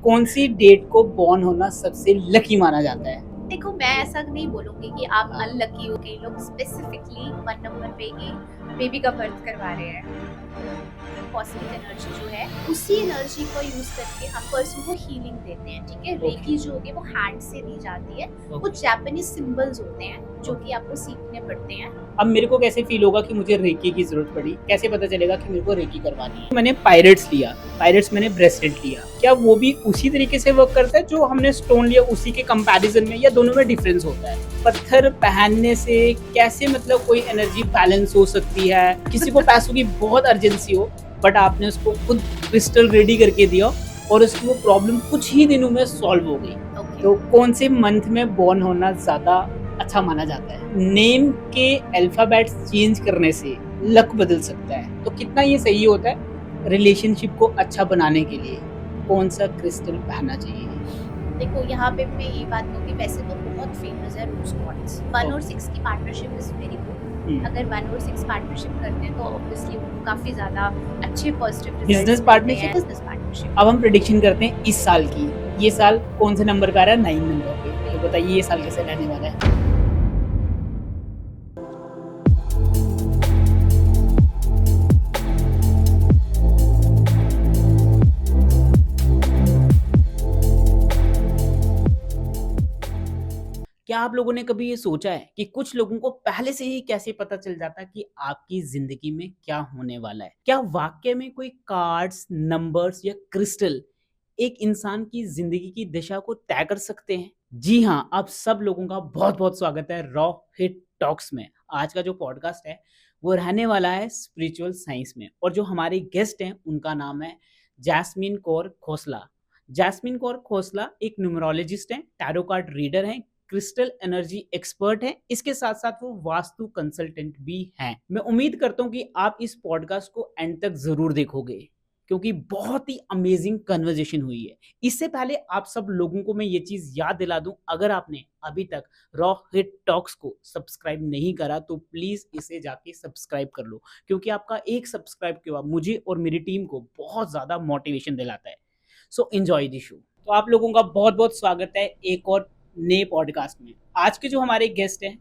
कौन सी डेट को बॉर्न होना सबसे लकी माना जाता है? देखो, मैं ऐसा नहीं बोलूंगी कि आप हाँ। अनलकी हो। कई लोग स्पेसिफिकली 1 नंबर पे ही बेबी का बर्थ करवा रहे हैं। कॉस्मिक एनर्जी जो है, उसी एनर्जी को यूज करके हम पर्सन को हीलिंग देते हैं। ठीक है, ओके, रेकी जो होती है वो हैंड से दी जाती है। ओके, कुछ जापानीज सिंबल्स होते हैं जो कि ओके। आपको सीखने पड़ते हैं। अब मेरे को कैसे फ़ील होगा कि मुझे रेकी की ज़रूरत पड़ी? कैसे पता चलेगा कि मेरे को रेकी करवानी है? मैंने पायरेट्स लिया, पायरेट्स मैंने ब्रेसलेट लिया। क्या वो भी उसी तरीके से वर्क करता है जो हमने स्टोन लिया उसी के कंपैरिज़न में, या दोनों में डिफ़रेंस होता है? पत्थर पहनने से कैसे मतलब कोई एनर्जी बैलेंस हो सकती है? किसी को पैसों की बहुत अर्जेंसी हो, बट आपने उसको खुद क्रिस्टल रेडी करके दिया और उसकी वो प्रॉब्लम कुछ ही दिनों में सॉल्व हो गई। ओके। तो कौन से मंथ में बॉर्न होना ज़्यादा अच्छा माना जाता है? नेम के अल्फाबेट्स चेंज करने से लक बदल सकता है, तो कितना ये सही होता है रिलेशनशिप को अच्छा बनाने के लिए? कौन सा क्रिस्टल पहनना चाहिए? देखो, यहाँ पे मैं ये बात कहूँगी, वैसे तो बहुत फेमस है रोज क्वार्ट्ज। 1 और ओके। 6 की पार्टनरशिप इज वेरी गुड। अगर 1 और 6 पार्टनरशिप करते हैं तो ऑब्वियसली उनको काफी ज्यादा अच्छे पॉजिटिव बिजनेस रिजल्ट्स मिलते हैं। पार्टनरशिप। Business partnership. अब हम प्रिडिक्शन करते हैं इस साल की। ये साल कौन से नंबर का आ रहा है? 9 नंबर पे। तो बिल्कुल। बताइए ये साल कैसे रहने वाला है? क्या आप लोगों ने कभी ये सोचा है कि कुछ लोगों को पहले से ही कैसे पता चल जाता है कि आपकी ज़िंदगी में क्या होने वाला है? क्या वाक़ई में कोई कार्ड्स, नंबर्स या क्रिस्टल एक इंसान की ज़िंदगी की दिशा को तय कर सकते हैं? जी हाँ, आप सब लोगों का बहुत-बहुत स्वागत है रॉ हिट टॉक्स में। आज का जो पॉडकास्ट है, वो रहने वाला है स्पिरिचुअल साइंस में, और जो हमारे गेस्ट हैं, उनका नाम है जैस्मीन कौर खोसला। जैस्मीन कौर खोसला एक न्यूमरोलॉजिस्ट हैं, टैरो कार्ड रीडर हैं, क्रिस्टल एनर्जी एक्सपर्ट हैं, इसके साथ-साथ वो वास्तु कंसल्टेंट भी हैं। मैं उम्मीद करता हूँ कि आप इस पॉडकास्ट को एंड तक ज़रूर देखोगे, क्योंकि बहुत ही अमेजिंग कन्वर्सेशन हुई है। इससे पहले आप सब लोगों को मैं ये चीज़ याद दिला दूँ, अगर आपने अभी तक रॉ हिट टॉक्स को सब्सक्राइब नहीं करा तो प्लीज़ इसे जाके सब्सक्राइब कर लो, क्योंकि आपका एक सब्सक्राइब के बाद मुझे और मेरी टीम को बहुत ज़्यादा मोटिवेशन दिलाता है। So enjoy the show. तो आप लोगों का बहुत-बहुत स्वागत है एक और नए पॉडकास्ट में। आज के जो हमारे गेस्ट हैं,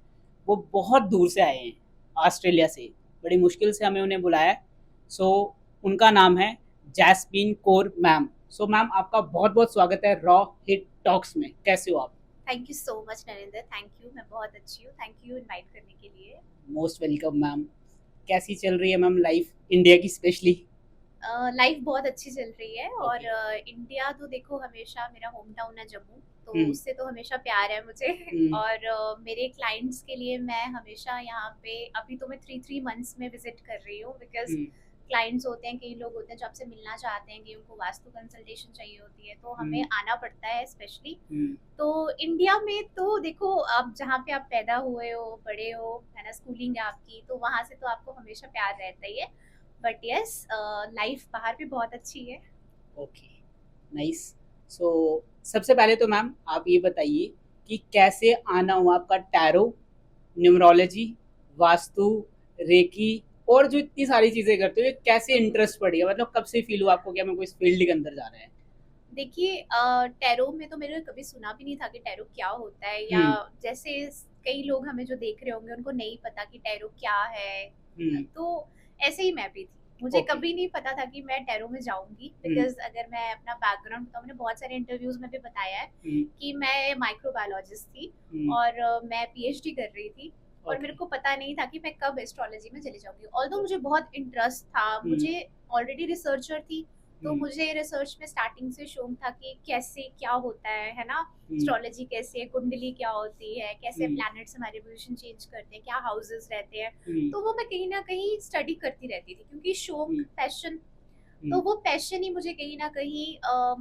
वो बहुत दूर से आए हैं, ऑस्ट्रेलिया से। बड़ी मुश्किल से हमें उन्हें बुलाया है। सो उनका नाम है jasmine Kaur ma'am. So ma'am, आपका बहुत-बहुत स्वागत है रॉ हिट टॉक्स में। कैसे हो आप? Thank you so much Narendra. Thank you, मैं बहुत अच्छी हूँ। थैंक यू इनवाइट करने के लिए। Most welcome ma'am. कैसी चल रही है मैम लाइफ इंडिया की स्पेशली? लाइफ बहुत अच्छी चल रही है। और ओके। इंडिया तो देखो, हमेशा मेरा होम टाउन है जम्मू, तो हुँ, उससे तो हमेशा प्यार है मुझे। हुँ, और मेरे क्लाइंट्स के लिए मैं हमेशा यहाँ पे, अभी तो मैं 3 मंथ्स में विजिट कर रही हूँ, बिकॉज हुँ, क्लाइंट्स होते हैं, कई लोग होते हैं जो आपसे मिलना चाहते हैं, कि उनको वास्तु कंसल्टेशन चाहिए होती है, तो हमें हुँ, आना पड़ता है स्पेशली। हुँ। तो इंडिया में तो देखो, आप जहाँ पे आप पैदा हुए हो, बड़े हो, है ना, स्कूलिंग है आपकी, तो वहाँ से तो आपको हमेशा प्यार रहता ही है। बट यस, लाइफ बाहर भी बहुत अच्छी है। Okay, nice. सो सबसे पहले तो मैम आप ये बताइए कि कैसे आना हुआ आपका टैरो, न्यूमरोलॉजी, वास्तु, रेकी और जो इतनी सारी चीज़ें करते हो, ये कैसे इंटरेस्ट पड़ गया? मतलब कब से फ़ील हुआ आपको कि हमें को इस फ़ील्ड के अंदर जाना है? देखिए, टैरो में तो मैंने कभी सुना भी नहीं था कि टैरो क्या होता है, या हुँ, जैसे कई लोग हमें जो देख रहे होंगे उनको नहीं पता कि टैरो क्या है। हुँ, तो ऐसे ही मैं भी थी। मुझे ओके, कभी नहीं पता था कि मैं टैरो में जाऊंगी, हुँ, बिकॉज अगर मैं अपना बैकग्राउंड बताऊँ, मैंने बहुत सारे इंटरव्यूज में भी बताया है हुँ, कि मैं माइक्रोबायोलॉजिस्ट थी। हुँ, और मैं पीएचडी कर रही थी। और ओके, मेरे को पता नहीं था कि मैं कब एस्ट्रोलॉजी में चली जाऊंगी। ऑल्दो मुझे बहुत इंटरेस्ट था, हुँ, मुझे ऑलरेडी रिसर्चर थी, तो हुँ, मुझे रिसर्च में स्टार्टिंग से शौक था कि कैसे क्या होता है ना, हुँ, एस्ट्रोलॉजी कैसे है, कुंडली क्या होती है, कैसे हुँ, प्लैनेट्स हमारे पोजीशन चेंज करते हैं, क्या हाउसेस रहते हैं। हुँ, तो वो मैं कहीं ना कहीं स्टडी करती रहती थी, क्योंकि शौक, हुँ, पैशन। तो हुँ, वो पैशन ही मुझे कहीं ना कहीं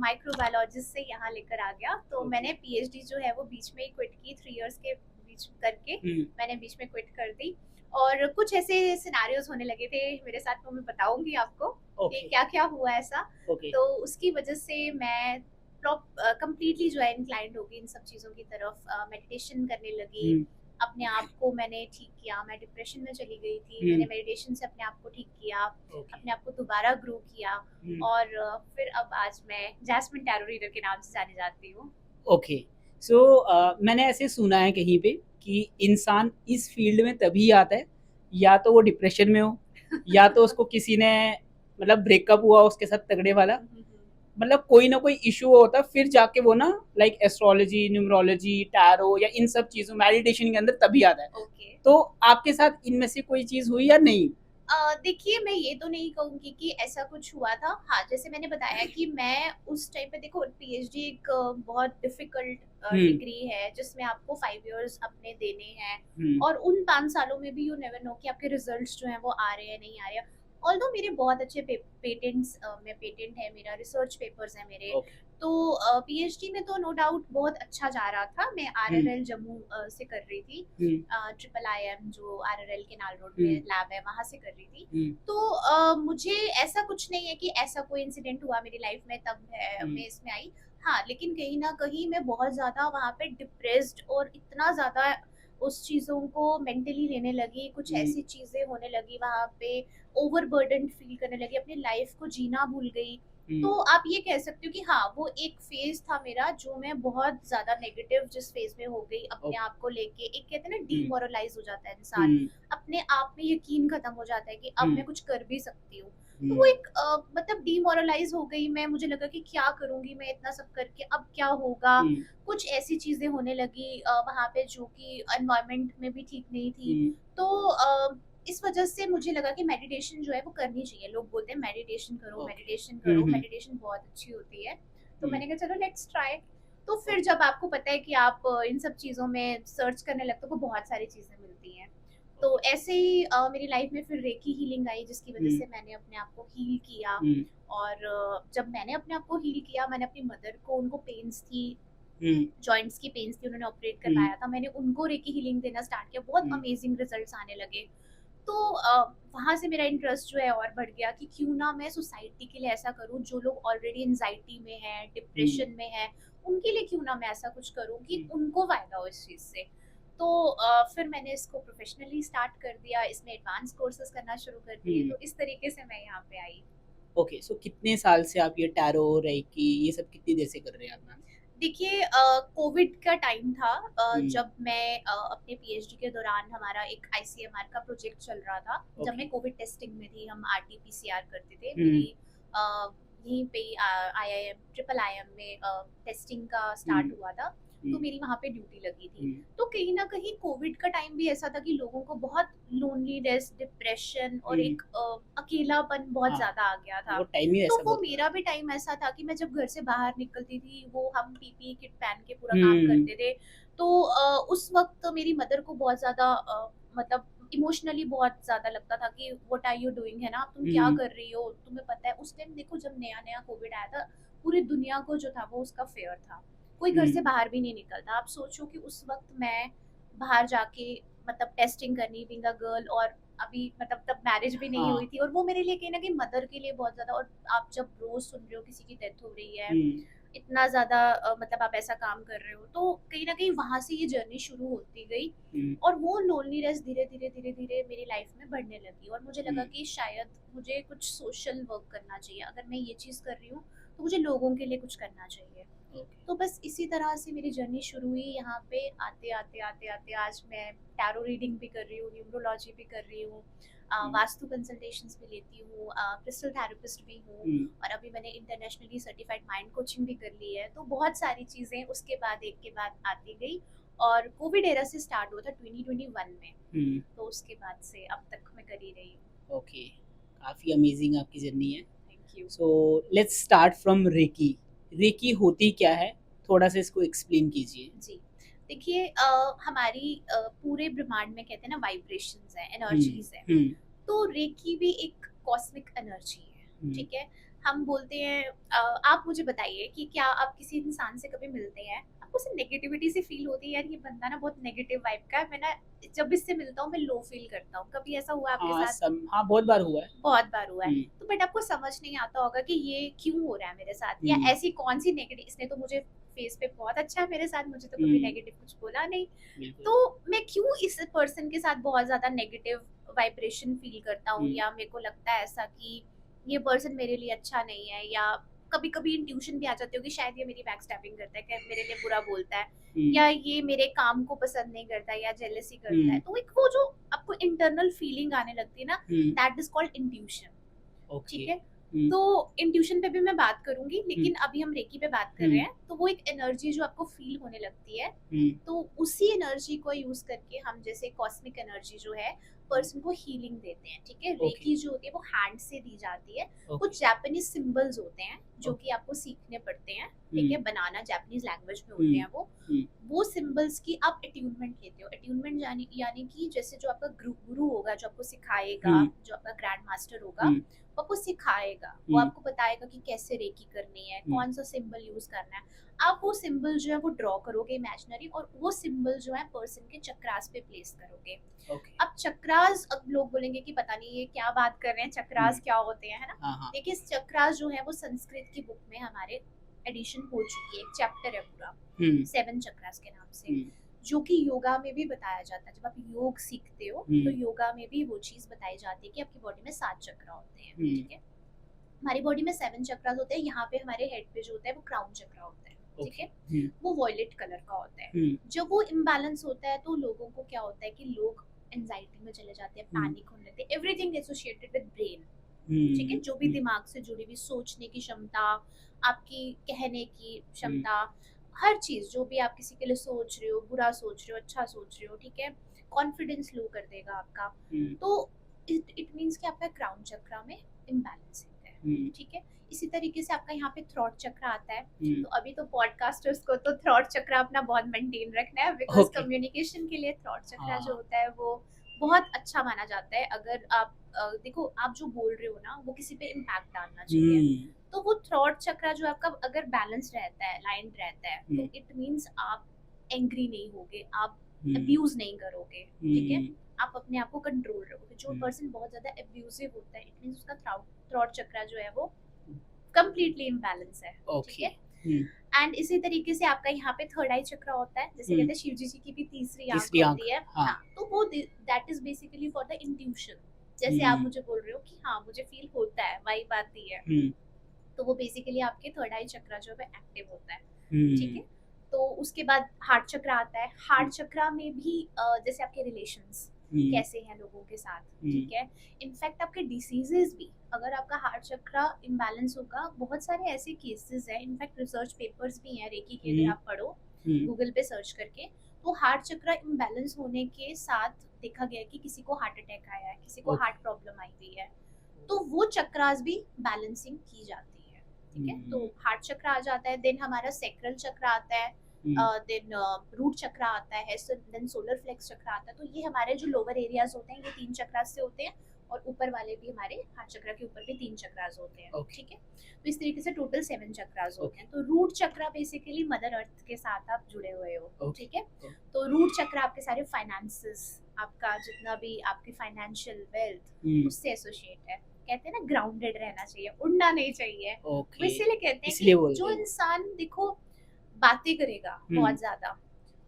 माइक्रोबायोलॉजिस्ट से यहाँ लेकर आ गया। तो ओके, मैंने पीएचडी जो है वो बीच में ही क्विट की, 3 इयर्स के बीच करके हुँ, मैंने बीच में क्विट कर दी। और कुछ ऐसे सिनारियोज होने लगे थे मेरे साथ, तो मैं बताऊंगी आपको कि ओके, क्या क्या हुआ ऐसा। ओके, तो उसकी वजह से मैं कंप्लीटली जो है इनक्लाइंड हो गई इन सब चीज़ों की तरफ, मेडिटेशन करने लगी। हुँ, अपने आप को मैंने ठीक किया, मैं डिप्रेशन में चली गई थी, हुँ, मैंने मेडिटेशन से अपने आप को ठीक किया, ओके। अपने आप को दोबारा ग्रो किया हुँ, और फिर अब आज मैं जैस्मिन टैरो रीडर के नाम से जानी जाती हूँ। ओके। सो मैंने ऐसे सुना है कहीं पे कि इंसान इस फ़ील्ड में तभी आता है, या तो वो डिप्रेशन में हो, या तो उसको किसी ने मतलब ब्रेकअप हुआ उसके साथ तगड़े वाला, मतलब कोई ना कोई इशू होता है, फिर जाके वो ना लाइक एस्ट्रोलॉजी, न्यूमरोलॉजी, टैरो या इन सब चीज़ों मेडिटेशन के अंदर तभी आता है। ओके। तो आपके साथ इनमें से कोई चीज़ हुई या नहीं? देखिए मैं ये तो नहीं कहूँगी कि ऐसा कुछ हुआ था। हाँ, जैसे मैंने बताया कि मैं उस टाइम पे देखो पीएचडी एक बहुत डिफ़िकल्ट हुँ, डिग्री है जिसमें आपको 5 इयर्स अपने देने हैं हुँ, और उन 5 सालों में भी यू नेवर नो कि आपके रिज़ल्ट्स जो हैं वो आ रहे हैं, नहीं आ रहे हैं। ऑल्दो मेरे बहुत अच्छे पेटेंट्स में पेटेंट है मेरा, रिसर्च पेपर्स हैं मेरे। ओके। तो पीएचडी में तो नो डाउट बहुत अच्छा जा रहा था। मैं हुँ, आरआरएल जम्मू से कर रही थी। हुँ, ट्रिपल आईएम जो आरआरएल केनाल रोड हुँ, में लैब है वहाँ से कर रही थी। हुँ, तो मुझे ऐसा कुछ नहीं है कि ऐसा कोई इंसिडेंट हुआ मेरी लाइफ में तब है हुँ, मैं इसमें आई। हाँ, लेकिन कहीं न कहीं मैं बहुत ज़्यादा वहाँ पे डिप्रेस्ड और इतना ज़्यादा उस चीज़ों को मेंटली लेने लगी, कुछ हुँ, ऐसी चीज़ें होने लगी वहाँ पे, ओवरबर्डन्ड फ़ील करने लगी, अपनी लाइफ़ को जीना भूल गई। हुँ, तो आप ये कह सकते हो कि हाँ, वो एक फ़ेज़ था मेरा जो मैं बहुत ज़्यादा नेगेटिव जिस फ़ेज़ में हो गई अपने ओके। आप को लेके, एक कहते हैं ना हुँ, डीमोरलाइज़ हो जाता है इंसान। हुँ, अपने आप में यकीन खत्म हो जाता है कि अब हुँ, मैं कुछ कर भी सकती हूँ। तो वो हुँ, एक मतलब डिमोरलाइज़ हो गई मैं, मुझे लगा कि क्या करूँगी मैं इतना सब करके, अब क्या होगा? हुँ, कुछ ऐसी चीज़ें होने लगी वहाँ पे जो कि एनवायरनमेंट में भी ठीक नहीं थी। हुँ, तो इस वजह से मुझे लगा कि मेडिटेशन जो है वो करनी चाहिए। लोग बोलते हैं ओके। हुँ, मेडिटेशन करो, हुँ, मेडिटेशन बहुत अच्छी होती है। तो हुँ, मैंने कहा चलो लेट्स ट्राई। तो फिर ओके, जब आपको पता है कि आप इन सब चीज़ों में सर्च करने लगते हो तो बहुत सारी चीज़ें मिलती हैं। तो ओके। ऐसे ही मेरी लाइफ में फिर रेकी हीलिंग आई जिसकी वजह हुँ, से मैंने अपने आप को हील किया। हुँ, और जब मैंने अपने आप को हील किया, मैंने अपनी मदर को, उनको पेन्स थी, हुँ, जॉइंट्स की पेन्स थी, उन्होंने ऑपरेट हुँ, करवाया था, मैंने उनको रेकी हीलिंग देना स्टार्ट किया, बहुत हुँ, अमेजिंग रिजल्ट्स आने लगे। तो वहाँ से मेरा इंटरेस्ट जो है और बढ़ गया कि क्यों ना मैं सोसाइटी के लिए ऐसा करूँ, जो लोग ऑलरेडी एंग्जायटी में हैं, हुँ, डिप्रेशन में हैं, उनके लिए क्यों ना मैं ऐसा कुछ करूँ कि हुँ, उनको फ़ायदा हो इस चीज़ से। तो फिर मैंने इसको प्रोफ़ेशनली स्टार्ट कर दिया, इसमें एडवांस कोर्सेज़ करना शुरू कर दिए, हुँ। तो इस तरीके से मैं यहाँ पे आई। ओके, सो कितने साल से आप ये टैरो, रेकी ये सब कितनी देर से कर रहे हैं आप मैम? देखिए कोविड का टाइम था हुँ, जब मैं अपने पीएचडी के दौरान हमारा एक आईसीएमआर का प्रोजेक्ट चल रहा था। जब ओके। मैं कोविड टेस्टिंग में थी, हम आरटी-पीसीआर करते थे। हुँ, मेरी यहीं पे आईआईएम ट्रिपल आईएम में टेस्टिंग का हुँ, स्टार्ट हुआ था, हुँ, तो मेरी वहाँ पे ड्यूटी लगी थी। हुँ, तो कहीं न कहीं कोविड का टाइम भी ऐसा था कि लोगों को बहुत लोनलीनेस, डिप्रेशन और हुँ, एक अकेलापन बहुत हाँ, ज़्यादा आ गया था। वो टाइम ही तो ऐसा वो बहुत था। मेरा भी टाइम ऐसा था कि मैं जब घर से बाहर निकलती थी, वो हम पीपीई किट पहन के पूरा काम हुँ, करते थे। तो उस वक़्त मेरी मदर को बहुत ज़्यादा मतलब इमोशनली बहुत ज़्यादा लगता था कि व्हाट आर यू डूइंग, है ना? तुम क्या हुँ, कर रही हो? तुम्हें पता है उस टाइम देखो जब नया-नया कोविड आया था, पूरी दुनिया को जो था वो उसका फ़ियर था। कोई घर हुँ, से बाहर भी नहीं निकलता। आप सोचो कि उस वक़्त मैं बाहर जाके मतलब टेस्टिंग करनी बीइंग अ गर्ल और अभी मतलब तब मैरिज भी नहीं हाँ, हुई थी और वो मेरे लिए कहीं न कहीं मदर के लिए बहुत ज़्यादा। और आप जब रोज़ सुन रहे हो किसी की डेथ हो रही है, हुँ, इतना ज़्यादा मतलब आप ऐसा काम कर रहे हो, तो कहीं न कहीं वहाँ से ये जर्नी शुरू होती गई हुँ, और वो लोनलीनेस धीरे-धीरे, धीरे-धीरे मेरी लाइफ़ में बढ़ने लगी और मुझे हुँ, लगा कि शायद मुझे कुछ सोशल वर्क करना चाहिए। अगर मैं ये चीज़ कर रही हूँ, तो मुझे लोगों के लिए कुछ करना चाहिए। ओके। तो बस इसी तरह से मेरी जर्नी शुरू हुई यहाँ पे आते-आते आज मैं टैरो रीडिंग भी कर रही हूँ, न्यूमरोलॉजी भी कर रही हूँ, हुँ, वास्तु कंसल्टेशंस भी लेती हूँ, क्रिस्टल थेरेपिस्ट भी हूँ हुँ, और अभी मैंने इंटरनेशनली सर्टिफाइड माइंड कोचिंग भी कर ली है। तो बहुत सारी चीज़ें उसके बाद एक के बाद आती गई और कोविड एरा से स्टार्ट हुआ था 2021 में, हुँ, तो उसके बाद से अब तक मैं कर ही रही हूँ। ओके। काफ़ी अमेज़िंग आपकी जर्नी है। Thank you. So let's start from reiki. Reiki होती क्या है? थोड़ा-सा इसको एक्सप्लेन कीजिए। जी। देखिए हमारी पूरे ब्रह्मांड में कहते हैं ना वाइब्रेशंस हैं, हुँ, एनर्जीज़ हैं। हुँ, तो रेकी भी एक कॉस्मिक एनर्जी है, हुँ, ठीक है? हम बोलते हैं आप मुझे बताइए कि क्या आप किसी इंसान से कभी मिलते हैं, आपको सिर्फ नेगेटिविटी से फील होती है, यार ये बंदा ना बहुत नेगेटिव वाइब का है, मैं ना जब इससे मिलता हूँ मैं लो फील करता हूँ, कभी ऐसा हुआ आपके हाँ, साथ? हाँ, बहुत बार हुआ है। बहुत बार हुआ है। हुँ, तो बट आपको समझ नहीं आता होगा कि ये क्यों हो रहा है मेरे साथ, या हुँ, ऐसी कौन सी नेगेटिव, इसने तो मुझे फेस पे बहुत अच्छा है मेरे साथ, मुझे तो कभी हुँ, नेगेटिव कुछ बोला नहीं, बिल्कुल। तो मैं क्यों इस पर्सन के साथ बहुत ज्यादा नेगेटिव वाइब्रेशन फील करता हूँ, हुँ, या मेरे को लगता है ऐसा कि ये पर्सन मेरे लिए अच्छा नहीं है, या कभी कभी इंट्यूशन भी आ जाती होगी शायद ये मेरी बैक स्टैपिंग करता है, क्या मेरे लिए बुरा बोलता है, हुँ, या ये मेरे काम को पसंद नहीं करता, या जेलसी करता है, हुँ, तो एक वो जो आपको इंटरनल फीलिंग आने लगती है ना, hmm, that is called intuition. Okay. ठीक है? हुँ, तो इंट्यूशन पे भी मैं बात करूँगी, हुँ, लेकिन अभी हम रेकी पे बात कर रहे हुँ, हैं, तो वो एक एनर्जी जो आपको फ़ील होने लगती है, हुँ, तो उसी एनर्जी को यूज़ करके हम जैसे कॉस्मिक एनर्जी जो है, हुँ, पर्सन को हीलिंग देते हैं, ठीक है? ओके, रेकी जो होती है वो हैंड से दी जाती है। ओके, कुछ जापानीज़ सिंबल्स होते हैं, जो ओके। कि आपको सीखने पड़ते हैं, ठीक है? हुँ, बनाना जापानीज़ लैंग्वेज में होते हुँ, हैं वो। हुँ, वो सिंबल्स की आप अट्यूनमेंट लेते हो। अट्यूनमेंट यानी यानी कि जैसे जो आपका गुरु होगा, जो आपको सिखाएगा, हुँ, जो आपका ग्रैंड मास्टर होगा, हुँ, वो आपको सिखाएगा, वो हुँ, आपको बताएगा कि कैसे रेकी करनी है, हुँ, कौन सा सिंबल यूज करना है। आप वो सिंबल जो है वो ड्रॉ करोगे इमेजिनरी, और वो सिंबल जो है पर्सन के चक्रास पे प्लेस करोगे। ओके। अब चक्रास, अब लोग बोलेंगे कि पता नहीं ये क्या बात कर रहे हैं, हुँ, चक्रास क्या होते हैं, है ना? हाँ, हाँ। देखिए चक्रास जो है वो संस्कृत की बुक में हमारे एडिशन हो चुकी है, एक चैप्टर है पूरा, हुँ, 7 चक्रास के नाम से, हुँ, जो कि योगा में भी बताया जाता है। जब आप योग सीखते हो तो हुँ, योगा में भी वो चीज़ बताई जाती है कि आपकी बॉडी में 7 चक्र होते हैं, हुँ, ठीक है? हमारी बॉडी में 7 चक्रास होते हैं, यहाँ पे हमारे हेड पे जो होता है वो क्राउन चक्र होता है, ठीक ओके। है? हुँ, वो वॉयलेट कलर का होता है। हुँ, जब वो इम्बैलेंस होता है तो लोगों को क्या होता है कि लोग एंजाइटी में चले जाते हैं, हुँ, पैनिक होने लगते हैं, एवरीथिंग एसोसिएटेड विद ब्रेन, ठीक है? हुँ, जो भी हुँ, दिमाग से जुड़ी हुई सोचने की क्षमता, आपकी कहने की हुँ, क्षमता, हर चीज़ जो भी आप किसी के लिए सोच रहे हो, बुरा सोच रहे हो, अच्छा सोच रहे हो, ठीक है? कॉन्फिडेंस लो कर देगा आपका। हुँ, तो इट इट मीन्स कि आपका क्राउन चक्र में इम्बैलेंसिंग है, हुँ, ठीक है? इसी तरीके से आपका यहाँ पे थ्रॉट चक्र आता है। हुँ, तो अभी तो पॉडकास्टर्स को तो थ्रॉट चक्र अपना बहुत मेंटेन रखना है, बिकॉज़ ओके। कम्युनिकेशन के लिए थ्रॉट चक्र जो हाँ, होता है वो बहुत अच्छा माना जाता है। अगर आप देखो आप जो बोल रहे हो ना वो किसी पे इम्पैक्ट डालना चाहिए। हुँ, तो वो थ्रॉट चक्र जो आपका अगर बैलेंस रहता है, लाइन रहता है, हुँ, तो इट मीन्स आप एंग्री नहीं होगे, आप हुँ, अब्यूज़ नहीं करोगे, ठीक है? हुँ, आप अपने आप को कंट्रोल रखोगे। जो हुँ, पर्सन बहुत ज़्यादा अब्यूसिव होता है, इट मीन्स उसका थ्रॉट चक्र जो है वो कंप्लीटली इम्बैलेंस है, ठीक ओके। है? हुँ, एंड इसी तरीके से आपका यहाँ पे थर्ड आई चक्र होता है, जैसे हुँ, कहते हैं शिव जी की भी तीसरी आंख तीसरी आँख। होती है। हाँ। हाँ, तो वो that is basically for the intuition. जैसे आप हुँ, मुझे बोल रहे हो कि हाँ मुझे फील होता है, वाइब आती है, हुँ, तो वो बेसिकली आपके थर्ड आई चक्र जो है एक्टिव होता है, ठीक हुँ, है? तो उसके बाद हार्ट चक्र आता है। हुँ, हार्ट चक्र में भी जैसे आपके रिलेशंस हुँ, कैसे हैं लोगों के साथ, हुँ, ठीक है? इनफैक्ट आपके डिसीजेस भी, अगर आपका हार्ट चक्र इम्बैलेंस होगा, बहुत सारे ऐसे केसेस हैं, इनफैक्ट रिसर्च पेपर्स भी हैं रेकी के, अगर हुँ, आप पढ़ो हुँ, गूगल पे सर्च करके, तो हार्ट चक्र इम्बैलेंस होने के साथ देखा गया है कि किसी को हार्ट अटैक आया है, किसी को ओके। हार्ट प्रॉब्लम आई हुई है, तो वो चक्रास भी बैलेंसिंग की जाती है, ठीक है? तो हुँ, हार्ट चक्र आ जाता है, देन हमारा सेक्रल चक्र आता है, हुँ, देन रूट चक्र आता है, देन सोलर फ्लेक्स चक्र आता है। तो ये हमारे जो लोअर एरियाज होते हैं ये 3 चक्रास से होते हैं, और ऊपर वाले भी हमारे हार्ट चक्र के ऊपर भी 3 चक्रास होते हैं, ओके, ठीक है? तो इस तरीके से टोटल 7 चक्रास होते ओके, हैं। तो रूट चक्र बेसिकली मदर अर्थ के साथ आप जुड़े हुए हो, ओके, ठीक है? ओके। तो रूट चक्र आपके सारे फाइनेंसेस, आपका जितना भी आपकी फाइनेंशियल वेल्थ हुँ, उससे एसोसिएट है। कहते हैं ना ग्राउंडेड रहना चाहिए, उड़ना नहीं चाहिए। वो ओके, इसीलिए कहते हैं इसलिए कि बोलते जो हैं। इंसान देखो बातें करेगा हुँ, बहुत ज्यादा,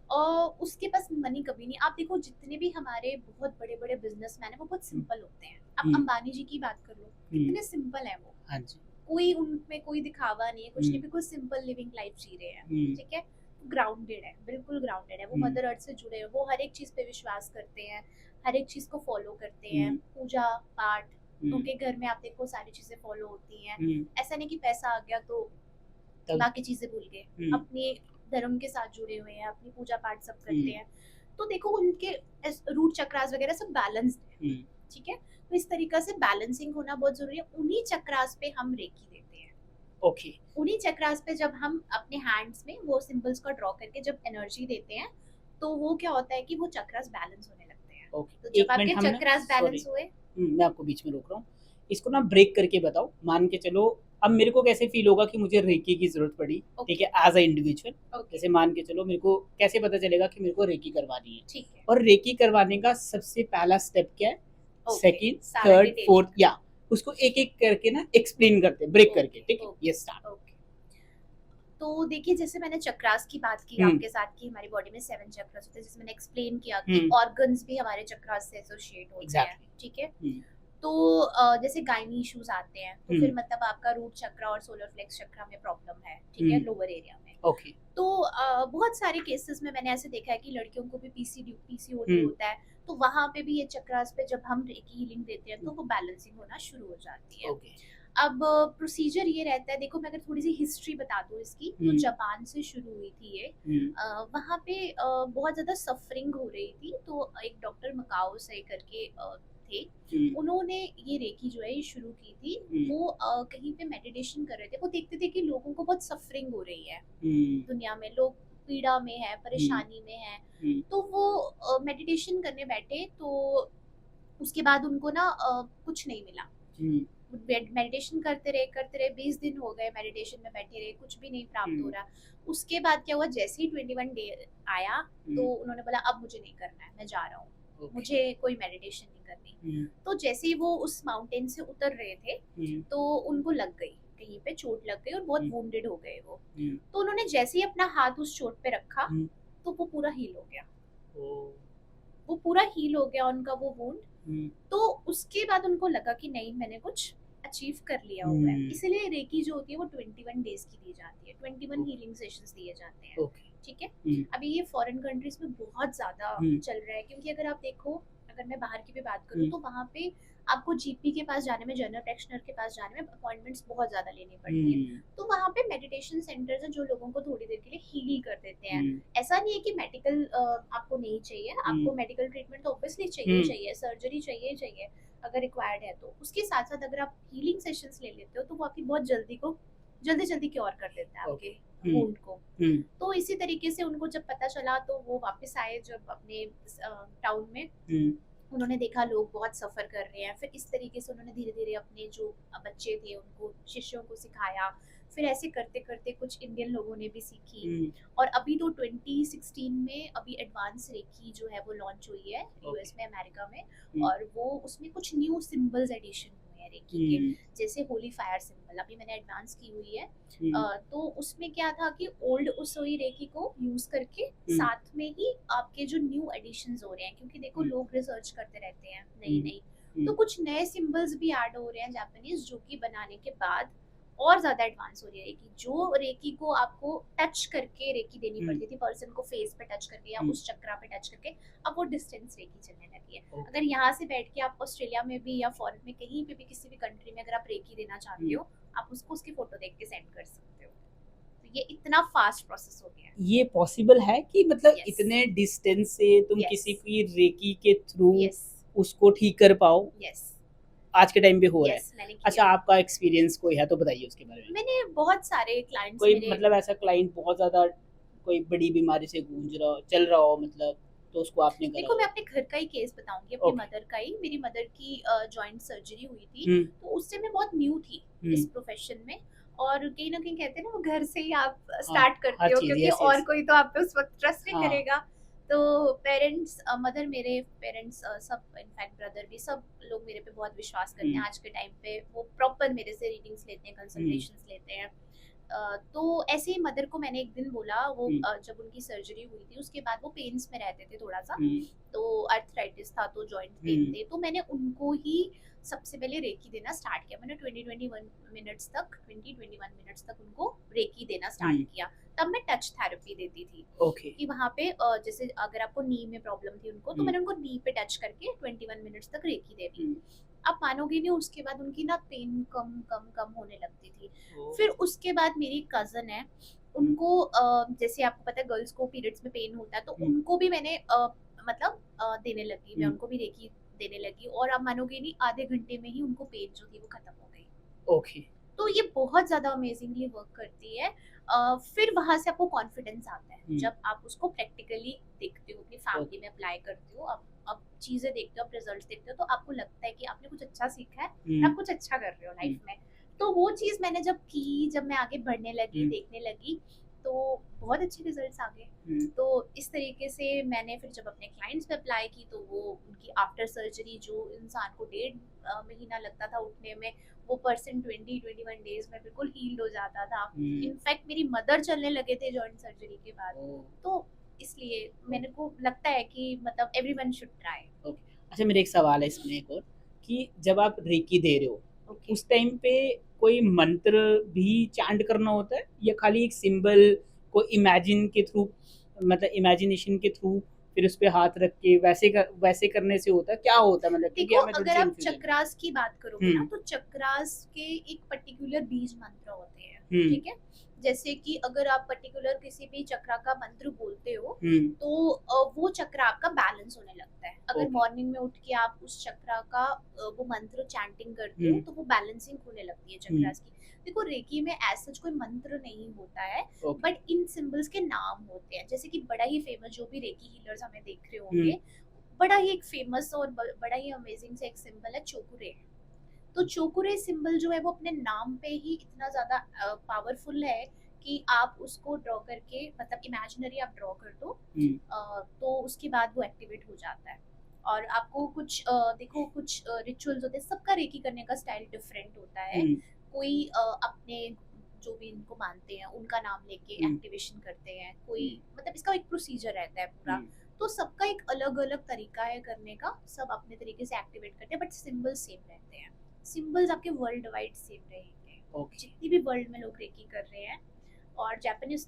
और उसके पास मनी कभी नहीं। आप देखो जितने भी हमारे बहुत बड़े बड़े बिजनेसमैन है वो बहुत हुँ, सिंपल होते हैं। आप हुँ, अंबानी जी की बात कर लो, हुँ, कितने सिंपल है वो, हाँ जी। कोई उनमें कोई दिखावा नहीं है, कुछ हुँ, नहीं, बिल्कुल सिंपल लिविंग लाइफ जी रहे हैं, हुँ, ठीक है? ग्राउंडेड है, बिल्कुल ग्राउंडेड है, वो हुँ, मदर अर्थ से जुड़े हैं, वो हर एक चीज पे विश्वास करते हैं, हर एक चीज को फॉलो करते हैं, हुँ, पूजा पाठ, हुँ, उनके घर में आप देखो सारी चीजें फॉलो होती हैं। हुँ, ऐसा नहीं कि पैसा आ गया तो तब बाकी चीजें भूल गए, हुँ, अपने धर्म के साथ जुड़े हुए हैं, अपनी पूजा पाठ सब हुँ, करते हैं। तो देखो उनके रूट चक्रास वगैरह सब बैलेंस्ड है, हुँ, ठीक है? तो इस तरीके से बैलेंसिंग होना बहुत जरूरी है। उन्हीं चक्रास पे हम रेकी देते हैं। ओके, उन्हीं चक्रास पे जब हम अपने हैंड्स में वो सिंबल्स को ड्रॉ करके जब एनर्जी देते हैं, तो वो क्या होता है कि वो चक्रास बैलेंस होने लगते हैं। तो ओके। जब 1 मिनट आपके हम ना चक्रास सॉरी बैलेंस हुए, मैं आपको बीच में रोक रहा हूँ। इसको ना ब्रेक करके बताओ। मान के चलो अब मेरे को कैसे फील होगा कि मुझे रेकी की ज़रूरत पड़ी, ओके ठीक है, एज़ अ इंडिविजुअल। ओके जैसे मान के चलो मेरे को कैसे पता चलेगा कि मेरे को रेकी करवानी है, ठीक है और रेकी करवाने का सबसे पहला स्टेप क्या है, ओके सेकंड, सारा थर्ड, डिटेल फोर्थ, या उसको एक-एक करके ना एक्सप्लेन करते हैं, ब्रेक करके, ओके ठीक है? ये ओके स्टार्ट। ओके तो देखिए जैसे मैंने चक्रास की बात की हुँ, आपके साथ कि हमारी बॉडी में 7 चक्रास होते हैं, जिसमें मैंने एक्सप्लेन किया कि हुँ, ऑर्गन्स भी हमारे चक्रास से एसोसिएट होते हैं, एग्ज़ैक्टली। ठीक है? हुँ, तो जैसे गायनी इश्यूज आते हैं तो हुँ, फिर मतलब आपका रूट चक्र और सोलर फ्लेक्स चक्र में प्रॉब्लम है, ठीक है, हुँ, लोअर एरिया में। ओके। तो बहुत सारे केसेस में मैंने ऐसे देखा है कि लड़कियों को भी पीसीओडी हुँ, होता है, तो वहाँ पे भी ये चक्रास पे जब हम रेकी हीलिंग देते हैं हुँ, तो वो बैलेंसिंग होना शुरू हो जाती है। ओके। अब प्रोसीजर ये रहता है, देखो मैं अगर थोड़ी सी हिस्ट्री बता दूँ इसकी, तो हुँ, जापान से शुरू हुई थी ये। हुँ, वहाँ पे बहुत ज़्यादा सफरिंग हो रही थी, तो एक डॉक्टर मकाओ से करके थे, हुँ, उन्होंने ये रेकी जो है ये शुरू की थी। हुँ, वो कहीं पे मेडिटेशन कर रहे थे, वो देखते थे कि लोगों को बहुत सफरिंग हो रही है हुँ, दुनिया में, लोग पीड़ा में है, हुँ, परेशानी में है। हुँ, तो वो मेडिटेशन करने बैठे, तो उसके बाद उनको ना कुछ नहीं मिला। हुँ, मेडिटेशन करते रहे 20 दिन हो गए, मेडिटेशन में बैठे रहे, कुछ भी नहीं प्राप्त हो हुँ, रहा। उसके बाद क्या हुआ, जैसे ही 21 डे आया तो हुँ, उन्होंने बोला अब मुझे नहीं करना है, मैं जा रहा हूँ, ओके। मुझे कोई मेडिटेशन नहीं करनी। हुँ, तो जैसे ही वो उस माउंटेन से उतर रहे थे हुँ, तो उनको लग गई, कहीं पे चोट लग गई और बहुत हुँ, वुंडेड हो गए वो। हुँ, तो उन्होंने जैसे ही अपना हाथ उस चोट पे रखा हुँ, तो वो पूरा हील हो गया, ओह! वो पूरा हील हो गया उनका वो वुंड। हुँ, तो उसके बाद उनको लगा कि नहीं, मैंने कुछ अचीव कर लिया हुआ है। हुँ, इसीलिए रेकी जो होती है वो 21 डेज की दी जाती है, 21 ओके, हीलिंग सेशंस दिए जाते हैं, ओके। ठीक है। हुँ, अभी ये फॉरेन कंट्रीज में बहुत ज़्यादा हुँ, चल रहा है, क्योंकि अगर आप देखो, अगर मैं बाहर की भी बात करूँ हुँ, तो वहाँ पे आपको जीपी के पास जाने में, जनरल प्रैक्टिशनर के पास जाने में अपॉइंटमेंट्स बहुत ज़्यादा लेनी पड़ती है। हुँ, तो वहाँ पे मेडिटेशन सेंटर्स हैं जो लोगों को थोड़ी देर के लिए हील कर देते हैं। हुँ, ऐसा नहीं है कि मेडिकल आपको नहीं चाहिए, हुँ, आपको मेडिकल ट्रीटमेंट तो ऑब्वियसली चाहिए हुँ, चाहिए, सर्जरी चाहिए ही चाहिए अगर रिक्वायर्ड है तो। उसके साथ-साथ अगर आप हीलिंग सेशंस ले लेते हो तो वो आपकी बहुत जल्दी-जल्दी क्योर कर देता है ओके। आपके हुँ, वुंड को। हुँ, तो इसी तरीके से उनको जब पता चला तो वो वापस आए जब अपने टाउन में, हुँ, उन्होंने देखा लोग बहुत सफ़र कर रहे हैं। फिर इस तरीके से उन्होंने धीरे-धीरे अपने जो बच्चे थे उनको, शिष्यों को सिखाया। फिर ऐसे करते-करते कुछ इंडियन लोगों ने भी सीखी। हुँ, और अभी तो 2016 में अभी एडवांस रेकी जो है वो लॉन्च हुई है ओके। यूएस में, अमेरिका में। हुँ, और वो उसमें कुछ न्यू सिंबल्स एडिशन हुए हैं रेकी के, हुँ, जैसे होली फायर सिंबल अभी मैंने एडवांस की हुई है। हुँ, तो उसमें क्या था कि ओल्ड उसोई रेकी को यूज़ करके हुँ, साथ में ही आपके जो न्यू एडिशंस हो रहे हैं, क्योंकि देखो हुँ, लोग रिसर्च करते रहते हैं नई हुँ, नई, तो हुँ, कुछ नए सिंबल्स भी ऐड हो रहे हैं जापानीज, जो कि बनाने के बाद और ज़्यादा एडवांस हो रही है रेकी। जो रेकी को आपको टच करके रेकी देनी हुँ, पड़ती थी, पर्सन को फेस पे टच करके या हुँ, उस चक्रा पे टच करके, अब वो डिस्टेंस रेकी चलने लगी है। ओके। अगर यहाँ से बैठ के आप ऑस्ट्रेलिया में भी या फॉरेन में कहीं पे भी किसी भी कंट्री में अगर आप रेकी देना चाहते हुँ, हो, आप उसको उसकी फोटो देख के सेंड कर सकते हो। तो ये इतना फास्ट प्रोसेस हो गया है। ये पॉसिबल है कि मतलब यस इतने डिस्टेंस से तुम यस किसी की रेकी के थ्रू यस उसको ठीक कर पाओ? यस आज के टाइम पे हो रहा है। यस मैंने अच्छा, किया है। आपका एक्सपीरियंस कोई है तो बताइए उसके बारे में? मैंने बहुत सारे क्लाइंट्स कोई मेरे, मतलब ऐसा क्लाइंट बहुत ज़्यादा कोई बड़ी बीमारी से गूंज रहा हो, चल रहा हो मतलब, तो उसको आपने करा देखो मैं हो? अपने घर का ही केस बताऊंगी, अपनी ओके। मदर का ही। मेरी मदर की जॉइंट सर्जरी हुई थी, हुँ, तो उससे मैं बहुत न्यू थी हुँ, इस प्रोफेशन में। और कहीं ना कहीं कहते हैं ना, वो घर से ही आप हाँ, स्टार्ट हर करते हो, चीज़, क्योंकि यस, और यस। कोई तो आप पे उस वक्त ट्रस्ट नहीं हाँ, करेगा। तो पेरेंट्स, मदर, मेरे पेरेंट्स, सब इनफैक्ट ब्रदर भी, सब लोग मेरे पे बहुत विश्वास करते हुँ, हैं आज के टाइम पे। वो प्रॉपर मेरे से रीडिंग्स लेते हैं, हुँ, कंसल्टेशंस लेते हैं। तो ऐसे ही मदर को मैंने एक दिन बोला, वो हुँ, जब उनकी सर्जरी हुई थी उसके बाद वो पेन्स में रहते थे थोड़ा सा, हुँ, तो अर्थराइटिस था, तो जॉइंट पेन हुँ, थे, तो मैंने उनको ही सबसे पहले रेकी देना स्टार्ट किया। मैंने 20-21 मिनट्स तक उनको रेकी देना स्टार्ट हुँ, किया। तब मैं टच थेरेपी देती थी, ओके। कि वहाँ पे जैसे अगर आपको नी में प्रॉब्लम थी उनको, तो हुँ, मैंने उनको नी पे टच करके 21 मिनट्स तक रेकी दे दी। हुँ, आप मानोगे नहीं, उसके बाद उनकी ना पेन कम कम कम होने लगती थी। ओह! फिर उसके बाद मेरी कज़न है, हुँ, उनको जैसे आपको पता है गर्ल्स को पीरियड्स में पेन होता है, तो हुँ, उनको भी मैंने मतलब देने लगी, मैं हुँ, उनको भी रेकी देने लगी, और आप मानोगे नहीं, आधे घंटे में ही उनको पेन जो थी वो खत्म हो गई। ओके। तो ये बहुत ज़्यादा अमेजिंगली वर्क करती है। फिर वहाँ से आपको कॉन्फिडेंस आता है, हुँ, जब आप उसको प्रैक्टिकली देखते हो, अपनी फैमिली ओके। में अप्लाई करते हो, अब चीज़ें देखते हो, अब रिजल्ट्स देखते हो, तो आपको लगता है कि आपने कुछ अच्छा सीखा है और हुँ, आप कुछ अच्छा कर रहे हो हुँ, लाइफ में। तो वो चीज़ मैंने जब मैं आगे बढ़ने लगी, हुँ, देखने लगी, तो बहुत अच्छे रिजल्ट्स आ गए। हुँ, तो इस तरीके से मैंने फिर जब अपने क्लाइंट्स पे अप्लाई की, तो वो उनकी आफ्टर सर्जरी जो इंसान को 1.5 महीना लगता था उठने में, वो पर्सन 20-21 डेज़ में बिल्कुल हील्ड हो जाता था। हुँ। इनफैक्ट मेरी मदर चलने लगे थे जॉइंट सर्जरी के बाद। ओह! तो इसलिए मेरे को लगता है कि मतलब एवरीवन शुड ट्राई। ओके। अच्छा मेरा एक सवाल है इसमें एक और कि जब आप रेकी दे रहे हो, ओके। उस टाइम पे कोई मंत्र भी चैंट करना होता है या खाली एक सिंबल को इमेजिन के थ्रू मतलब इमेजिनेशन के थ्रू फिर उस पे हाथ रख के वैसे करने से होता है? क्या होता है मतलब क्योंकि देखो, हमें अगर थोड़ी-सी आप कन्फ्यूजन है। चक्रास की बात करोगे ना, हुँ, तो चक्रास के एक पर्टिकुलर बीज मंत्र होते हैं, हुँ, ठीक है? जैसे कि अगर आप पर्टिकुलर किसी भी चक्रा का मंत्र बोलते हो, हुँ, तो वो चक्रा आपका बैलेंस होने लगता है। अगर ओके। मॉर्निंग में उठ के आप उस चक्रा का वो मंत्र चैंटिंग करते हुँ, हो, तो वो बैलेंसिंग होने लगती है हुँ, चक्रास की। देखो, रेकी में एज़ सच कोई मंत्र नहीं होता है, ओके। बट इन सिंबल्स के नाम होते हैं। जैसे कि बड़ा ही फेमस जो भी रेकी हीलर्स हमें देख रहे हुँ, होंगे, बड़ा ही एक फेमस और बड़ा ही अमेजिंग सा एक सिंबल है चोकुरे। तो चोकुरे सिंबल जो है वो अपने नाम पे ही इतना ज्यादा पावरफुल है कि आप उसको ड्रॉ करके, मतलब इमेजिनरी आप ड्रॉ कर दो, हुँ, तो उसके बाद वो एक्टिवेट हो जाता है। और आपको कुछ देखो, कुछ रिचुअल्स होते हैं, सबका रेकी करने का स्टाइल डिफरेंट होता है। हुँ, कोई अपने जो भी इनको मानते हैं उनका नाम लेके हुँ, एक्टिवेशन करते हैं, कोई हुँ, मतलब इसका एक प्रोसीजर रहता है पूरा। हुँ, तो सबका एक अलग अलग तरीका है करने का, सब अपने तरीके से एक्टिवेट करते हैं, बट सिंबल सेम रहते हैं। सिंबल्स आपके वर्ल्ड वाइड सेम रहेंगे, ओके, जितनी भी वर्ल्ड में लोग रेकी कर रहे हैं। और जापानीज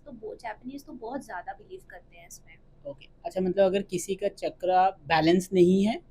तो बहुत ज्यादा बिलीव करते हैं इसमें। ओके। अच्छा मतलब अगर किसी का चक्रा बैलेंस नहीं है,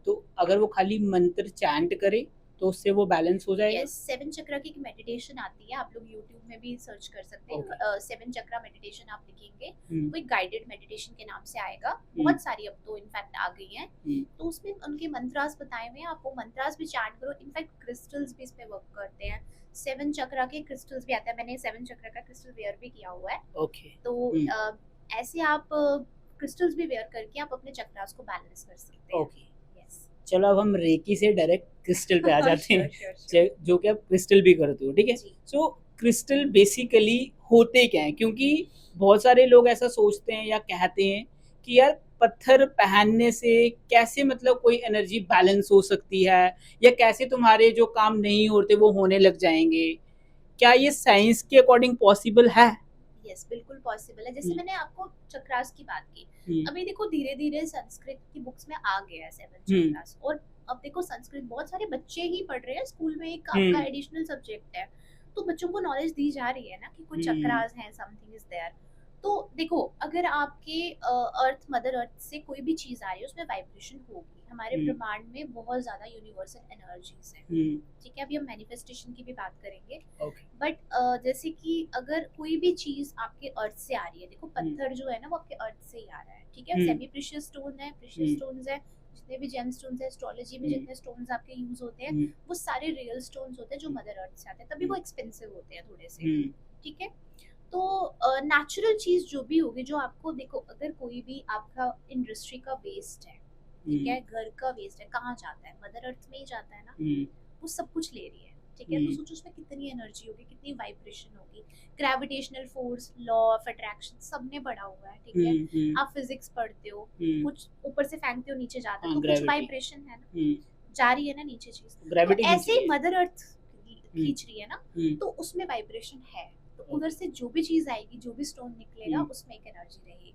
तो अगर वो खाली मंत्र चैंट करे, तो उससे वो बैलेंस हो जाएगा? यस, सेवन चक्रा की एक मेडिटेशन आती है, आप लोग यूट्यूब में भी सर्च कर सकते ओके। हैं। सेवन चक्रा मेडिटेशन आप लिखेंगे, हुँ, वो एक गाइडेड मेडिटेशन के नाम से आएगा। हुँ, बहुत सारी अब तो इनफैक्ट आ गई हैं। हुँ, तो उसमें उनके मंत्रास बताए हुए हैं, आप वो मंत्रास भी चैंट करो। इनफैक्ट क्रिस्टल्स भी इस पे वर्क करते हैं। सेवन चक्रा के क्रिस्टल्स भी आते हैं, मैंने सेवन चक्रा का क्रिस्टल वेयर भी किया हुआ है। ओके। तो हुँ, ऐसे आप क्रिस्टल्स भी वेयर करके आप अपने चक्रास को बैलेंस कर सकते हैं। ओके। यस। चलो अब हम रेकी से डायरेक्ट क्रिस्टल पे आ जाते श्योर हैं, श्योर श्योर। जो कि आप क्रिस्टल भी करते हो, ठीक है? जी। सो क्रिस्टल बेसिकली होते क्या हैं? क्योंकि बहुत सारे लोग ऐसा सोचते हैं या कहते हैं कि यार पत्थर पहनने से कैसे मतलब कोई एनर्जी बैलेंस हो सकती है या कैसे तुम्हारे जो काम नहीं होते वो होने लग जाएँगे? क्या ये साइंस के अकॉर्डिंग पॉसिबल है? यस, बिल्कुल पॉसिबल है। जैसे हुँ, मैंने आपको चक्रास की बात की, हुँ, अभी देखो धीरे धीरे संस्कृत की बुक्स में आ गया है सेवन हुँ, चक्रास। और अब देखो संस्कृत बहुत सारे बच्चे ही पढ़ रहे हैं स्कूल में, एक हुँ, आपका एडिशनल सब्जेक्ट है। तो बच्चों को नॉलेज दी जा रही है ना कि कुछ हुँ, चक्रास हैं, समथिंग इज देयर। तो देखो, अगर आपके अर्थ, मदर अर्थ से कोई भी चीज आ रही है, उसमें वाइब्रेशन होगी। हमारे हुँ, ब्रह्मांड में बहुत ज्यादा यूनिवर्सल एनर्जीज है, हुँ, ठीक है? अभी हम मैनिफेस्टेशन की भी बात करेंगे। ओके। बट जैसे कि अगर कोई भी चीज आपके अर्थ से आ रही है, देखो हुँ, पत्थर जो है ना वो आपके अर्थ से ही आ रहा है, ठीक है? हुँ, सेमी प्रीशियस स्टोन है, प्रीशियस हुँ, स्टोन्स है, जितने भी जेम स्टोन्स है, एस्ट्रोलॉजी में हुँ, जितने स्टोन्स आपके यूज होते हैं, हुँ, वो सारे रियल स्टोन्स होते हैं जो हुँ, मदर अर्थ से आते हैं, तभी हुँ, वो एक्सपेंसिव होते हैं थोड़े से, हुँ, ठीक है? तो नेचुरल चीज जो भी होगी, जो आपको देखो, अगर कोई भी आपका इंडस्ट्री का वेस्ट है, ठीक हुँ, है, घर का वेस्ट है, कहाँ जाता है? मदर अर्थ में ही जाता है ना। हुँ, वो सब कुछ ले रही है, ठीक है? तो हुँ, सोचो उसमें कितनी एनर्जी होगी, कितनी वाइब्रेशन होगी। Gravitational force, law of attraction सब में पड़ा हुआ है, ठीक है? हुँ, हुँ, आप फिजिक्स पढ़ते हो, हुँ, कुछ ऊपर से फेंकते हो नीचे जाता है, हाँ, तो कुछ ग्रेविटी। वाइब्रेशन है ना, हुँ, जा रही है ना नीचे चीज। तो ग्रेविटी खींच ऐसे रही ही है। मदर अर्थ हुँ, खींच रही है ना, हुँ, तो उसमें वाइब्रेशन है। तो उधर ओके, से जो भी चीज आएगी, जो भी स्टोन निकलेगा, हुँ। उसमें एक एनर्जी रहेगी।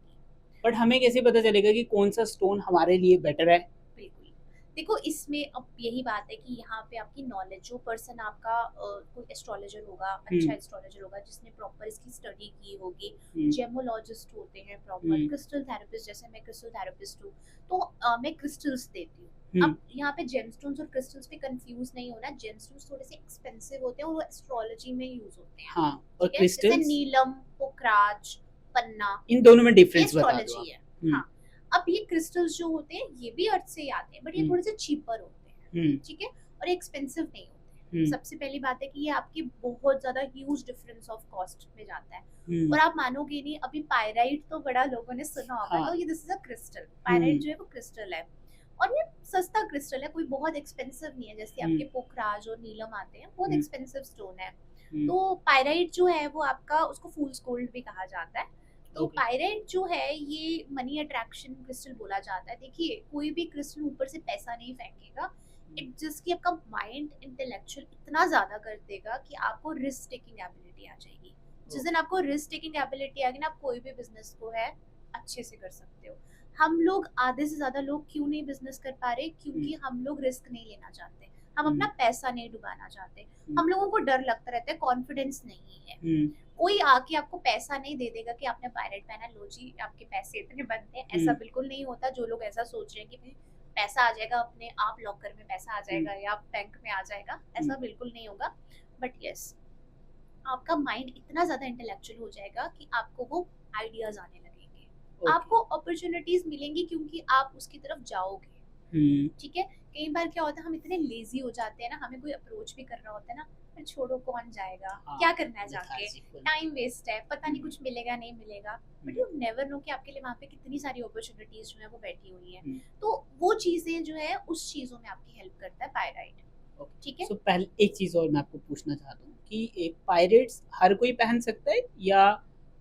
बट हमें कैसे पता चलेगा कि कौन-सा स्टोन हमारे लिए बेटर है? बिल्कुल। देखो, इसमें अब यही बात है कि यहाँ पे आपकी नॉलेज, जो पर्सन आपका कोई एस्ट्रोलॉजर होगा, हुँ, अच्छा एस्ट्रोलॉजर होगा जिसने प्रॉपर इसकी स्टडी की होगी, हुँ, जेमोलॉजिस्ट होते हैं प्रॉपर, हुँ, क्रिस्टल थेरेपिस्ट, जैसे मैं क्रिस्टल थेरेपिस्ट हूँ, तो मैं क्रिस्टल्स देती हूँ। हुँ, अब यहाँ पे जेमस्टोन्स और क्रिस्टल्स पे कंफ्यूज नहीं होना। जेमस्टोन्स थोड़े से एक्सपेंसिव होते हैं और वो एस्ट्रोलॉजी में यूज होते हैं, हाँ, और ठीक है? जैसे क्रिस्टल्स? नीलम, पोखराज, पन्ना, इन दोनों में ये डिफरेंस बता दो एस्ट्रोलॉजी आप। है। हुँ, हाँ, अब ये क्रिस्टल्स जो होते हैं, ये भी अर्थ से ही आते हैं, बट ये हुँ, थोड़े से चीपर होते हैं, हुँ, ठीक है? और एक्सपेंसिव नहीं होते हैं। हुँ, सबसे पहली बात है कि ये आपकी बहुत ज्यादा ह्यूज डिफरेंस ऑफ कॉस्ट में जाता है। हुँ, और आप मानोगे नहीं, अभी पायराइट तो बड़ा लोगों ने सुना होगा, हाँ, तो ये this is a crystal. Hmm, pyrite जो है वो क्रिस्टल है। और ये सस्ता क्रिस्टल है, कोई बहुत एक्सपेंसिव नहीं है, जैसे आपके पोखराज और नीलम आते हैं, बहुत एक्सपेंसिव स्टोन है। तो पायराइट जो है वो आपका, उसको फूल्स गोल्ड भी कहा जाता है। तो Okay. पायराइट जो है ये मनी अट्रैक्शन क्रिस्टल बोला जाता है। देखिए कोई भी क्रिस्टल ऊपर से पैसा नहीं फेंकेगा, इट जस्ट कि आपका माइंड इंटेलेक्चुअल इतना ज्यादा कर देगा कि आपको रिस्क टेकिंग एबिलिटी आ जाएगी। जिस दिन आपको रिस्क टेकिंग एबिलिटी आ गई ना, आप कोई भी बिजनेस को है अच्छे से कर सकते हो। हम लोग आधे से ज्यादा लोग क्यों नहीं बिजनेस कर पा रहे? क्योंकि हम लोग रिस्क नहीं लेना चाहते, हम अपना पैसा नहीं डुबाना चाहते, हम लोगों को डर लगता रहता है, कॉन्फिडेंस नहीं है। कोई आके आपको पैसा नहीं दे देगा कि आपने पायरेट पहना, लो जी आपके पैसे इतने बनते हैं, ऐसा बिल्कुल नहीं होता। जो लोग ऐसा सोच रहे हैं कि भाई पैसा आ जाएगा अपने आप, लॉकर में पैसा आ जाएगा या बैंक में आ जाएगा, ऐसा बिल्कुल नहीं होगा। बट यस, आपका माइंड इतना ज्यादा इंटेलेक्चुअल हो जाएगा कि आपको वो आइडियाज आने लगेंगे, आपको अपॉर्चुनिटीज मिलेंगी क्योंकि आप उसकी तरफ जाओगे। ठीक है, कई बार क्या होता है, हम इतने लेजी हो जाते हैं ना, हमें कोई अप्रोच भी कर रहा होता है ना, फिर छोड़ो कौन जाएगा, क्या करना है जाके, टाइम वेस्ट है, पता नहीं कुछ मिलेगा नहीं मिलेगा। बट यू नेवर नो कि आपके लिए वहाँ पे कितनी सारी अपॉर्चुनिटीज जो है वो बैठी हुई है। तो वो चीजें जो है उस चीजों में आपकी हेल्प करता है पायराइट। ठीक है। सो पहले एक चीज और मैं आपको पूछना चाहता हूँ कि एक पायरेट्स हर कोई पहन सकता है या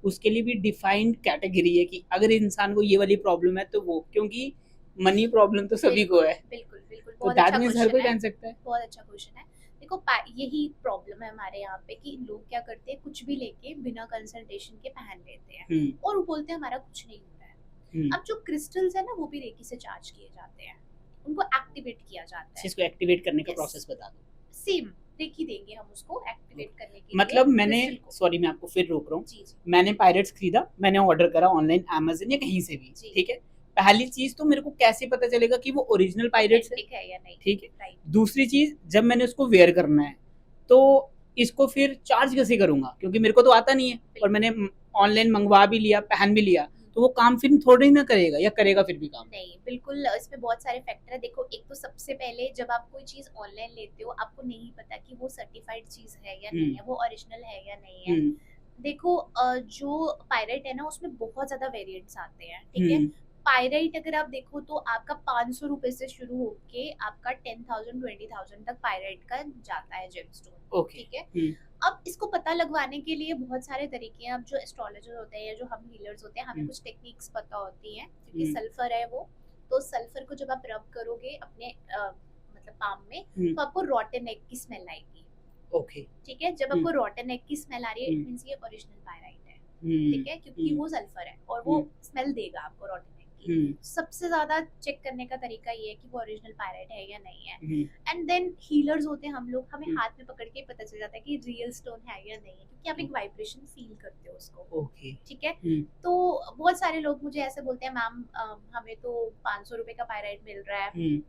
उसके लिए भी डिफाइंड कैटेगरी है कि अगर इंसान को ये वाली प्रॉब्लम है तो वो, क्योंकि मनी प्रॉब्लम तो सभी को है। बिल्कुल बिल्कुल, तो बहुत दैट अच्छा मींस हर कोई क्वेश्चन है, पहन सकता है। बहुत अच्छा क्वेश्चन है। देखो यही प्रॉब्लम है हमारे यहाँ पे कि लोग क्या करते हैं, कुछ भी लेके बिना कंसल्टेशन के पहन लेते हैं और वो बोलते हैं हमारा कुछ नहीं हो रहा है। अब जो क्रिस्टल्स है ना वो भी रेकी से चार्ज किए जाते हैं, उनको एक्टिवेट किया जाता है। इसको एक्टिवेट करने का Yes. प्रोसेस बता दो। सेम रेकी देंगे हम उसको एक्टिवेट करने के मतलब लिए। मैंने, crystal को। सॉरी मैं आपको फिर रोक रहा हूँ, जी जी मैंने पायरेट्स खरीदा, मैंने ऑर्डर करा ऑनलाइन अमेज़न या कहीं से भी, जी। ठीक है। पहली चीज तो मेरे को कैसे पता चलेगा कि वो ओरिजिनल पायरेट्स है, Authentic है या नहीं? ठीक है। राइट। दूसरी चीज, जब मैंने उसको वेयर करना है तो इसको फिर चार्ज कैसे करूंगा, क्योंकि मेरे को तो आता नहीं है और मैंने ऑनलाइन मंगवा भी लिया, पहन भी लिया, तो वो काम फिर थोड़ी ना करेगा या करेगा फिर भी काम? नहीं, बिल्कुल इसमें बहुत सारे फैक्टर है। देखो एक तो सबसे पहले जब आप कोई चीज ऑनलाइन लेते हो, आपको नहीं पता कि वो सर्टिफाइड चीज है या नहीं है, वो ओरिजिनल है या नहीं है। देखो जो पायरेट है ना उसमें बहुत ज्यादा वेरिएंट्स आते हैं, ठीक है। पायरेट अगर आप देखो तो आपका 500 रुपए से शुरू होके आपका 10,000 20,000 तक पायरेट का जाता है जेमस्टोन। ओके। ठीक है। अब इसको पता लगवाने के लिए बहुत सारे तरीके हैं। अब जो एस्ट्रोलॉजर होते हैं या जो हम हीलर्स होते हैं, हमें कुछ टेक्निक्स पता होती हैं, क्योंकि सल्फर है वो। तो सल्फर को जब आप रब करोगे अपने मतलब पाम में, तो आपको रॉटन एग की स्मेल आएगी। ओके। ठीक है, जब आपको रॉटन एग की स्मेल आ रही है, इट मींस ये ओरिजिनल पायराइट है। ठीक है, क्योंकि वो सल्फर है और वो स्मेल देगा आपको रॉटन एग की। सबसे ज्यादा चेक करने का तरीका ये है कि वो ओरिजिनल पायराइट है या नहीं है। एंड देन हीलर्स होते हैं हम लोग, हमें हाथ में पकड़ के पता चल जाता है कि रियल स्टोन है या नहीं है, क्योंकि आप एक वाइब्रेशन फील करते हो उसको। ओके। ठीक है। तो बहुत सारे लोग मुझे ऐसे बोलते हैं, मैम हमें तो 500 रुपए का पायराइट मिल रहा है,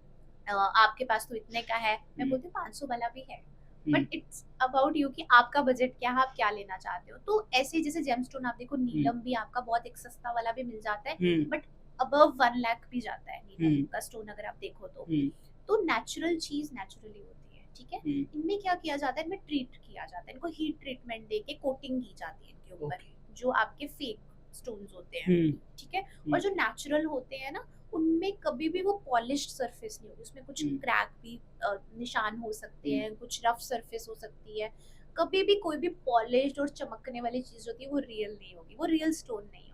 आपके पास तो इतने का है। मैं बोलती हूँ 500 वाला भी है, बट इट्स अबाउट यू कि आपका बजट क्या है, आप क्या लेना चाहते हो। तो ऐसे जैसे जेमस्टोन आप देखो, नीलम भी आपका बहुत एक सस्ता वाला भी मिल जाता है, बट अबव 1 लाख भी जाता है नीलम का स्टोन अगर आप देखो तो नेचुरल चीज नेचुरली होती है। ठीक है। इनमें क्या किया जाता है, इनमें ट्रीट किया जाता है, इनको हीट ट्रीटमेंट देके कोटिंग की जाती है इनके ऊपर, जो आपके फेक स्टोन्स होते हैं। ठीक है। और जो नेचुरल होते हैं ना, उनमें कभी भी वो पॉलिश्ड सरफेस नहीं होती, उसमें कुछ क्रैक भी निशान हो सकते हैं, कुछ रफ सरफेस हो सकती है। कभी भी कोई भी पॉलिश्ड और चमकने वाली चीज होती है वो रियल नहीं होगी, वो रियल स्टोन नहीं होगा।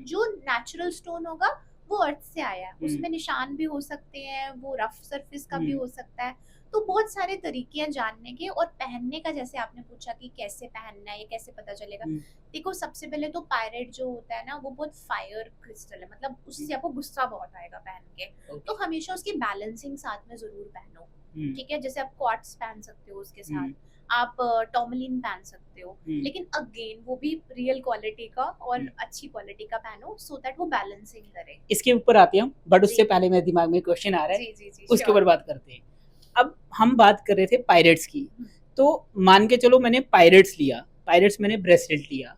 जो नेचुरल स्टोन होगा वो अर्थ से आया है, उसमें निशान भी हो सकते हैं, वो रफ सरफेस का भी हो सकता है। तो बहुत सारे तरीके हैं जानने के और पहनने का। जैसे आपने पूछा कि कैसे पहनना है, ये कैसे पता चलेगा। देखो सबसे पहले तो पायरेट जो होता है ना, वो बहुत फायर क्रिस्टल है, मतलब उससे आपको गुस्सा बहुत आएगा पहन के। तो हमेशा उसकी बैलेंसिंग साथ में जरूर पहनो। ठीक है। जैसे आप क्वार्ट्ज पहन सकते हो उसके साथ, आप टॉर्मलिन पहन सकते हो, लेकिन अगेन वो भी रियल क्वालिटी का और अच्छी क्वालिटी का पहनो, सो दैट वो बैलेंसिंग करे। इसके ऊपर आते हैं, बट उससे पहले मेरे दिमाग में क्वेश्चन आ रहा है, उसके ऊपर बात करते हैं। अब हम बात कर रहे थे पायरेट्स की, तो मान के चलो मैंने पायरेट्स लिया, पायरेट्स मैंने ब्रेसलेट लिया,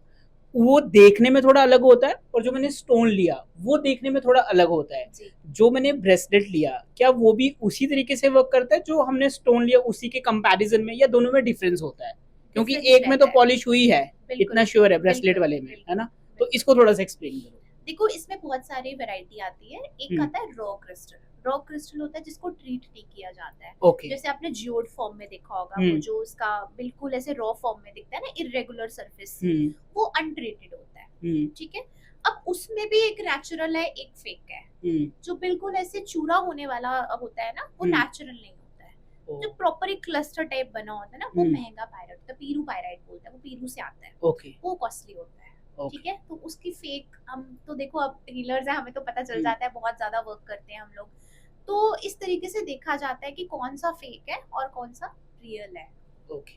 वो देखने में थोड़ा अलग होता है, और जो मैंने स्टोन लिया वो देखने में थोड़ा अलग होता है। जो मैंने ब्रेसलेट लिया, क्या वो भी उसी तरीके से वर्क करता है जो हमने स्टोन लिया उसी के कंपैरिजन में, या दोनों में डिफरेंस होता है? क्योंकि एक में तो पॉलिश हुई है, इतना श्योर है ब्रेसलेट वाले में, है ना? तो इसको थोड़ा सा एक्सप्लेन करो। देखो इसमें बहुत सारी वैरायटी आती है। एक आता है रॉ क्रिस्टल। रॉ क्रिस्टल होता है जिसको ट्रीट नहीं किया जाता है। ओके। जैसे आपने जियोड फॉर्म में देखा होगा, वो हम्म। जो उसका बिल्कुल ऐसे रॉ फॉर्म में दिखता है ना, इरेगुलर सरफेस से, हम्म। वो अनट्रीटेड होता है। हम्म। ठीक है, अब उसमें भी एक नेचुरल है, एक फेक है। हम्म। जो बिल्कुल ऐसे चूरा होने वाला होता है ना, वो हम्म। नेचुरल नहीं होता है। ओ, जो प्रॉपर एक क्लस्टर टाइप बना होता है ना, वो हम्म। महंगा पायराइट होता है, पीरू पायराइट बोलते हैं, वो पीरू से आता है, ओके। वो कॉस्टली होता है। ओके। ठीक है, तो उसकी फेक हम तो देखो, अब हीलर्स है, हमें तो पता चल हम्म। जाता है, बहुत ज्यादा वर्क करते हैं हम लोग। तो इस तरीके से देखा जाता है कि कौन सा फेक है और कौन सा रियल है। ओके।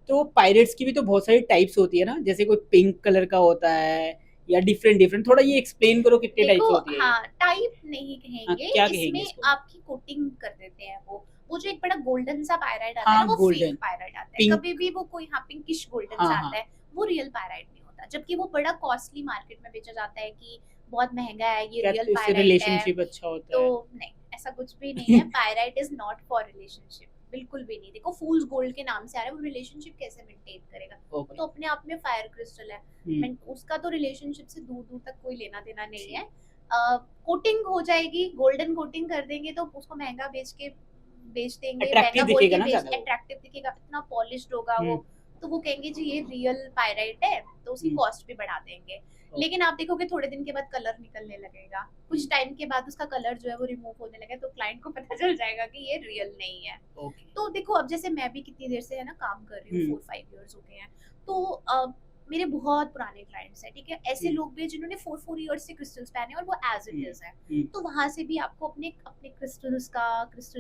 तो पायरेट्स की भी तो बहुत सारी टाइप्स होती है ना, जैसे कोई पिंक कलर का होता है या डिफरेंट डिफरेंट, थोड़ा ये एक्सप्लेन करो कितने टाइप्स देखो, होती है ये? हाँ, टाइप नहीं हाँ, कहेंगे, क्या कहेंगे इसमें इसको? आपकी कोटिंग कर देते हैं। वो जो एक बड़ा गोल्डन सा पायराइट आता है हाँ, ना, वो गोल्डन, फेक पायराइट आता है। पिंक। कभी भी वो कोई, हाँ, पिंकिश गोल्डन हाँ, सा हाँ। आता है, वो रियल पायराइट नहीं होता। जबकि वो बड़ा कॉस्टली मार्केट में बेचा जाता है कि बहुत महंगा है, ये क्या रियल तो इससे पायराइट है। रिलेशनशिप अच्छा होता तो है? नहीं, ऐसा कुछ भी नहीं है। Pyrite is not for relationship, बिल्कुल भी नहीं। देखो, फूल्स गोल्ड के नाम से आ रहा है, वो रिलेशनशिप कैसे मेंटेन करेगा? वो ओके। तो अपने आप में फायर क्रिस्टल है। उसका तो रिलेशनशिप से दूर दूर तक कोई लेना देना नहीं है। कोटिंग हो जाएगी, गोल्डन कोटिंग कर देंगे तो उसको महंगा बेच देंगे, महंगा अट्रैक्टिव बोल दिखेगा के ना बेच, ज्यादा वो। अट्रैक्टिव दिखेगा, इतना पॉलिश्ड होगा वो। हम्म। तो वो कहेंगे जी ये रियल पायराइट है, तो उसकी हम्म। कॉस्ट भी बढ़ा देंगे। लेकिन आप देखोगे थोड़े दिन के बाद कलर निकलने लगेगा, कुछ टाइम के बाद उसका कलर जो है वो रिमूव होने लगेगा, तो क्लाइंट को पता चल जाएगा कि ये रियल नहीं है। ओके। तो देखो, अब जैसे मैं भी कितनी देर से है ना काम कर रही हूँ, 4-5 इयर्स हो गए हैं। तो मेरे बहुत पुराने क्लाइंट्स हैं, ठीक है, ऐसे लोग भी हैं जिन्होंने 4 इयर्स से क्रिस्टल्स पहने और वो एज इट इज है। तो वहां से भी आपको अपने अपने क्रिस्टल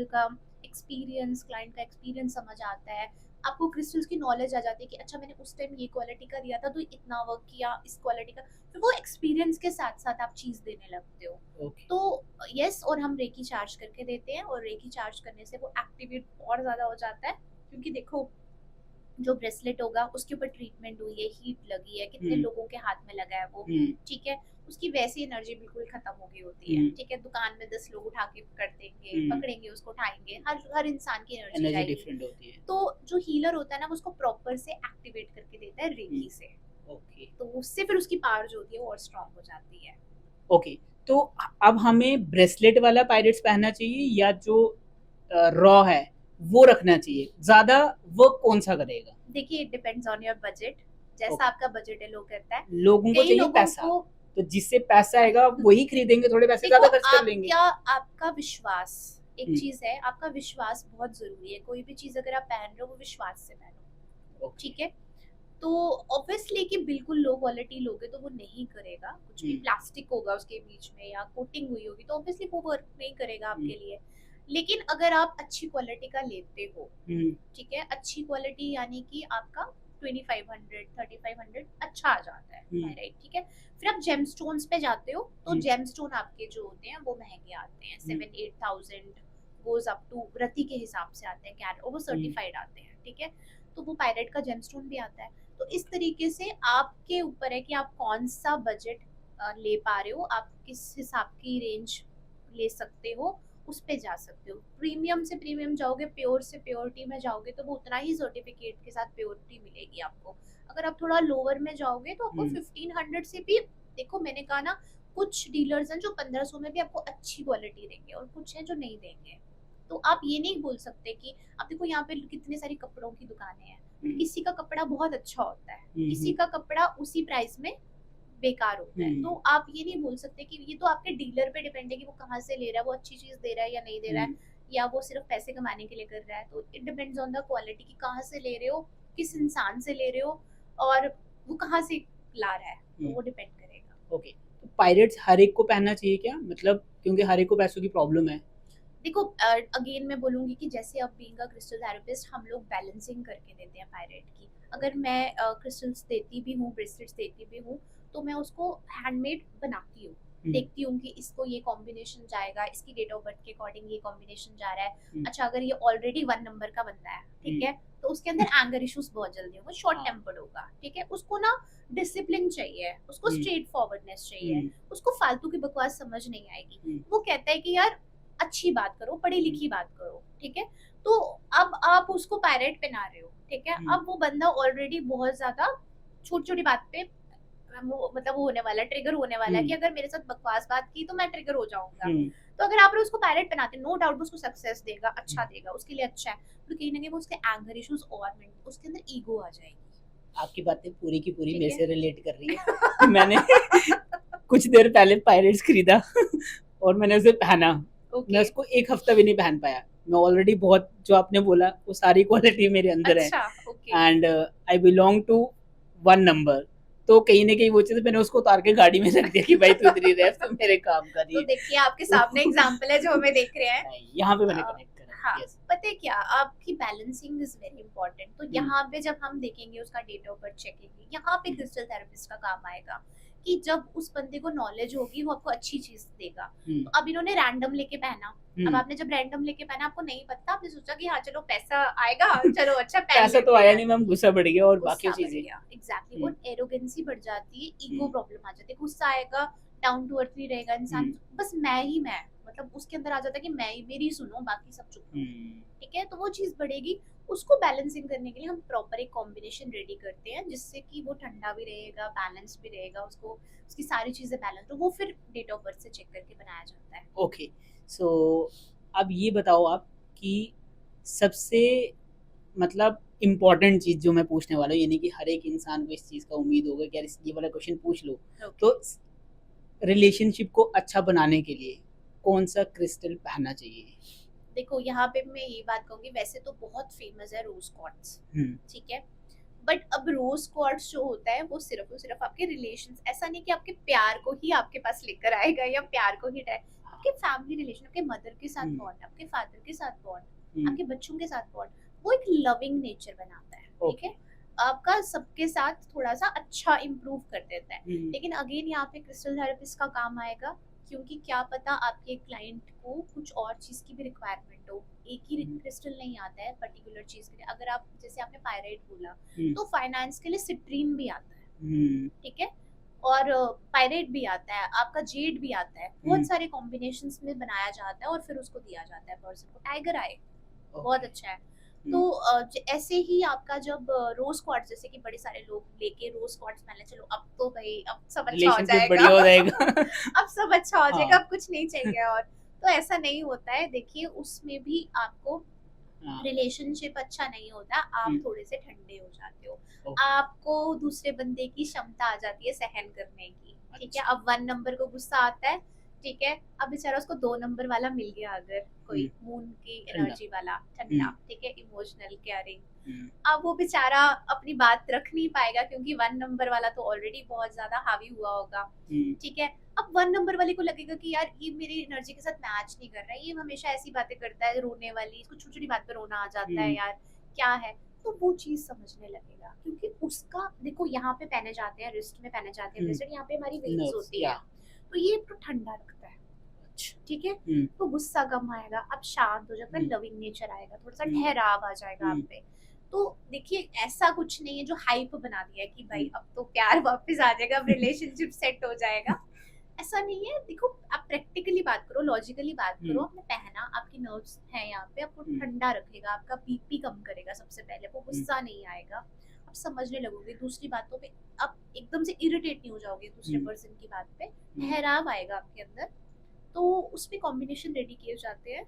का एक्सपीरियंस, क्लाइंट का एक्सपीरियंस समझ आता है। आपको क्रिस्टल्स की नॉलेज आ जाती है कि अच्छा, मैंने उस टाइम ये क्वालिटी का दिया था तो इतना वर्क किया, इस क्वालिटी का। फिर वो एक्सपीरियंस के साथ साथ आप चीज देने लगते हो। ओके। तो यस, और हम रेकी चार्ज करके देते हैं, और रेकी चार्ज करने से वो एक्टिवेट और ज्यादा हो जाता है। क्योंकि देखो, जो ब्रेसलेट होगा उसके ऊपर ट्रीटमेंट हुई है, हीट लगी है, कितने लोगों के हाथ में लगा है वो, ठीक है, उसकी वैसी एनर्जी बिल्कुल खत्म हो गई होती है। ठीक है, दुकान में 10 लोग उठा के कर देंगे, पकड़ेंगे उसको, उठाएंगे, हर इंसान की एनर्जी जाएगी। डिफरेंट होती है। तो जो हीलर होता है ना, वो उसको प्रॉपर से एक्टिवेट करके देता है रेकी से। ओके। तो उससे फिर उसकी पावर जो होती है वो और स्ट्रांग हो जाती है। ओके। तो अब हमें ब्रेसलेट वाला पायरेट्स पहनना चाहिए या जो रॉ है वो रखना चाहिए? ज्यादा वर्क कौन सा करेगा? देखिए, it depends on your budget. जैसा ओके। आपका बजट है, लोग करता है। लोगों को कई चाहिए लोगों पैसा, को तो जिससे पैसा आएगा वही खरीदेंगे, थोड़े पैसे देखो, ज्यादा खर्च कर लेंगे। आपका विश्वास एक चीज है, आपका विश्वास बहुत जरूरी है। कोई भी चीज अगर आप पहन रहे हो, वो विश्वास से पहनो, ठीक है। तो ऑब्वियसली कि बिल्कुल लो क्वालिटी लोगे तो वो नहीं करेगा। कुछ भी प्लास्टिक होगा उसके बीच में या कोटिंग हुई होगी, तो ऑब्वियसली वो वर्क नहीं करेगा आपके लिए। लेकिन अगर आप अच्छी क्वालिटी का लेते हो, ठीक है, अच्छी क्वालिटी यानी कि आपका 2500-3500 अच्छा आ जाता है, राइट, ठीक है। फिर आप जेमस्टोन्स पे जाते हो, तो जेमस्टोन आपके जो होते हैं वो महंगे आते हैं, 7-8,000 गोज अप टू रति के हिसाब से आते हैं, और वो सर्टिफाइड आते हैं, ठीक है। तो वो पायरेट का जेमस्टोन भी आता है। तो इस तरीके से आपके ऊपर है कि आप कौन सा बजट ले पा रहे हो, आप किस हिसाब की रेंज ले सकते हो, उस पे जा सकते हो। प्रीमियम से प्रीमियम जाओगे, प्योर से प्योरिटी में जाओगे, तो वो उतना ही सर्टिफिकेट के साथ प्योरिटी मिलेगी आपको। अगर आप थोड़ा लोअर में जाओगे तो आपको 1500 से भी, देखो मैंने कहा ना, कुछ डीलर्स हैं जो 1500 में भी आपको अच्छी क्वालिटी देंगे और कुछ हैं जो नहीं देंगे। तो आप ये नहीं बोल सकते कि, आप देखो यहाँ पे कितने सारी कपड़ों की दुकानें हैं, किसी का कपड़ा बहुत अच्छा होता है, किसी का कपड़ा उसी प्राइस में बेकार होता है। तो आप ये नहीं बोल सकते कि, ये तो आपके डीलर पे डिपेंड है कि वो कहाँ से ले रहा है, वो अच्छी चीज दे रहा है या नहीं दे रहा है, या वो सिर्फ पैसे कमाने के लिए कर रहा है। तो it depends on the quality कि कहाँ से ले रहे हो, किस इंसान से ले रहे हो, और वो कहाँ से ला रहा है, तो वो डिपेंड करेगा। ओके। तो पायरेट्स हर एक को पहनना चाहिए क्या? मतलब क्योंकि हर एक को पैसों की प्रॉब्लम है। देखो, अगेन मैं बोलूंगी कि जैसे अब बीइंग अ क्रिस्टल थेरेपिस्ट हम लोग बैलेंसिंग करके देते हैं पायरेट की। अगर मैं क्रिस्टल्स देती भी हूँ, ब्रेसलेट्स देती भी हूँ, तो मैं उसको हैंडमेड बनाती हूँ, देखती हूँ कि इसको ये कॉम्बिनेशन जाएगा, इसकी डेट ऑफ बर्थ के अकॉर्डिंग ये कॉम्बिनेशन जा रहा है। अच्छा, अगर ये ऑलरेडी 1 नंबर का बंदा है, ठीक है, तो उसके अंदर एंगर इश्यूज बहुत जल्दी होगा, शॉर्ट टेम्पर्ड होगा, ठीक है, उसको ना डिसिप्लिन चाहिए, उसको स्ट्रेट फॉरवर्डनेस चाहिए, उसको फालतू की बकवास समझ नहीं आएगी। वो कहता है कि यार अच्छी बात करो, पढ़ी लिखी बात करो, ठीक है। तो अब आप उसको पायरेट पहना रहे हो, ठीक है, अब वो बंदा ऑलरेडी बहुत ज्यादा छोटी छोटी बात पे वो मतलब वो होने वाला है, ट्रिगर होने वाला है कि अगर मेरे साथ बकवास बात की तो मैं ट्रिगर हो जाऊंगा। तो अगर आप उसको पायलट बनाते, नो डाउट उसको सक्सेस देगा, अच्छा देगा, उसके लिए अच्छा है, तो कहीं ना कहीं वो उसके एंगर इश्यूज और उसके अंदर ईगो आ जाएगी। आपकी बातें पूरी की पूरी ठीक मेरे है। से रिलेट कर रही है। मैंने कुछ देर पहले पायरेट्स खरीदा और मैंने उसे पहना। मैं ओके। उसको 1 हफ्ता भी नहीं पहन पाया। मैं ऑलरेडी बहुत, जो आपने बोला वो सारी क्वालिटी मेरे अंदर है, अच्छा। Okay. And I belong to 1 number. तो कहीं न कहीं वो चीज़ मैंने उसको उतार के गाड़ी में रख दिया कि भाई तू इधर ही रह, तू मेरे काम का नहीं तो है। देखिए आपके तो सामने एग्जांपल है जो हमें देख रहे हैं। यहाँ पे मैंने अ, कनेक्ट करा। हाँ, यस। पता है क्या, आपकी बैलेंसिंग इज वेरी इंपॉर्टेंट। तो हुँ, यहाँ पे जब हम देखेंगे उसका डेट ऑफ बर्थ चेकेंगे, यहाँ पे हुँ, क्रिस्टल थेरेपिस्ट का काम आएगा कि जब उस बंदे को नॉलेज होगी वो आपको अच्छी चीज देगा। हुँ, तो अब इन्होंने रैंडम लेके पहना, अब हुँ। आपने जब रैंडम लेके पहना आपको नहीं पता, आपने सोचा कि हाँ चलो पैसा आएगा, चलो अच्छा पहन पैसा तो लेते आया हैं। नहीं मैम, गुस्सा बढ़ गया और बाकी गुस्सा बढ़ चीज़ें। गया, एग्जैक्टली। हुँ, और एरोगेंसी बढ़ जाती है, ईगो हुँ, प्रॉब्लम आ जाती है, गुस्सा आएगा, डाउन टू अर्थ नहीं रहेगा इंसान, हुँ, बस मैं ही मैं, मतलब उसके अंदर आ जाता है कि मैं ही मेरी सुनो, बाकी सब चुप हुँ, रहो। ठीक है, तो वो चीज बढ़ेगी। उसको बैलेंसिंग करने के लिए हम प्रॉपर एक कॉम्बिनेशन रेडी करते हैं जिससे कि वो ठंडा भी रहेगा, बैलेंस भी रहेगा, उसको उसकी सारी चीजें बैलेंस, तो वो फिर डेट ऑफ बर्थ से चेक करके बनाया जाता है। ओके। सो अब ये बताओ आप कि सबसे मतलब इम्पोर्टेंट चीज़ जो मैं पूछने वाला हूँ, यानी कि हर एक इंसान को इस चीज़ का उम्मीद होगा कि यार ये वाला क्वेश्चन पूछ लो। ओके। तो रिलेशनशिप को अच्छा बनाने के लिए कौन-सा क्रिस्टल पहनना चाहिए? देखो यहाँ पे मैं ये बात कहूंगी, वैसे तो बहुत फेमस है रोज क्वार्ट्ज, हुँ, ठीक है, बट अब रोज क्वार्ट्ज जो होता है वो सिर्फ और सिर्फ आपके रिलेशंस, ऐसा नहीं कि आपके प्यार को ही आपके पास लेकर आएगा या प्यार को ही आपके फैमिली रिलेशन, आपके मदर के साथ हुँ, बॉन्ड, आपके फादर के साथ बॉन्ड, हुँ, आपके बच्चों के साथ बॉन्ड, वो एक लविंग नेचर बनाता है। ठीक ओके। है, आपका सबके साथ थोड़ा सा अच्छा इम्प्रूव कर देता है। हुँ, लेकिन अगेन यहाँ पे क्रिस्टल थेरेपिस्ट का काम आएगा, क्योंकि क्या पता आपके क्लाइंट को कुछ और चीज की भी रिक्वायरमेंट हो, एक ही हुँ, क्रिस्टल नहीं आता है पर्टिकुलर चीज के लिए। अगर आप, जैसे आपने पायराइट बोला, हुँ, तो फाइनेंस के लिए सिट्रीन भी आता है, हुँ, ठीक है, और पायरेट भी आता है, आपका जेड भी आता है, हुँ, बहुत सारे कॉम्बिनेशंस में बनाया जाता है और फिर उसको दिया जाता है पर्सन को। टाइगर आई बहुत ओके। अच्छा है। तो हुँ, ऐसे ही आपका जब रोज क्वार्ट्स, जैसे कि बड़े सारे लोग लेके रोज क्वार्ट्स मान लें, चलो अब तो भाई अब सब अच्छा हो रिलेशनशिप जाएगा बढ़िया हो जाएगा। अब सब अच्छा हो जाएगा, हाँ, अब कुछ नहीं चाहिए और, तो ऐसा नहीं होता है। देखिए उसमें भी आपको हाँ, रिलेशनशिप अच्छा नहीं होता, हुँ, आप थोड़े से ठंडे हो जाते हो, ओके, आपको दूसरे बंदे की क्षमता आ जाती है सहन करने की। ठीक है, अच्छा। अब 1 नंबर को गुस्सा आता है, ठीक है, अब बेचारा उसको 2 नंबर वाला मिल गया, अगर हुँ, कोई मून की ठंडा। एनर्जी वाला, हुँ, ठंडा, ठीक है, इमोशनल केयरिंग, हुँ, अब वो बेचारा अपनी बात रख नहीं पाएगा क्योंकि 1 नंबर वाला तो ऑलरेडी बहुत ज्यादा हावी हुआ होगा। हुँ, ठीक है, अब 1 नंबर वाले को लगेगा कि यार ये मेरी एनर्जी के साथ मैच नहीं कर रहा है, ये हमेशा ऐसी बातें करता है, रोने वाली, इसको छोटी-छोटी बात पे रोना आ जाता है हुँ, यार, क्या है? तो वो चीज़ समझने लगेगा, क्योंकि उसका देखो यहाँ पे पहने जाते हैं, रिस्ट में पहने जाते हैं हुँ, ब्रेसलेट, यहाँ पे हमारी वेन्स नर्व्स होती या हैं, तो ये तो ठंडा रखता है, अच्छा। ठीक है? हुँ, तो गुस्सा कम आएगा, अब शांत हो जाता है, हुँ, लविंग नेचर आएगा, थोड़ा-सा हुँ, ठहराव आ जाएगा आप हुँ, पे। तो देखिए ऐसा कुछ नहीं है जो हाइप बना दिया है कि हुँ, भाई अब तो प्यार वापस आ जाएगा, अब रिलेशनशिप सेट हो जाएगा। ऐसा नहीं है, देखो आप प्रैक्टिकली बात करो, लॉजिकली बात करो, हुँ, आपने पहना, आपकी नर्व्स हैं यहाँ पे, आपको हुँ, ठंडा रखेगा, आपका बीपी कम करेगा, सबसे पहले वो हुँ, गुस्सा नहीं आएगा, आप समझने लगोगे दूसरी बातों पे, आप एकदम से इरिटेट नहीं हो जाओगे दूसरे हुँ, पर्सन की बात पे, हुँ, ठहराव आएगा आपके अंदर। तो उसमें कॉम्बिनेशन रेडी किए जाते हैं,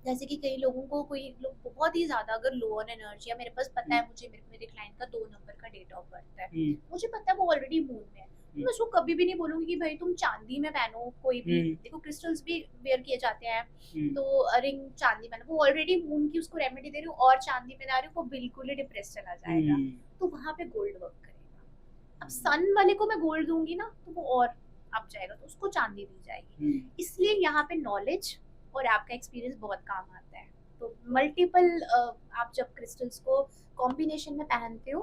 जैसे कि कई लोगों को, कोई लोग बहुत ही ज़्यादा अगर लो ऑन एनर्जी है, मेरे पास पता हुँ, है, मुझे मेरे मेरे क्लाइंट का 2 नंबर का डेट ऑफ बर्थ है, हुँ, मुझे पता है वो ऑलरेडी मून में है, तो हुँ, मैं उसको कभी भी नहीं बोलूँगी कि भाई तुम चांदी में पहनो, कोई भी हुँ, देखो क्रिस्टल्स भी वेयर किए जाते हैं, हुँ, तो रिंग चांदी पहनो, वो ऑलरेडी मून की उसको रेमेडी दे रही हूँ और चांदी पहना रही हूँ, वो बिल्कुल ही डिप्रेस चला जाएगा, हुँ, तो वहाँ पे गोल्ड वर्क करेगा। अब सन वाले को मैं गोल्ड दूंगी ना तो वो और अप जाएगा, तो उसको चांदी दी जाएगी। हुँ, इसलिए यहाँ पे नॉलेज और आपका एक्सपीरियंस बहुत काम आता है। तो मल्टीपल आप जब क्रिस्टल्स को कॉम्बिनेशन में पहनते हो,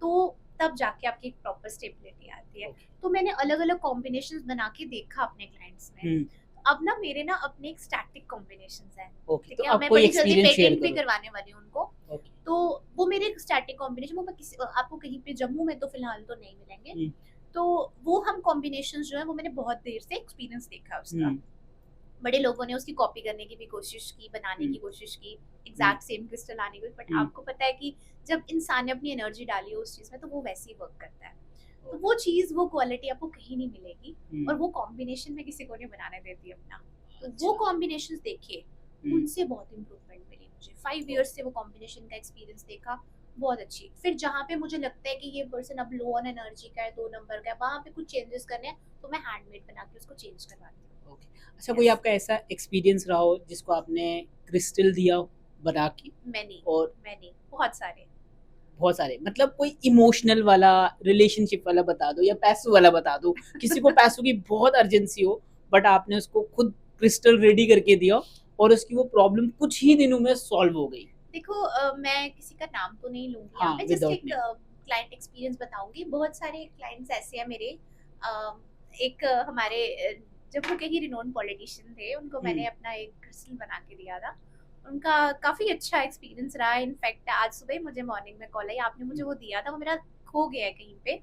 तो तब जाके आपकी एक प्रॉपर स्टेबिलिटी आती है। ओके, तो मैंने अलग अलग कॉम्बिनेशन बना के देखा अपने क्लाइंट्स में। हुँ, अब ना मेरे ना अपने एक स्टैटिक कॉम्बिनेशन हैं, ओके, तो ठीक है, आप मैं कोई बड़ी जल्दी एक्सपीरियंस शेयर पेटेंट भी करो। करवाने वाली हूँ उनको। ओके, तो वो मेरे एक स्टैटिक कॉम्बिनेशन, वो मैं किसी आपको कहीं पे जम्मू में तो फिलहाल तो नहीं मिलेंगे। हुँ, तो वो हम कॉम्बिनेशंस जो है वो मैंने बहुत देर से एक्सपीरियंस देखा उसका। हुँ, बड़े लोगों ने उसकी कॉपी करने की भी कोशिश की, बनाने हुँ, की कोशिश की, हुँ, एग्जैक्ट सेम क्रिस्टल लाने की, बट हुँ, आपको पता है कि जब इंसान ने अपनी एनर्जी डाली हो उस चीज़ में तो वो वैसे ही वर्क करता है। तो ओके, वो चीज़, वो क्वालिटी आपको कहीं नहीं मिलेगी, हुँ, और वो कॉम्बिनेशन में किसी को नहीं बनाने देती अपना। तो वो अच्छा। कॉम्बिनेशंस देखे, उनसे बहुत इम्प्रूवमेंट मिली मुझे। 5 इयर्स से वो कॉम्बिनेशन का एक्सपीरियंस देखा, बहुत अच्छी। फिर जहाँ पे मुझे लगता है कि ये पर्सन अब लो ऑन एनर्जी का है, 2 नंबर का है, वहाँ पे कुछ चेंजेस करने हैं, तो मैं हैंडमेड बना के उसको चेंज करवाती हूँ। ओके। अच्छा, कोई यस। आपका ऐसा एक्सपीरियंस रहा हो जिसको आपने क्रिस्टल दिया हो बना के? मैनी, और मैनी, बहुत सारे। बहुत सारे मतलब कोई इमोशनल वाला, रिलेशनशिप वाला बता दो या पैसों वाला बता दो। किसी को पैसों की बहुत अर्जेंसी हो बट आपने उसको खुद क्रिस्टल रेडी करके दिया और उसकी वो प्रॉब्लम कुछ ही दिनों में सॉल्व हो गई। देखो मैं किसी का नाम तो नहीं लूँगी यहाँ हाँ, पे, जस्ट विदाउट एक नेम। क्लाइंट एक्सपीरियंस बताऊँगी। बहुत सारे क्लाइंट्स ऐसे हैं मेरे। एक हमारे जब वो कहीं रिनोन पॉलिटिशियन थे, उनको मैंने अपना एक क्रिस्टल बना के दिया था। उनका काफ़ी अच्छा एक्सपीरियंस रहा। इनफैक्ट आज सुबह ही मुझे मॉर्निंग में कॉल आई, आपने मुझे वो दिया था, वो मेरा खो गया है कहीं पे,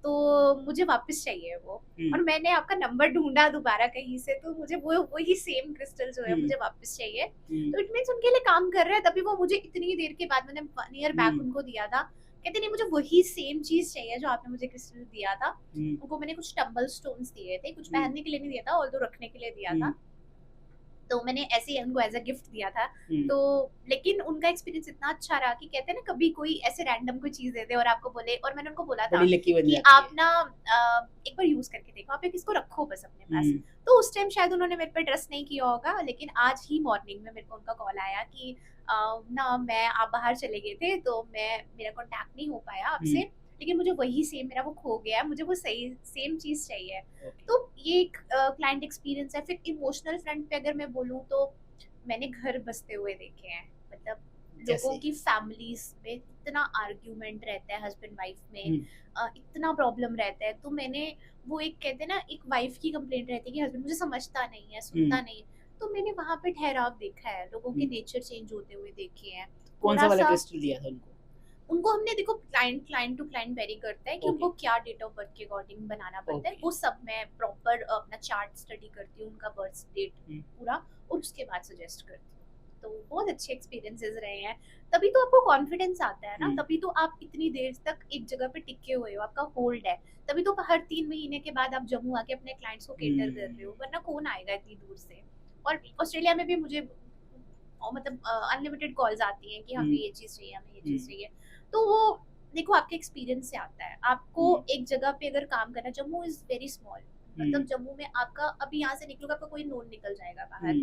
तो मुझे वापस चाहिए वो। और मैंने आपका नंबर ढूँढा दोबारा कहीं से, तो मुझे वो वही सेम क्रिस्टल जो है मुझे वापस चाहिए। तो इट मीन्स उनके लिए काम कर रहा है, तभी वो मुझे इतनी देर के बाद, मैंने 1 ईयर बैक उनको दिया था। कहते नहीं, मुझे वही सेम चीज़ चाहिए जो आपने मुझे क्रिस्टल दिया था। उनको मैंने कुछ टंबल स्टोन्स दिए थे, कुछ पहनने के लिए नहीं दिया था, ऑल्दो रखने के लिए दिया था। तो मैंने ऐसे ही उनको एज अ गिफ्ट दिया था। तो लेकिन उनका एक्सपीरियंस इतना अच्छा रहा कि कहते हैं ना, कभी कोई ऐसे रैंडम कोई चीज दे दे और आपको बोले, और मैंने उनको बोला था बड़ी लकी बन कि जाती है। आप ना एक बार यूज करके देखो, आप एक इसको रखो बस अपने पास। तो उस टाइम शायद उन्होंने मेरे पे ट्रस्ट नहीं किया होगा, लेकिन आज ही मॉर्निंग में मेरे को उनका कॉल आया कि ना मैं, आप बाहर चले गए थे तो मेरा कांटेक्ट नहीं हो पाया आपसे, लेकिन मुझे वही सेम, मेरा वो खो गया, मुझे वो सही सेम चीज चाहिए। तो ये एक क्लाइंट एक्सपीरियंस है। फिर इमोशनल फ्रंट पे अगर मैं बोलूँ, तो मैंने घर बसते हुए देखे हैं। मतलब लोगों जैसे की फैमिलीज में इतना आर्ग्यूमेंट रहता है हस्बैंड वाइफ में, इतना प्रॉब्लम रहता है। तो मैंने वो, एक कहते हैं ना, एक वाइफ की कंप्लेंट रहती है कि हस्बैंड मुझे समझता नहीं है, सुनता नहीं। तो मैंने वहां पे ठहराव देखा है, लोगों के नेचर चेंज होते हुए देखे हैं। कौन सा थोड़ा वाला सा क्रिस्टल दिया था उनको? उनको हमने, देखो क्लाइंट टू क्लाइंट वेरी करता है कि उनको क्या डेट ऑफ बर्थ के अकॉर्डिंग बनाना पड़ता है। वो सब मैं प्रॉपर अपना चार्ट स्टडी करती हूँ, उनका बर्थ डेट पूरा, और उसके बाद सजेस्ट करती हूँ। तो बहुत अच्छे एक्सपीरियंसेस रहे हैं। तभी तो आपको कॉन्फिडेंस आता है ना, तभी तो आप इतनी देर तक एक जगह पे टिके हुए हो, आपका होल्ड है। तभी तो हर 3 महीने के बाद आप जम्मू आके अपने क्लाइंट्स को केटर कर रहे हो, वरना कौन आएगा इतनी दूर से। और ऑस्ट्रेलिया में भी मुझे मतलब अनलिमिटेड कॉल्स आती हैं कि हमें ये चीज़ चाहिए, हमें ये चीज़ चाहिए। तो वो, देखो आपके एक्सपीरियंस से आता है। आपको एक जगह पे अगर काम करना, जम्मू इज वेरी स्मॉल, मतलब जम्मू में आपका, अभी यहाँ से निकलोगे आपका कोई नोन निकल जाएगा बाहर।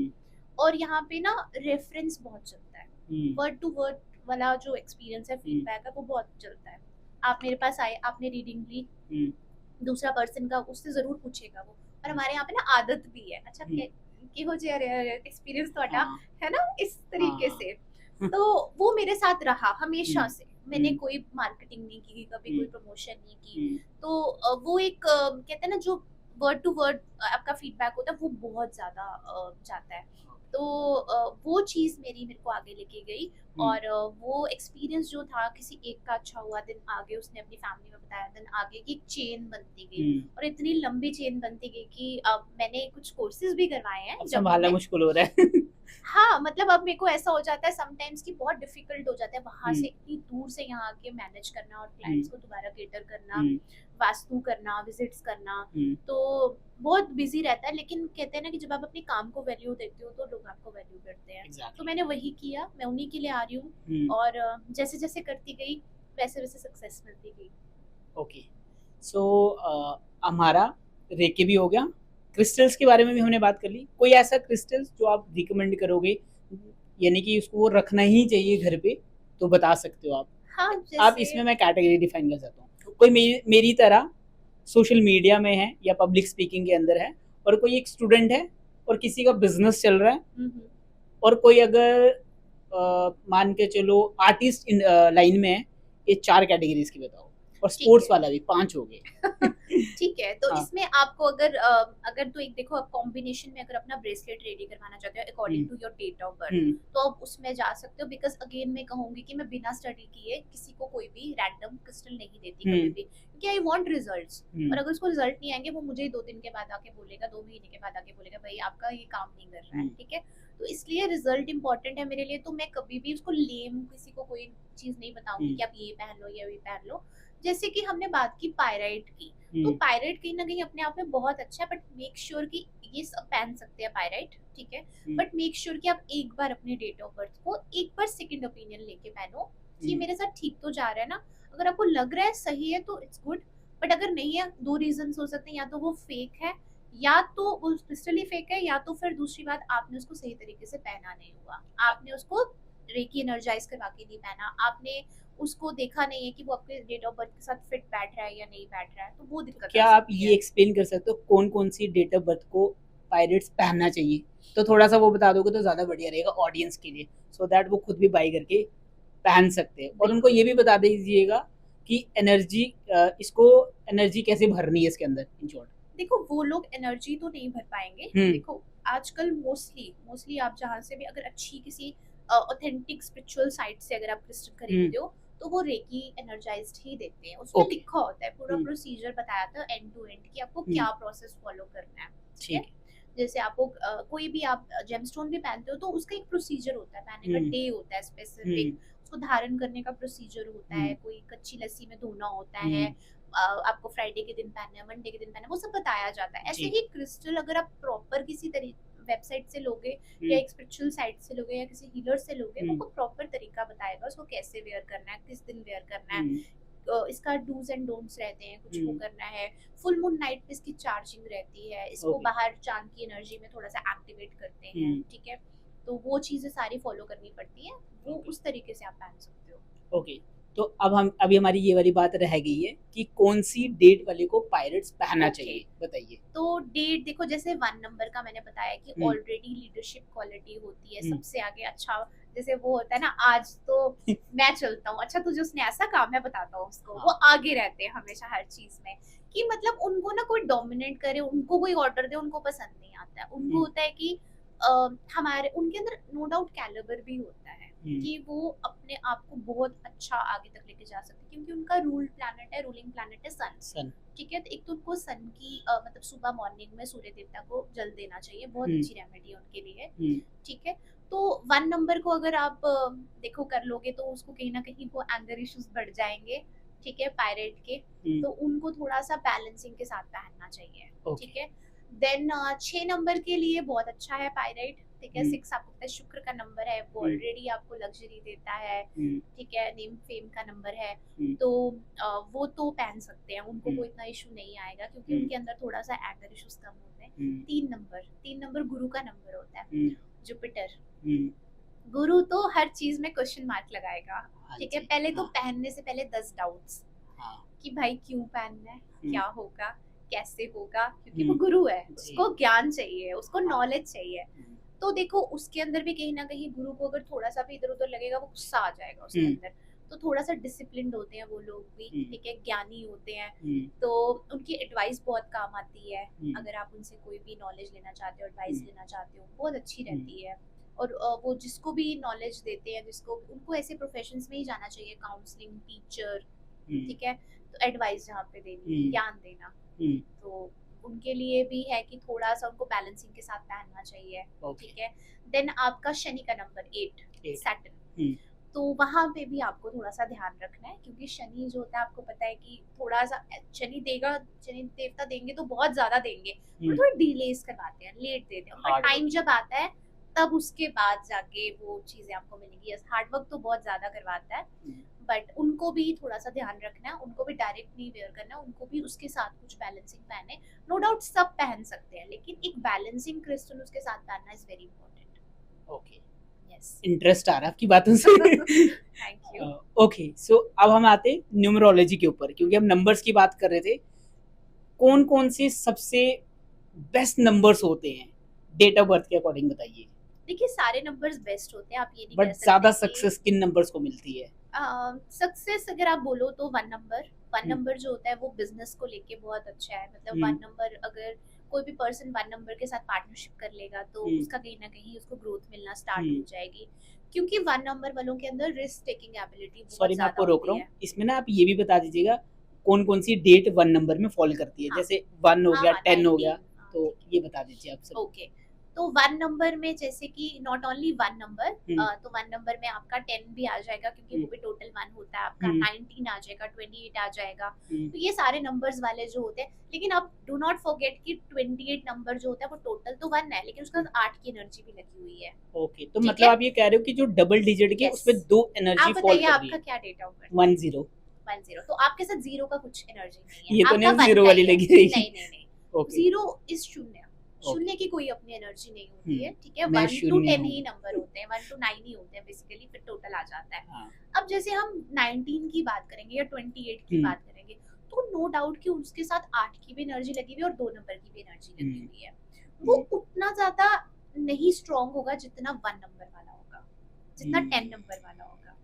और यहाँ पे ना रेफरेंस बहुत चलता है, वर्ड टू वर्ड वाला जो एक्सपीरियंस है, फीडबैक है, वो बहुत चलता है। आप मेरे पास आए, आपने रीडिंग ली, दूसरा पर्सन का उससे जरूर पूछेगा वो। और हमारे यहाँ पे ना आदत भी है, अच्छा किहो जी एक्सपीरियंस थोड़ा है ना, इस तरीके से। तो वो मेरे साथ रहा हमेशा से। मैंने कोई मार्केटिंग नहीं की, कभी कोई प्रमोशन नहीं की। तो वो एक कहते हैं ना, जो वर्ड टू वर्ड आपका फीडबैक होता है, वो बहुत ज्यादा जाता है। तो वो चीज मेरे को आगे लेके गई। और वो एक्सपीरियंस जो था, किसी एक का अच्छा हुआ, दिन आगे उसने अपनी फैमिली में बताया, दिन आगे की एक चेन बनती गई। और इतनी लंबी चेन बनती गई कि अब मैंने कुछ कोर्सेज भी करवाए हैं संभालना मुश्किल हो रहा है। हाँ, मतलब अब मेरे को ऐसा हो जाता है समटाइम्स कि बहुत डिफिकल्ट हो जाता है वहां से इतनी दूर से यहाँ आके मैनेज करना, और क्लाइंट्स को दोबारा केटर करना, वास्तु करना, विजिट्स करना। तो बहुत बिजी रहता है। लेकिन कहते हैं ना कि जब आप अपने काम को वैल्यू देते हो, तो लोग आपको वैल्यू करते हैं। तो मैंने वही किया, मैं उन्हीं के लिए आ रही हूँ। और जैसे जैसे करती गई, वैसे वैसे सक्सेस मिलती गई। ओके, सो हमारा रेके भी हो गया, क्रिस्टल्स के बारे में भी हमने बात कर ली। कोई ऐसा क्रिस्टल्स जो आप रिकमेंड करोगे, यानी कि उसको वो रखना ही चाहिए घर पे, तो बता सकते हो आप? हाँ, आप इसमें मैं कैटेगरी डिफाइन कर सकता हूँ। कोई मेरी तरह सोशल मीडिया में है या पब्लिक स्पीकिंग के अंदर है, और कोई एक स्टूडेंट है और किसी का बिजनेस चल रहा है, और कोई अगर मान के चलो आर्टिस्ट लाइन में है। ये 4 कैटेगरीज की बताओ। और स्पोर्ट्स वाला भी 5 हो गए। ठीक है। तो हाँ। इसमें आपको अगर तो एक देखो, आप कॉम्बिनेशन में अगर अपना ब्रेसलेट रेडी करवाना चाहते हो according to your date of birth, तो आप उसमें जा सकते हो। बिकॉज अगेन मैं कहूंगी कि मैं बिना स्टडी किए किसी को कोई भी रैंडम क्रिस्टल नहीं देती कभी भी, क्योंकि आई वांट रिजल्ट्स। और अगर उसको रिजल्ट नहीं आएंगे, वो मुझे 2 दिन के बाद आके बोलेगा, 2 महीने के बाद आके बोलेगा, भाई आपका ये काम नहीं कर रहा है। ठीक है, तो इसलिए रिजल्ट इंपॉर्टेंट है मेरे लिए। तो मैं कभी भी उसको लेम किसी को कोई चीज नहीं बताऊंगी कि आप ये पहन लो या ये पहन लो। जैसे कि हमने बात की पायराइट की, तो हम्म, पायराइट कहीं ना कहीं अपने आप में बहुत अच्छा है, बट मेक श्योर कि ये सब पहन सकते हैं पायराइट, ठीक है, हम्म, बट मेक श्योर कि आप एक बार अपने डेट ऑफ बर्थ को एक बार सेकंड ओपिनियन लेके पहनो कि ये हम्म, मेरे साथ ठीक तो जा रहा है ना। अगर आपको लग रहा है सही है तो इट्स गुड, बट अगर नहीं है, दो रीजन हो सकते हैं, या तो वो फेक है, या तो वो क्रिस्टल ही फेक है, या तो फिर दूसरी बात आपने उसको सही तरीके से पहना नहीं हुआ, आपने उसको रेकी एनर्जाइज करवा के नहीं पहना, आपने उसको देखा नहीं है कि वो आपके डेट ऑफ बर्थ के साथ फिट बैठ रहा है या नहीं बैठ रहा है, तो वो तो दिक्कत आ क्या आप सकती ये है। एक्सप्लेन कर सकते हो कौन कौन सी डेट ऑफ बर्थ को पायरेट्स पहनना चाहिए? तो थोड़ा सा वो बता दोगे तो ज़्यादा बढ़िया रहेगा ऑडियंस के लिए, सो दैट वो खुद भी बाई करके पहन सकते हैं, और उनको बिल्कुल। ये भी बता दीजिएगा कि एनर्जी, इसको एनर्जी कैसे भरनी है इसके अंदर, इन शॉर्ट। देखो वो लोग एनर्जी तो नहीं भर पाएंगे। हम्म, देखो आजकल मोस्टली मोस्टली आप जहाँ से भी अगर अच्छी किसी ऑथेंटिक स्पिरिचुअल साइट से अगर आप क्रिस्टल हम्म, खरीदते हो, तो वो रेकी एनर्जाइज्ड ही देते हैं, उसमें ओके, लिखा होता है पूरा हम्म, प्रोसीजर बताया था एंड टू एंड कि आपको हम्म, क्या प्रोसेस फॉलो करना है, ठीक है। ठीक है, जैसे आपको कोई भी आप जेमस्टोन भी पहनते हो तो उसका एक प्रोसीजर होता है, पहनने का हम्म, डे होता है स्पेसिफिक, हम्म, उसको धारण करने का प्रोसीजर होता है, हम्म, कोई कच्ची लस्सी में धोना होता है, हम्म, आपको फ्राइडे के दिन पहनना है, मंडे के दिन पहनना है, वो सब बताया जाता है। ऐसे जी, ही क्रिस्टल अगर आप प्रॉपर किसी वेबसाइट से लोगे, या हम्म, एक स्पिरिचुअल साइट से लोगे, या किसी हीलर से लोगे, वो हम्म, आपको प्रॉपर तरीका बताएगा उसको कैसे वेयर करना है, किस दिन वेयर करना है, हम्म, इसका डूज एंड डोंट्स रहते हैं, कुछ वो हम्म, करना है। फुल मून नाइट पे इसकी चार्जिंग रहती है, इसको ओके, बाहर चांद की एनर्जी में थोड़ा सा एक्टिवेट करते हैं, हम्म, ठीक है। तो वो चीजें सारी फॉलो करनी पड़ती है, वो ओके, उस तरीके से आप पहन सकते हो। ओके। तो अब हम अभी हमारी ये वाली बात रह गई है कि कौन सी डेट वाले को पायरेट्स पहनना ओके, चाहिए, बताइए। तो डेट देखो, जैसे 1 नंबर का मैंने बताया कि हम्म, ऑलरेडी लीडरशिप क्वालिटी होती है हम्म, सबसे आगे, अच्छा। जैसे वो होता है ना, आज तो मैं चलता हूँ, अच्छा तुझे उसने ऐसा काम, मैं बताता हूँ उसको, वो हाँ, आगे रहते हैं हमेशा हर चीज में, कि मतलब उनको ना कोई डोमिनेट करे, उनको कोई ऑर्डर दे, उनको पसंद नहीं आता है। उनको हम्म, होता है कि हमारे उनके अंदर नो डाउट कैलिबर भी होता है हम्म, कि वो अपने आप को बहुत अच्छा आगे तक लेके जा सकते हैं, क्योंकि उनका रूलिंग प्लैनेट है सन, सन, ठीक है। तो एक तो उनको सन की मतलब सुबह मॉर्निंग में सूर्य देवता को जल देना चाहिए, बहुत हम्म, अच्छी रेमेडी है उनके लिए, हम्म, ठीक है। तो 1 नंबर को अगर आप देखो कर लोगे, तो उसको कहीं ना कहीं वो एंगर इश्यूज बढ़ जाएंगे, ठीक है, पायरेट के। हम्म, तो उनको थोड़ा सा बैलेंसिंग के साथ पहनना चाहिए, ओके, ठीक है। देन 6 नंबर के लिए बहुत अच्छा है पायरेट, ठीक है। हम्म, 6 आपको पता है शुक्र का नंबर है, वो हम्म, ऑलरेडी आपको लग्जरी देता है, हम्म, ठीक है, नेम फेम का नंबर है। हम्म, तो वो तो पहन सकते हैं, उनको हम्म, कोई इतना इशू नहीं आएगा, क्योंकि हम्म, उनके अंदर थोड़ा सा एंगर इश्यूज कम होते हैं। हम्म, 3 नंबर गुरु का नंबर होता है, हम्म, जुपिटर। हम्म, गुरु तो हर चीज में क्वेश्चन मार्क लगाएगा, हाँ ठीक है। जी, पहले तो हाँ, पहनने से पहले 10 डाउट्स, हाँ, कि भाई क्यों पहनना है, हम्म, क्या होगा, कैसे होगा, क्योंकि वो हम्म, गुरु है, जी, उसको ज्ञान चाहिए, उसको हाँ, नॉलेज चाहिए। हम्म, तो देखो उसके अंदर भी कहीं ना कहीं गुरु को अगर थोड़ा सा भी इधर उधर लगेगा, वो गुस्सा आ जाएगा उसके हम्म, अंदर। तो थोड़ा सा डिसिप्लिन्ड होते हैं वो लोग भी, हम्म, ठीक है, ज्ञानी होते हैं। हम्म, तो उनकी एडवाइस बहुत काम आती है, हम्म, अगर आप उनसे कोई भी नॉलेज लेना चाहते हो, एडवाइस हम्म, लेना चाहते हो, बहुत अच्छी हम्म, रहती है। और वो जिसको भी नॉलेज देते हैं, जिसको उनको ऐसे प्रोफेशंस में ही जाना चाहिए, काउंसलिंग, टीचर, हम्म, ठीक है। तो एडवाइस जहाँ पे देनी है, हम्म, ज्ञान देना, हम्म, तो उनके लिए भी है कि थोड़ा सा उनको बैलेंसिंग के साथ पहनना चाहिए, ओके, ठीक है। देन आपका शनि का नंबर 8, 8, सैटर्न। हम्म, तो वहां पे भी आपको थोड़ा सा ध्यान रखना है, क्योंकि शनि जो होता है आपको पता है कि थोड़ा सा शनि देगा, शनि देवता देंगे तो बहुत ज्यादा देंगे, पर हम्म, थोड़ा डिलेस करवाते हैं, लेट देते हैं, उनका हार्ड टाइम वर्किंग, जब आता है तब उसके बाद जाके वो चीजें आपको मिलेंगी। यस, हार्ड वर्क तो बहुत ज्यादा करवाता है, बट उनको भी थोड़ा सा ध्यान रखना है, उनको भी डायरेक्ट नहीं वेयर करना है, उनको भी उसके साथ कुछ बैलेंसिंग पहने। नो डाउट सब पहन सकते हैं, लेकिन एक बैलेंसिंग क्रिस्टल उसके साथ पहनना is very important. Okay, yes. Interest आ रहा है आपकी बातों से। Thank you. ओके, सो अब हम आते हैं न्यूमरोलॉजी के ऊपर, क्योंकि हम नंबर्स की बात कर रहे थे। कौन कौन से सबसे बेस्ट नंबर्स होते हैं डेट ऑफ बर्थ के अकॉर्डिंग, बताइए। देखिए सारे नंबर्स बेस्ट होते हैं, आप ये नहीं कह बट सकते ज्यादा कि सक्सेस किन नंबर्स को मिलती है? सक्सेस अगर आप बोलो तो 1 नंबर, वन हम्म, नंबर जो होता है वो बिजनेस को लेके बहुत अच्छा है। मतलब हम्म, 1 नंबर अगर कोई भी पर्सन 1 नंबर के साथ पार्टनरशिप कर लेगा, तो हम्म, उसका कहीं ना कहीं उसको ग्रोथ मिलना स्टार्ट हम्म, हो जाएगी, क्योंकि 1 नंबर वालों के अंदर रिस्क टेकिंग एबिलिटी सॉरी बहुत मैं ज्यादा आपको रोक रहा होती हूँ, है। इसमें ना आप ये भी बता दीजिएगा कौन कौन सी डेट वन नंबर में फॉल करती है, हाँ जैसे 1 हो हाँ गया, हाँ, 10 हो गया, 19, हाँ तो ठीक ये बता दीजिए आप है, सब। ओके। तो 1 नंबर में जैसे कि नॉट ओनली 1 नंबर, हुँ, तो 1 नंबर में आपका 10 भी आ जाएगा क्योंकि हुँ, वो भी टोटल 1 होता है आपका, हुँ, 19 आ जाएगा, 28 आ जाएगा। हुँ। तो ये सारे नंबर्स वाले जो होते हैं, लेकिन आप डू नॉट फॉरगेट कि 28 नंबर जो होता है वो टोटल तो 1 है, लेकिन उसके हुँ, साथ 8 की एनर्जी भी लगी हुई है। ओके, तो ठीक मतलब है? आप ये कह रहे हो कि जो डबल डिजिट के यस। उसपे 2 एनर्जी आप फ़ॉल बताइए कर रही आपका है। क्या डेट ऑफ बर्थ है? 10 10, तो आपके साथ 0 का कुछ एनर्जी नहीं है, ये तो आपका नहीं 1 ज़ीरो का वाली ही है। लगी रहेगी। नहीं, नहीं, नहीं। ओके, 0 इज़ शून्य। ओके। शून्य की कोई अपनी एनर्जी नहीं होती है, हुँ, ठीक है? मैं 1 टू शून्य 10 हूँ। ही नंबर होते हैं, 1 टू 9 ही होते हैं बेसिकली, फिर टोटल आ जाता है। हाँ, अब जैसे हम 19 की बात करेंगे या 28 की हुँ, बात करेंगे, तो नो डाउट कि उसके साथ 8 की भी एनर्जी लगी हुई है और 2 नंबर की भी एनर्जी लगी हुँ, हुई है। वो हुँ, उतना ज़्यादा नहीं स्ट्रॉन्ग होगा जितना 1 नंबर वाला होगा, जितना 10 हुँ, नंबर वाला होगा।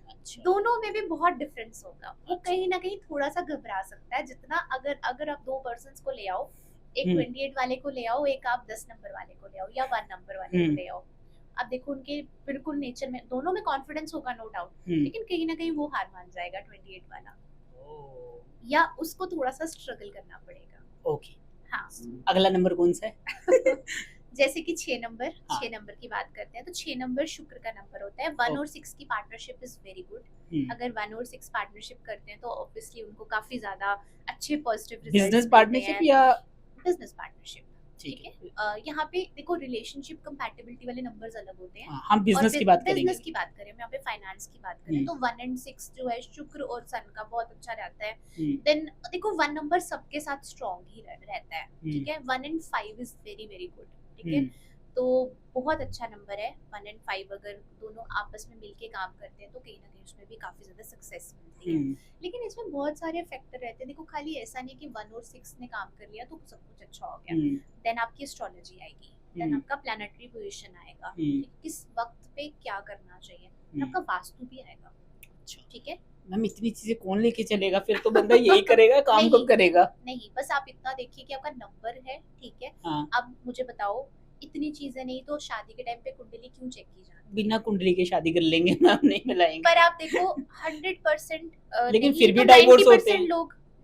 अच्छा, दोनों में भी बहुत डिफरेंस होगा। वो अच्छा। कहीं न कहीं थोड़ा-सा घबरा सकता है, जितना अगर अगर आप 2 पर्सन्स को ले आओ, एक हुँ, 28 वाले को ले आओ, एक आप 10 नंबर वाले को ले आओ या 1 नंबर वाले को हुँ, ले आओ। आप देखो उनके बिल्कुल नेचर में दोनों में कॉन्फिडेंस होगा नो डाउट, हुँ। लेकिन कहीं न कहीं वो हार मान जाएगा 28 वाला, ओह! या उसको थोड़ा-सा स्ट्रगल करना पड़ेगा। ओके। हाँ। अगला नंबर कौन-सा है? जैसे कि 6 हाँ, नंबर की बात करते हैं, तो 6 नंबर शुक्र का नंबर होता है। 1 और ओके। 6 की पार्टनरशिप इज़ वेरी गुड। हुँ। अगर 1 और 6 पार्टनरशिप करते हैं तो ऑब्वियसली उनको काफ़ी ज़्यादा अच्छे पॉजिटिव बिज़नेस रिजल्ट्स मिलते पार्टनरशिप हैं। या बिज़नेस पार्टनरशिप, ठीक ठीक है? है। यहाँ पे देखो रिलेशनशिप कंपैटिबिलिटी वाले नंबर्स अलग होते हैं, हाँ, हम और बिज़नेस की बात करेंगे बिज़नेस अभी। की बात करें, हम यहाँ पे फाइनेंस की बात करें, हुँ, तो 1 एंड 6 जो है शुक्र और सन का बहुत अच्छा रहता है। हुँ, देन देखो 1 नंबर सबके साथ स्ट्रॉन्ग ही रहता है, हुँ, ठीक है? 1 and 5 is very, very good, ठीक है? हुँ, तो बहुत अच्छा नंबर है 1 एंड 5, अगर दोनों आपस में मिलके काम करते हैं तो कहीं न कहीं उसमें भी काफ़ी ज़्यादा सक्सेस मिलती है। हुँ, लेकिन इसमें बहुत सारे फैक्टर रहते हैं, देखो खाली ऐसा नहीं कि 1 और 6 ने काम कर लिया तो सब कुछ अच्छा हो गया। हुँ, देन आपकी एस्ट्रोलॉजी आएगी, देन हुँ, आपका प्लैनेटरी पोजीशन आएगा, हुँ, ठीक, किस वक़्त पे क्या करना चाहिए, हुँ। देन आपका वास्तु भी आएगा, अच्छा, ठीक है? मैम इतनी चीज़ें कौन लेके चलेगा? फिर तो बंदा यही करेगा, काम नहीं, कब करेगा? नहीं, बस आप इतना देखिए कि आपका नंबर है, ठीक है? हाँ, अब मुझे बताओ, इतनी चीज़ें नहीं तो शादी के टाइम पे कुंडली क्यों चेक की जाती है? बिना कुंडली के शादी कर लेंगे मैम, नहीं पर मिलाएँगे। आप देखो 100% लेकिन नहीं फिर तो भी डाइवोर्स होते हैं।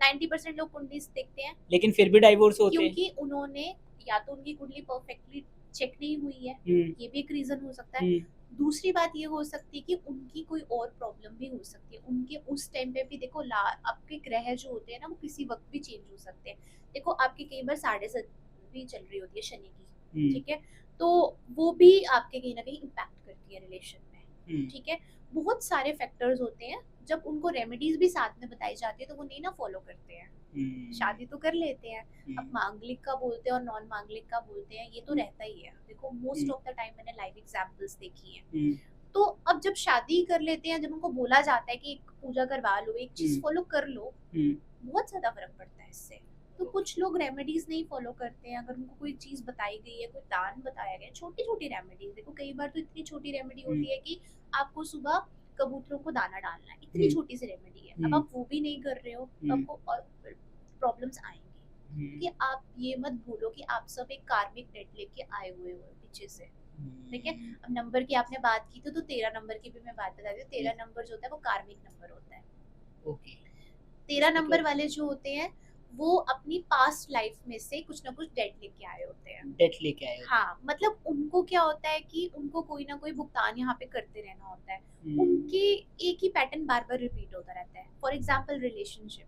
90% लोग कुंडलीज़ देखते हैं, लेकिन फिर भी डाइवोर्स होते हैं। क्योंकि उन्होंने या तो उनकी कुंडली परफेक्टली चेक नहीं हुई है, हुँ, ये भी एक रीज़न हो सकता है। हुँ, दूसरी बात ये हो सकती है कि उनकी कोई और प्रॉब्लम भी हो सकती है, उनके उस टाइम पे भी देखो ला आपके ग्रह जो होते हैं ना वो किसी वक़्त भी चेंज हो सकते हैं। देखो आपकी कई बार साढ़े सात भी चल रही होती है शनि की, हुँ, ठीक है? तो वो भी आपके कहीं न कहीं इम्पैक्ट करती है रिलेशन में, हुँ, ठीक है? बहुत सारे फैक्टर्स होते हैं, जब उनको रेमेडीज़ भी साथ में बताई जाती है तो वो नहीं ना फ़ॉलो करते हैं। हुँ, शादी तो कर लेते हैं, अब हुँ, मांगलिक का बोलते हैं और नॉन मांगलिक का बोलते हैं, ये तो हुँ, रहता ही है। देखो most hmm, of the time मैंने लाइव एग्ज़ाम्पल्स देखी हैं। हुँ, तो अब जब शादी कर लेते हैं, जब उनको बोला जाता है कि एक पूजा करवा लो, एक चीज़ हुँ, फ़ॉलो कर लो, हुँ, बहुत ज़्यादा फ़र्क पड़ता है इससे। तो ओके। कुछ लोग रेमेडीज़ नहीं फ़ॉलो करते हैं, अगर उनको कोई चीज़ बताई गई है, कोई दान बताया गया है, छोटी-छोटी रेमेडीज़, देखो कई बार तो इतनी छोटी रेमेडी हुँ, होती है कि आपको सुबह कबूतरों को दाना डालना है, इतनी हुँ, छोटी सी रेमेडी है। अब हुँ, आप वो भी नहीं कर रहे हो, तो हुँ, आपको और प्रॉब्लम्स आएँगी। हुँ, कि आप ये मत भूलो कि आप सब एक कार्मिक डेट लेके आए हुए हो पीछे से, ठीक है? हुँ, अब नंबर की आपने बात की थी तो 13 नंबर की भी मैं बात बता रही हूँ। हुँ, 13 नंबर जो होता है वो कार्मिक नंबर होता है। ओके। 13 उसमें क्या नंबर वाले जो होते हैं वो अपनी पास्ट लाइफ में से कुछ ना कुछ डेट लेके आए होते हैं। डेट लेके आए होते हैं। हाँ, मतलब उनको क्या होता है कि उनको कोई ना कोई भुगतान यहाँ पे करते रहना होता है। हुँ, उनके एक ही पैटर्न बार-बार रिपीट होता रहता है। फॉर एग्ज़ाम्पल रिलेशनशिप,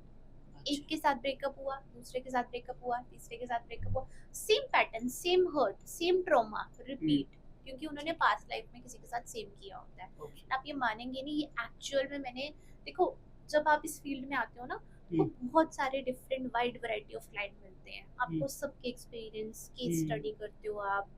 अच्छा। एक के साथ ब्रेकअप हुआ, दूसरे के साथ ब्रेकअप हुआ, तीसरे के साथ ब्रेकअप हुआ, same pattern, same hurt, same trauma hmm, repeat, क्योंकि उन्होंने ठीक पास्ट लाइफ में किसी के साथ सेम किया होता है। है, ओके। आप ये मानेंगे नहीं, ये एक्चुअल में मैंने देखो, जब आप इस फील्ड में आते हो ना, तो हुँ, बहुत सारे different wide variety of client मिलते हैं। हुँ, आपको सबके एक्सपीरियंस, केस हुँ, स्टडी करते हो आप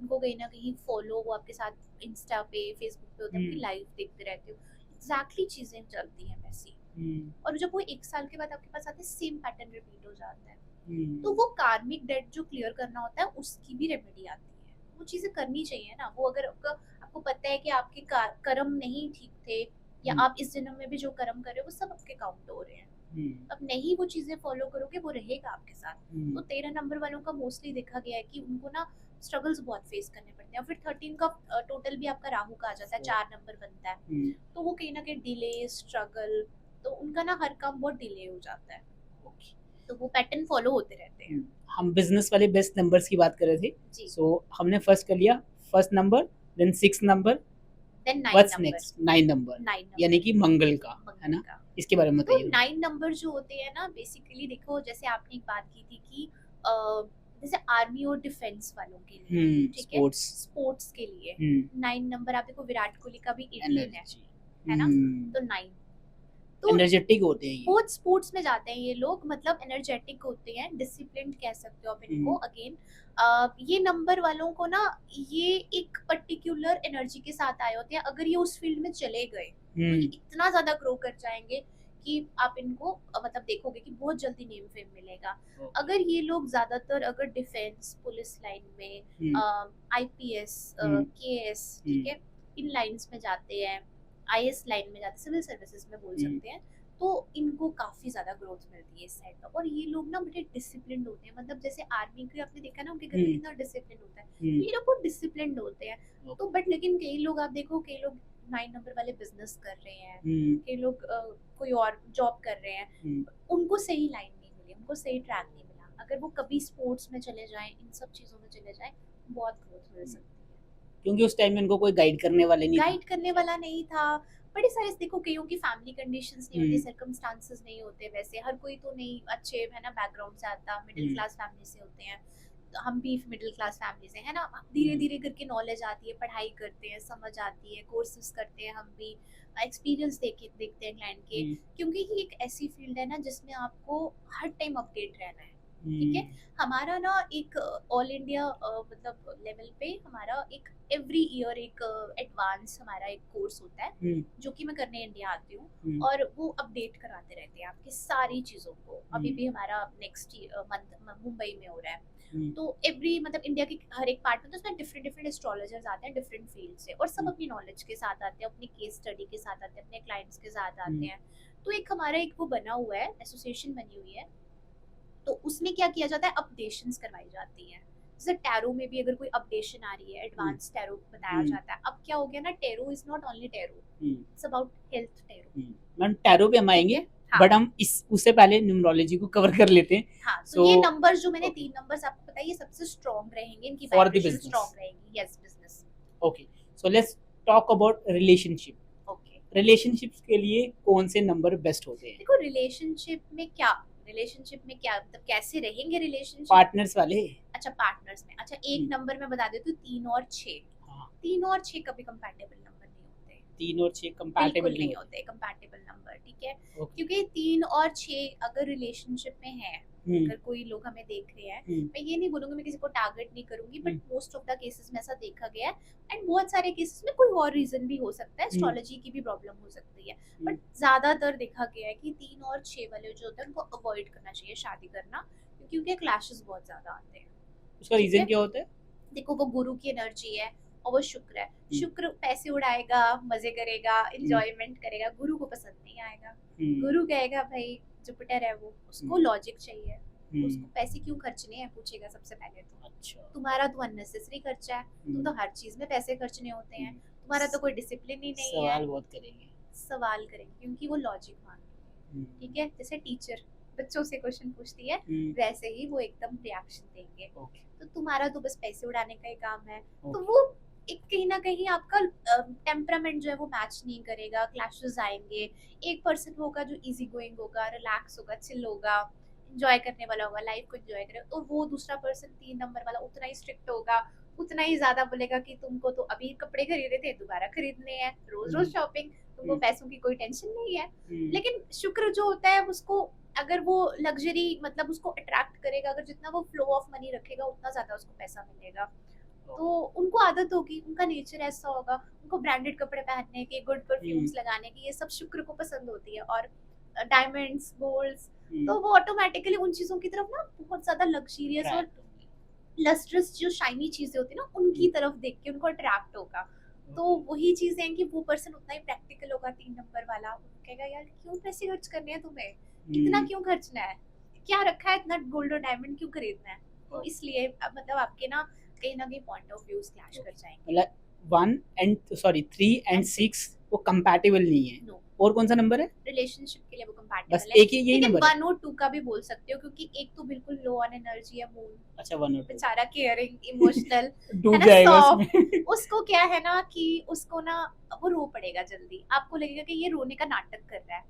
उनको कहीं न कहीं फॉलो, वो आपके साथ इंस्टा पे, फेसबुक पे होते हैं, उनकी हुँ, लाइव देखते रहते हो। एग्ज़ैक्टली चीज़ें चलती हैं वैसी। हुँ, और जब वो 1 साल के बाद आपके पास आते हैं, सेम पैटर्न रिपीट हो जाता है। तो हुँ, वो कार्मिक डेट जो क्लियर करना होता है, उसकी भी रेमेडी आती है। वो चीज़ें करनी चाहिए ना, वो अगर आपको पता है कि आपके कर्म नहीं ठीक थे, या हुँ, आप इस जन्म में भी जो कर्म कर रहे हो वो सब आपके काउंट हो रहे हैं। हुँ, अब नहीं वो चीज़ें फॉलो करोगे, वो रहेगा आपके साथ। तो हुँ, 13 नंबर वालों का मोस्टली देखा गया है कि उनको ना स्ट्रगल्स बहुत फेस करने पड़ते हैं, और फिर 13 का टोटल भी आपका राहु का आ जाता है, 4 नंबर बनता है। हुँ, तो वो कहीं न कहीं डिले, स्ट्रगल, तो उनका ना हर काम बहुत डिले हो जाता है। ओके। तो वो पैटर्न फॉलो होते रहते हैं। हम बिजनेस वाले बेस्ट नंबर्स की बात कर रहे थे, जी। सो हमने फर्स्ट कर लिया first number, then 6 number, then 9 what's number. Next 9 number, 9 यानी नंबर कि मंगल का, है ना? का। इसके बारे में तो बताइए। 9 नंबर जो होते हैं ना, बेसिकली देखो, जैसे आपने एक बात की थी कि जैसे आर्मी और डिफेंस वालों के लिए, ठीक है, स्पोर्ट्स, स्पोर्ट्स के लिए 9 नंबर। आप देखो विराट कोहली का भी 18 एनर्जी, है ना, तो 9। तो एनर्जेटिक होते हैं ये। बहुत स्पोर्ट्स में जाते हैं ये लोग, मतलब एनर्जेटिक होते हैं, डिसिप्लिन कह सकते हो आप इनको। अगेन ये नंबर वालों को ना, ये एक पर्टिकुलर एनर्जी के साथ आए होते हैं। अगर ये उस फील्ड में चले गए तो ये इतना ज्यादा ग्रो कर जाएंगे कि आप इनको मतलब देखोगे कि बहुत जल्दी नेम फेम मिलेगा। अगर ये लोग ज्यादातर अगर डिफेंस, पुलिस लाइन में, आईपीएस, केएस, ठीक है, इन लाइंस में जाते हैं, आईएएस लाइन में जाते हैं, सिविल सर्विसेज में बोल सकते हैं, तो इनको काफी ज्यादा ग्रोथ मिलती है इस साइड पर। और ये लोग ना बड़े डिसिप्लिन होते हैं, मतलब जैसे आर्मी के आपने देखा ना, उनके घर में कितना डिसिप्लिन होता है, तो ये लोग बहुत डिसिप्लिन होते हैं। तो बट लेकिन कई लोग आप देखो, कई लोग 9 नंबर वाले बिजनेस कर रहे हैं, कई लोग कोई और जॉब कर रहे हैं, उनको सही लाइन नहीं मिली, उनको सही ट्रैक नहीं मिला। अगर वो कभी स्पोर्ट्स में चले जाएं, इन सब चीजों में चले जाएं, बहुत ग्रोथ मिल सकती है। क्योंकि उस टाइम में उनको कोई गाइड करने वाले नहीं गाइड करने वाला नहीं था। बड़े सारे देखो, कईयों की फैमिली कंडीशंस नहीं होती, सर्कमस्टांसेस नहीं होते, वैसे हर कोई तो नहीं अच्छे है ना बैकग्राउंड से आता, मिडिल क्लास फैमिली से होते हैं, तो हम भी मिडिल क्लास फैमिली से है ना। धीरे धीरे करके नॉलेज आती है, पढ़ाई करते हैं, समझ आती है, कोर्सेज करते हैं, हम भी एक्सपीरियंस देखते हैं क्लाइंट के, क्योंकि ये एक ऐसी फील्ड है ना जिसमें आपको हर टाइम अपडेट रहना है, ठीक है। हमारा ना एक ऑल इंडिया मतलब लेवल पे हमारा एक एवरी ईयर एक एडवांस हमारा एक कोर्स होता है, जो कि मैं करने इंडिया आती हूँ, और वो अपडेट कराते रहते हैं आपकी सारी चीज़ों को। अभी भी हमारा नेक्स्ट मंथ मुंबई में हो रहा है, तो एवरी मतलब इंडिया के हर एक पार्ट में, तो उसमें डिफरेंट डिफरेंट एस्ट्रोलॉजर्स आते हैं डिफरेंट फील्ड से, और सब अपनी नॉलेज के साथ आते हैं, अपनी केस स्टडी के साथ आते हैं, अपने क्लाइंट्स के साथ आते हैं। तो एक हमारा एक वो बना हुआ है, एसोसिएशन बनी हुई है, तो उसमें क्या किया जाता है, अपडेशंस करवाई जाती हैं। जैसे टैरो में भी अगर कोई अपडेशन आ रही है, एडवांस टैरो बताया जाता है। अब क्या हो गया ना, tarot is not only tarot, it's about health tarot. Ma'am tarot पे हम आएंगे, बट हम इस उससे पहले न्यूमरोलॉजी को कवर कर लेते हैं। हाँ, तो ये नंबर्स जो मैंने 3 नंबर्स आपको बताए, ये सबसे स्ट्रांग रहेंगे, इनकी वाइब्रेशन स्ट्रांग रहेगी। Yes, business. Okay, so let's talk about relationship. Okay, relationships के लिए कौन से नंबर बेस्ट होते हैं? देखो रिलेशनशिप में क्या, मतलब कैसे रहेंगे रिलेशनशिप? पार्टनर्स वाले। अच्छा, पार्टनर्स में। अच्छा, एक नंबर में बता देती हूँ, 3 और 6। 3 और 6 कभी कंपैटिबल नंबर नहीं होते। 3 और 6 कंपैटिबल नहीं होते कंपैटिबल नंबर, ठीक है। क्योंकि 3 और 6 अगर रिलेशनशिप में है, अगर कोई लोग हमें देख रहे हैं, मैं ये नहीं बोलूंगी, मैं किसी को टारगेट नहीं करूंगी, but most of the cases में ऐसा देखा गया है, एंड बहुत सारे केसेस में कोई और रीजन भी हो सकता है, एस्ट्रोलॉजी की भी प्रॉब्लम हो सकती है, बट ज्यादातर देखा गया है कि 3 और 6 वाले जो होते हैं उनको अवॉइड करना चाहिए शादी करना, क्योंकि उनके क्लैशेस बहुत ज्यादा आते हैं। उसका रीजन क्या होता है? देखो, वो गुरु की एनर्जी है और वो शुक्र है। शुक्र पैसे उड़ाएगा, मजे करेगा, एंजॉयमेंट करेगा, गुरु को पसंद नहीं आएगा। गुरु कहेगा भाई जुपिटर है वो, उसको लॉजिक चाहिए, उसको पैसे क्यों खर्चने हैं पूछेगा सबसे पहले तो। अच्छा, तुम्हारा तो अननेसेसरी खर्चा है, तुम तो हर चीज में पैसे खर्चने होते हैं, तुम्हारा तो कोई डिसिप्लिन ही नहीं है। सवाल बहुत करेंगे, सवाल करेंगे, क्योंकि वो लॉजिक मांगेंगे, ठीक है। जैसे टीचर बच्चों से क्वेश्चन पूछती है, वैसे ही वो एकदम रिएक्शन देंगे। तो तुम्हारा तो बस पैसे उड़ाने का ही काम है, तो वो एक कहीं ना कहीं आपका टेम्परामेंट जो है वो मैच नहीं करेगा, क्लैशेस आएंगे। एक पर्सन होगा जो इजी गोइंग होगा, रिलैक्स होगा, चिल होगा, एंजॉय करने वाला होगा, लाइफ को एंजॉय करेगा, तो वो दूसरा पर्सन 3 नंबर वाला उतना ही स्ट्रिक्ट होगा, उतना ही ज्यादा बोलेगा कि तुमको तो अभी कपड़े खरीदे थे, दोबारा खरीदने हैं, रोज रोज शॉपिंग, तुमको पैसों की कोई टेंशन नहीं है। लेकिन शुक्र जो होता है उसको, अगर वो लग्जरी मतलब उसको अट्रैक्ट करेगा, अगर जितना वो फ्लो ऑफ मनी रखेगा उतना ज्यादा उसको पैसा मिलेगा। तो उनको आदत होगी, उनका नेचर ऐसा होगा, उनको ब्रांडेड कपड़े पहनने के, गुड परफ्यूम्स लगाने की, ये सब शुक्र को पसंद होती है, और डायमंड्स, गोल्ड्स, तो वो ऑटोमेटिकली उन चीजों की तरफ ना बहुत ज्यादा लग्जरियस और लस्ट्रस जो शाइनी चीजें होती है ना, उनकी तरफ देख के उनको अट्रैक्ट होगा। तो वही चीजें हैं कि वो पर्सन उतना ही प्रैक्टिकल होगा 3 नंबर वाला, वो कहेगा यार क्यों पैसे खर्च करने हैं तुम्हें, इतना क्यों खर्चना है, क्या रखा है इतना गोल्ड और डायमंड क्यों खरीदना है। तो इसलिए मतलब आपके ना कहीं पॉइंट ऑफ व्यूज क्लैश कर जाएंगे। मतलब 3 एंड 6 वो कंपैटिबल नहीं है। नो, और कौन सा नंबर है? रिलेशनशिप के लिए वो बस कंपैटिबल है। एक ही यही लेकिन नंबर है? 1 और 2 का भी बोल सकते हो, क्योंकि एक तो बिल्कुल लो ऑन एनर्जी है मून, अच्छा 1 और 2 बेचारा केयरिंग, इमोशनल, है डूब ना, जाएगा सॉफ्ट। उसमें। उसको क्या है ना कि उसको ना वो रो पड़ेगा जल्दी, आपको लगेगा कि ये रोने का नाटक कर रहा है,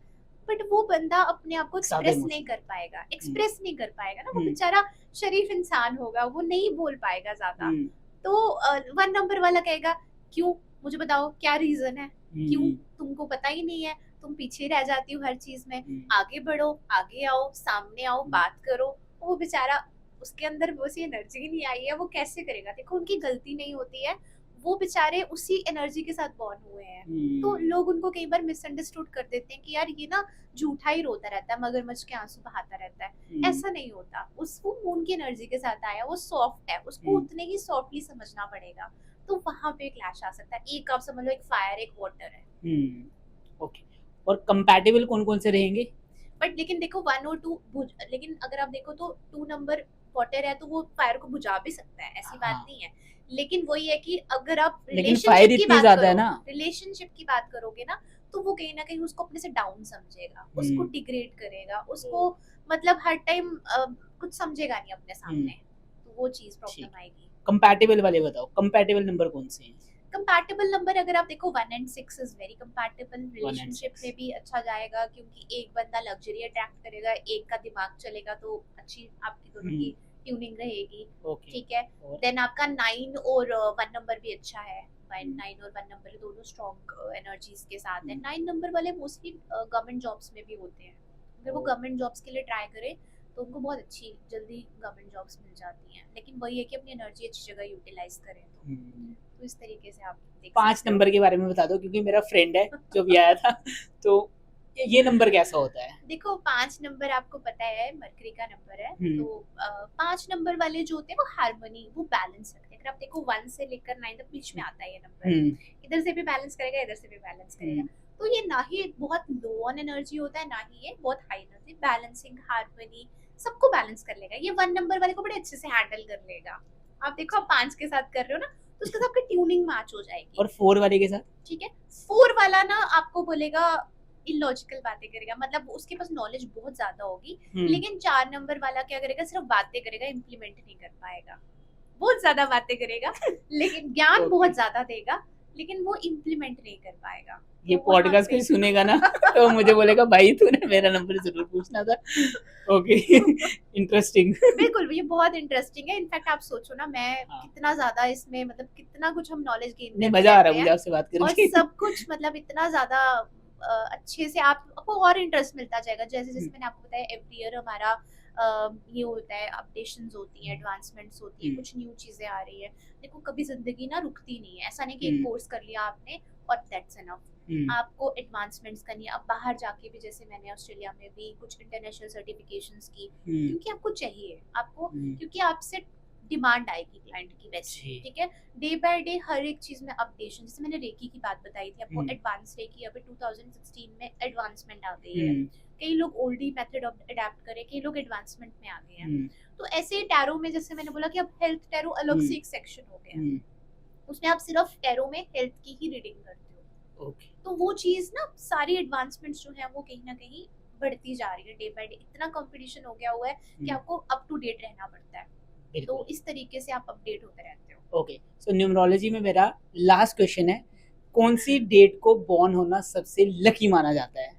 बट वो बंदा अपने आप को ज़्यादा एक्सप्रेस नहीं इमोशनल। कर पाएगा, हुँ, एक्सप्रेस नहीं कर पाएगा ना, वो हुँ, बेचारा शरीफ इंसान होगा, वो नहीं बोल पाएगा ज्यादा। हुँ, तो 1 नंबर वाला कहेगा, क्यों, मुझे बताओ क्या रीजन है, क्यों, हुँ, तुमको पता ही नहीं है, तुम पीछे रह जाती हो हर चीज में, हुँ, आगे बढ़ो, आगे आओ, सामने आओ, हुँ, बात करो। वो बेचारा, उसके अंदर वो सी एनर्जी नहीं आई है, वो कैसे करेगा? देखो उनकी गलती नहीं होती है, वो बेचारे उसी एनर्जी के साथ बॉर्न हुए हैं। तो हुँ, लोग उनको कई बार मिसअंडरस्टूड कर देते हैं कि यार ये ना झूठा ही रोता रहता है, मगरमच्छ के आंसू बहाता रहता है। हुँ, ऐसा नहीं होता, उसको मून की एनर्जी के साथ आया, वो सॉफ्ट है, उसको हुँ, उतने ही सॉफ्टली समझना पड़ेगा। तो वहां पे क्लैश आ सकता है। एक आप समझ लो, एक फायर, एक वाटर है। हुँ, ओके। और कंपैटिबल कौन-कौन से रहेंगे? बट लेकिन देखो 1 और 2 बुझ, लेकिन अगर आप देखो तो 2 नंबर वाटर है, तो वो फायर को बुझा भी सकता है, ऐसी बात हाँ, नहीं है। लेकिन वही है कि अगर आप लेकिन फायर रिलेशनशिप की इतनी बात ज़्यादा है करो, ना। रिलेशनशिप की बात करोगे ना, तो वो कहीं ना कहीं उसको अपने से डाउन समझेगा, उसको हुँ, डिग्रेड करेगा, हुँ, उसको मतलब हर टाइम कुछ समझेगा नहीं अपने हुँ, सामने। तो वो चीज ठीक प्रॉब्लम है। आएगी। कंपैटिबल वाले बताओ, कंपैटिबल नंबर कौन से हैं? कंपैटिबल नंबर अगर आप देखो 1 and 6 is very compatible. 1 and relationship 6। में भी अच्छा जाएगा, क्योंकि एक बंदा लग्जरी अट्रैक्ट करेगा, एक का दिमाग चलेगा, तो अच्छी आपकी दोनों हुँ, की ट्यूनिंग रहेगी। ओके। ठीक है। और देन आपका 9 और 1 नंबर भी अच्छा है। हुँ, 9 और 1 नंबर दोनों स्ट्रॉन्ग एनर्जीज के साथ है। हुँ, 9 नंबर वाले मोस्टली गवर्नमेंट जॉब्स में भी होते हैं। अगर वो ओह! गवर्नमेंट जॉब्स के लिए ट्राई करें तो उनको बहुत अच्छी जल्दी गवर्नमेंट जॉब्स मिल जाती हैं, लेकिन वही है कि अपनी एनर्जी अच्छी जगह यूटिलाइज करें। हुँ। तो इस तरीके से आप देख 5 सकते हो। नंबर के बारे में बता दो क्योंकि मेरा फ्रेंड है जो भी आया था। तो ये नंबर कैसा होता है? देखो 5 नंबर आपको पता है मरकरी का नंबर है, हुँ, तो 5 नंबर वाले जो होते हैं वो हार्मनी, वो बैलेंस रखते हैं। अगर आप देखो 1 से लेकर 9 तक बीच में आता है ये नंबर, हुँ, इधर से भी बैलेंस करेगा, इधर से भी बैलेंस करेगा। हुँ, तो ये ना ही बहुत लो ऑन एनर्जी होता है, ना ही ये बहुत हाई एनर्जी, बैलेंसिंग, हार्मनी, सबको बैलेंस कर लेगा। ये 1 नंबर वाले को बड़े अच्छे से हैंडल कर लेगा। आप देखो आप 5 के साथ कर रहे हो ना, तो उसके साथ आपकी ट्यूनिंग मैच हो जाएगी। और 4 वाले के साथ? ठीक है। 4 वाला ना आपको बोलेगा, इलॉजिकल बातें करेगा, मतलब उसके पास नॉलेज बहुत ज्यादा होगी, हुँ, लेकिन 4 नंबर वाला क्या करेगा, सिर्फ बातें करेगा, इम्प्लीमेंट नहीं कर पाएगा। बहुत ज्यादा बातें करेगा, लेकिन ज्ञान ओके। बहुत ज्यादा देगा, लेकिन वो इम्प्लीमेंट नहीं कर पाएगा। ये तो वहां पॉडकास्ट पे कोई सुनेगा ना तो मुझे बोलेगा भाई तूने मेरा नंबर ज़रूर पूछना था। Okay interesting. बिल्कुल, ये बहुत इंटरेस्टिंग है। इनफैक्ट आप सोचो ना, मैं हाँ, कितना ज़्यादा इसमें, मतलब कितना कुछ हम नॉलेज गेन नहीं करते मज़ा आ रहा रहते है मुझे हैं, आपसे बात और करके। सब कुछ मतलब इतना ज़्यादा अच्छे से आपको और इंटरेस्ट मिलता जाएगा। जैसे-जैसे हुँ, मैंने आपको बताया, एवरी ईयर हमारा ये होता है, अपडेशंस होती हैं, एडवांसमेंट्स होती हैं, हुँ, कुछ न्यू चीज़ें आ रही हैं। देखो कभी ज़िंदगी ना रुकती नहीं है। ऐसा नहीं कि एक हुँ, कोर्स कर लिया आपने और दैट्स इनफ। हुँ, आपको एडवांसमेंट्स करनी है। अब बाहर जाके भी, जैसे मैंने ऑस्ट्रेलिया में भी कुछ इंटरनेशनल सर्टिफिकेशंस की, हुँ, क्योंकि आपको चाहिए, आपको, हुँ, क्योंकि आपसे डिमांड आएगी क्लाइंट की वैसी। जी, ठीक है। डे बाय डे हर एक चीज में अपडेशन, जैसे मैंने रेकी की बात बताई थी आपको, हुँ, एडवांस रेकी अभी 2016 में एडवांसमेंट आ गई है। हुँ, कई लोग ओल्डी मेथड अडेप्ट करें, कई लोग एडवांसमेंट में आ गए हैं। हुँ, तो ऐसे टैरो में, जैसे मैंने बोला कि अब हेल्थ टैरो अलग हुँ, से एक सेक्शन हो गया है, हुँ, उसमें आप सिर्फ टैरो में हेल्थ की ही रीडिंग करते हो। ओके, तो वो चीज ना, सारी एडवांसमेंट्स जो है वो कहीं ना कहीं बढ़ती जा रही है डे बाय डे। इतना कंपटीशन हो गया हुआ है कि हुँ, आपको अप टू डेट रहना पड़ता है। बिल्कुल। तो इस तरीके से आप अपडेट होते रहते हो। ओके, सो न्यूमरोलॉजी में मेरा लास्ट क्वेश्चन है, कौन-सी डेट को बॉर्न होना सबसे लकी माना जाता है?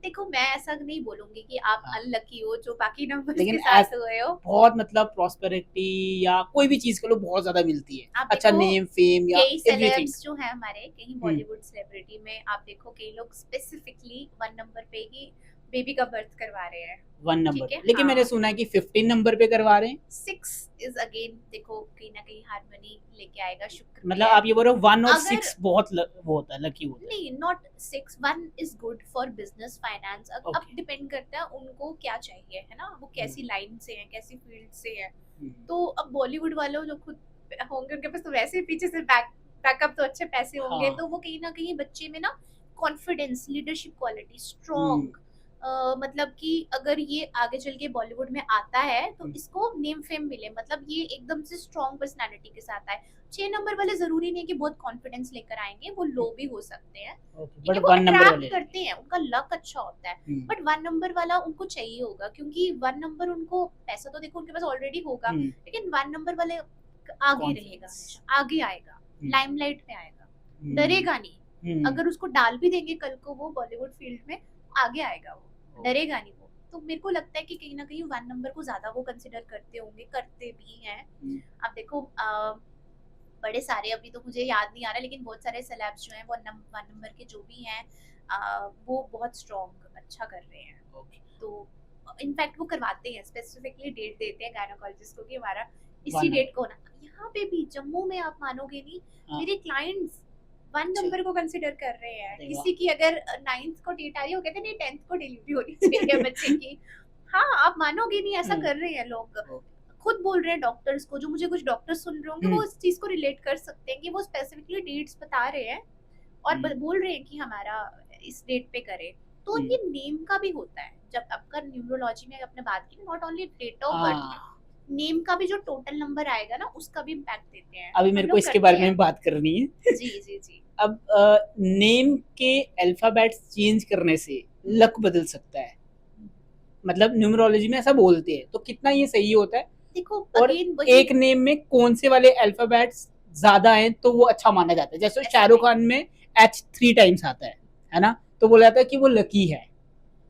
देखो मैं ऐसा नहीं बोलूंगी कि आप हाँ, अनलकी हो जो बाकी नंबर्स लेकिन के एस साथ हुए हो। बहुत मतलब प्रॉस्पेरिटी या कोई भी चीज़ के लिए बहुत ज़्यादा मिलती है। आप अच्छा देखो नेम, फेम या कई एवरीथिंग। सेलेब्स जो है हमारे, कहीं हुँ, बॉलीवुड सेलिब्रिटी में आप देखो, कई लोग स्पेसिफिकली 1 नंबर पे ही बेबी का बर्थ करवा रहे हैं। 1 नंबर ठीक पे, है। लेकिन मैंने हाँ। सुना है कि 15 नंबर पे करवा रहे हैं। 6 इज अगेन, देखो कहीं ना कहीं हार्मनी लेके आएगा, शुक्र पे मतलब है। आप ये बोल रहे हो 1 और अगर 6 बहुत वो होता है, लकी होता है। नहीं, not 6, 1 is good for business finance. अब ओके। डिपेंड करता है उनको क्या चाहिए, है ना, वो हुँ, कैसी लाइन से है, कैसी फील्ड से है। हुँ, तो अब बॉलीवुड वालों जो खुद होंगे, उनके पास तो वैसे ही पीछे से बैकअप तो अच्छे पैसे होंगे, हाँ, तो वो कहीं ना कहीं बच्चे में ना कॉन्फिडेंस, लीडरशिप क्वालिटी हुँ, स्ट्रॉन्ग, मतलब कि अगर ये आगे चल के बॉलीवुड में आता है तो हम्म, इसको नेम फेम मिले, मतलब ये एकदम से स्ट्रॉन्ग पर्सनालिटी के साथ आए। 6 नंबर वाले जरूरी नहीं कि बहुत कॉन्फिडेंस लेकर आएंगे, वो लो भी हो सकते हैं, ओके, ठीक बट है, वो 1 नंबर अट्रैक्ट वाले करते हैं, उनका लक अच्छा होता है। हम्म, बट 1 नंबर वाला उनको चाहिए होगा, क्योंकि 1 नंबर उनको पैसा तो देखो उनके पास ऑलरेडी होगा, हम्म, लेकिन 1 नंबर वाले आगे रहेगा, कॉन्फिडेंस, हमेशा आगे आएगा, हम्म, लाइमलाइट में आएगा, हम्म, डरेगा नहीं। हम्म, अगर उसको डाल भी देंगे कल को वो बॉलीवुड फील्ड में, आगे आएगा वो, ओके, डरेगा नहीं वो। तो मेरे को लगता है कि कहीं ना कहीं 1 नंबर को ज्यादा वो कंसिडर करते होंगे, करते भी हैं। हम्म, आप देखो बड़े सारे, अभी तो मुझे याद नहीं आ रहा, लेकिन बहुत सारे सेलेब्स जो हैं वो 1 नंबर के जो भी हैं वो बहुत स्ट्रॉन्ग अच्छा कर रहे हैं। ओके, तो इनफैक्ट वो करवाते हैं, स्पेसिफिकली डेट देते हैं गायनोकोलॉजिस्ट को कि हमारा इसी 1 नंबर, डेट को होना। यहाँ पे भी जम्मू में आप मानोगे नहीं, हाँ, मेरे क्लाइंट्स वन अच्छा, नंबर को कंसिडर कर रहे हैं। अरे वाह, किसी की अगर 9th को डेट आ रही है, वो कहते हैं नहीं 10th को डिलीवरी होनी चाहिए बच्चे की। हाँ, आप मानोगे नहीं, ऐसा हम्म, कर रहे हैं लोग। ओके, खुद बोल रहे हैं डॉक्टर्स को, जो मुझे कुछ डॉक्टर सुन रहे होंगे वो हम्म, इस चीज को रिलेट कर सकते हैं कि वो स्पेसिफिकली डेट्स बता रहे हैं और हम्म, बोल रहे हैं कि हमारा इस डेट पे करे। तो हम्म, ये नेम का भी होता है, जब आपका न्यूमरोलॉजी में आपने बात की, not only date of birth, हाँ, नेम का भी जो टोटल नंबर आएगा ना उसका भी इम्पैक्ट देते हैं, अभी हम मेरे को लोग इसके करते बारे हैं। में बात करनी है। जी जी जी। अब नेम के अल्फाबेट्स चेंज करने से लक बदल सकता है, मतलब न्यूमरोलॉजी में ऐसा बोलते हैं, तो कितना ये सही होता है? देखो और अगेन वही, एक नेम में कौन से वाले अल्फाबेट्स ज्यादा हैं तो वो अच्छा माना जाता है? जैसे ऐसा शाहरुख नहीं, खान में H 3 टाइम्स आता है ना, तो बोला जाता है कि वो लकी है।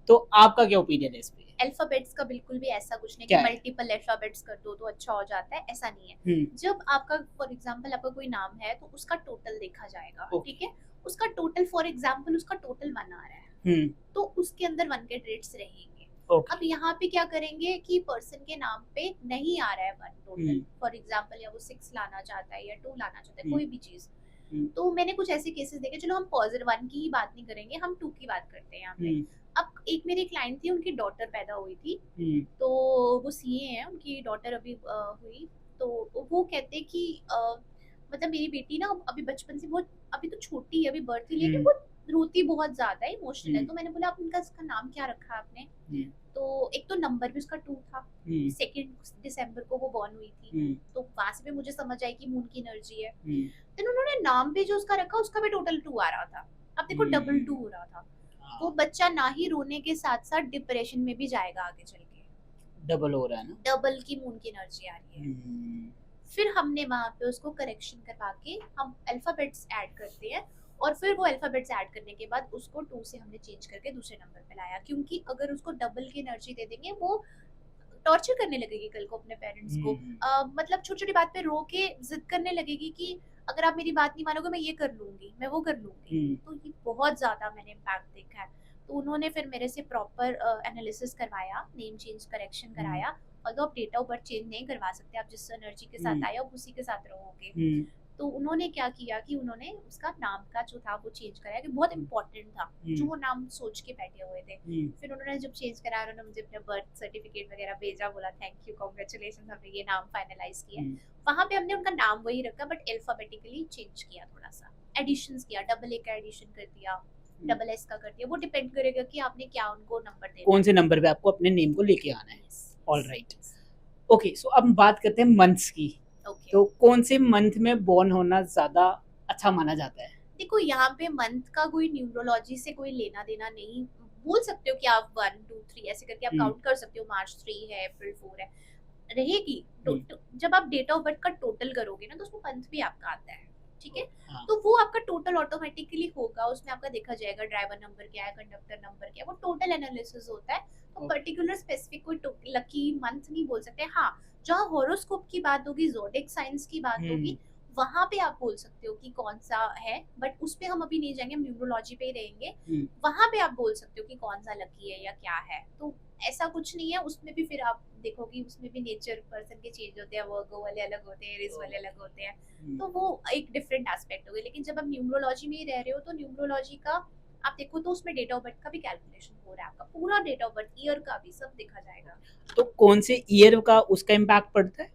तो आपका क्या ओपिनियन है इस पे? अल्फाबेट्स का बिल्कुल भी ऐसा कुछ नहीं कि क्या है? मल्टीपल अल्फाबेट्स कर दो तो अच्छा हो जाता है, ऐसा नहीं है। हम्म, जब आपका फॉर एग्जांपल आपका कोई नाम है तो उसका टोटल देखा जाएगा, ओके, ठीक है। उसका टोटल फॉर एग्जांपल उसका टोटल 1 आ रहा है, हम्म, तो उसके अंदर 1 के ट्रेड्स रहेंगे। ओके, अब यहाँ पे क्या करेंगे कि पर्सन के नाम पे नहीं आ रहा है 1 टोटल, हम्म, फॉर एग्जांपल या वो 6 लाना चाहता है या 2 लाना चाहता है, हम्म, कोई भी चीज। हम्म, तो मैंने कुछ ऐसे केसेस देखे, चलो हम पॉजिटिव 1 की ही बात नहीं करेंगे, हम 2 की बात करते हैं यहाँ पे। हम्म, अब एक मेरी क्लाइंट थी, उनकी डॉटर पैदा हुई थी, हम्म, तो वो सीए हैं, उनकी डॉटर अभी हुई। तो वो कहते कि मतलब मेरी बेटी ना अभी बचपन से बहुत, अभी तो छोटी है, अभी बर्थ ही लेकिन हम्म, वो रोती बहुत ज्यादा है, इमोशनल है। हम्म, तो मैंने बोला आप उनका इसका नाम क्या रखा आपने? हम्म, तो एक तो नंबर भी उसका 2 था, हम्म, 2 दिसंबर को वो बॉर्न हुई थी। हम्म, तो वहां से भी मुझे समझ आई कि मून की एनर्जी है। हम्म, देन उन्होंने नाम पे जो उसका रखा उसका भी टोटल 2 आ रहा था। अब देखो डबल 2 हो रहा था। वो हाँ, बच्चा ना ही रोने के साथ साथ डिप्रेशन में भी जाएगा आगे चल के, डबल हो रहा है ना? डबल की मून की एनर्जी आ रही है। हम्म, फिर हमने वहां पे उसको करेक्शन करवा के हम अल्फाबेट्स ऐड करते हैं, और फिर वो अल्फाबेट्स ऐड करने के बाद उसको 2 से हमने चेंज करके दूसरे नंबर पे लाया, क्योंकि अगर उसको डबल की एनर्जी दे देंगे वो टॉर्चर करने लगेगी कल को अपने पेरेंट्स को। हम्म, मतलब छोटी छोटी बात पे रो के जिद करने लगेगी कि अगर आप मेरी बात नहीं मानोगे मैं ये कर लूंगी, मैं वो कर लूंगी। हम्म, तो ये बहुत ज्यादा मैंने इम्पैक्ट देखा है। तो उन्होंने फिर मेरे से प्रॉपर एनालिसिस करवाया, नेम चेंज करेक्शन हम्म, कराया। और आप डेट ऑफ बर्थ चेंज नहीं करवा सकते, आप जिस एनर्जी के साथ हम्म, आए आप उसी के साथ रहोगे। हम्म, तो उन्होंने क्या किया कि उन्होंने उसका नाम का जो था वो चेंज कराया, कि बहुत इंपॉर्टेंट था, जो वो नाम सोच के बैठे हुए थे। हम्म, फिर उन्होंने जब चेंज कराया, उन्होंने मुझे अपना बर्थ सर्टिफिकेट वगैरह भेजा, बोला थैंक यू, कॉन्ग्रेचुलेशन, हमने ये नाम फाइनलाइज किया है। हम्म, वहां पे हमने उनका नाम वही रखा, बट अल्फाबेटिकली चेंज किया, थोड़ा सा एडिशंस किया, डबल ए का एडिशन कर दिया, डबल एस का कर दिया। वो डिपेंड करेगा कि आपने क्या उनको नंबर देना कौन है। से नंबर पे आपको अपने नेम को लेके आना है? Yes all yes right, yes. Okay, so अब हम बात करते हैं मंथ्स की। ओके, तो कौन से मंथ में बॉर्न होना ज्यादा अच्छा माना जाता है? देखो यहाँ पे मंथ का कोई न्यूमरोलॉजी से कोई लेना देना नहीं। बोल सकते हो कि आप 1 2 3 ऐसे करके आप हम्म, काउंट कर सकते हो, मार्च 3 है, अप्रैल 4 है, रहेगी। हम्म, जब आप डेट ऑफ बर्थ का टोटल करोगे ना तो उसमें मंथ भी आपका आता है, ठीक है। हाँ, तो वो आपका टोटल ऑटोमेटिकली होगा, उसमें आपका देखा जाएगा ड्राइवर नंबर क्या है, कंडक्टर नंबर क्या है, वो टोटल एनालिसिस होता है। तो ओके, पर्टिकुलर स्पेसिफिक कोई लकी मंथ नहीं बोल सकते। हाँ, जहाँ हॉरोस्कोप की बात होगी, ज़ोडिएक साइंस की बात हम्म, होगी, वहां पे आप बोल सकते हो कि कौन सा है, बट उस पे हम अभी नहीं जाएंगे, हम न्यूमरोलॉजी पे ही रहेंगे। हम्म, वहां पे आप बोल सकते हो कि कौन सा लकी है या क्या है। तो ऐसा कुछ नहीं है उसमें भी, फिर आप देखो कि उसमें भी नेचर पर्सन के चेंज होते हैं, वर्गो वाले अलग होते हैं, एरीज वाले अलग होते हैं। हम्म, तो वो एक डिफरेंट एस्पेक्ट हो गया। लेकिन जब आप न्यूमरोलॉजी में ही रह रहे हो तो न्यूमरोलॉजी का आप देखो तो उसमें डेट ऑफ बर्थ का भी कैलकुलेशन हो रहा है, आपका पूरा डेट ऑफ बर्थ, ईयर का भी सब देखा जाएगा। तो कौन से ईयर का उसका इम्पैक्ट पड़ता है?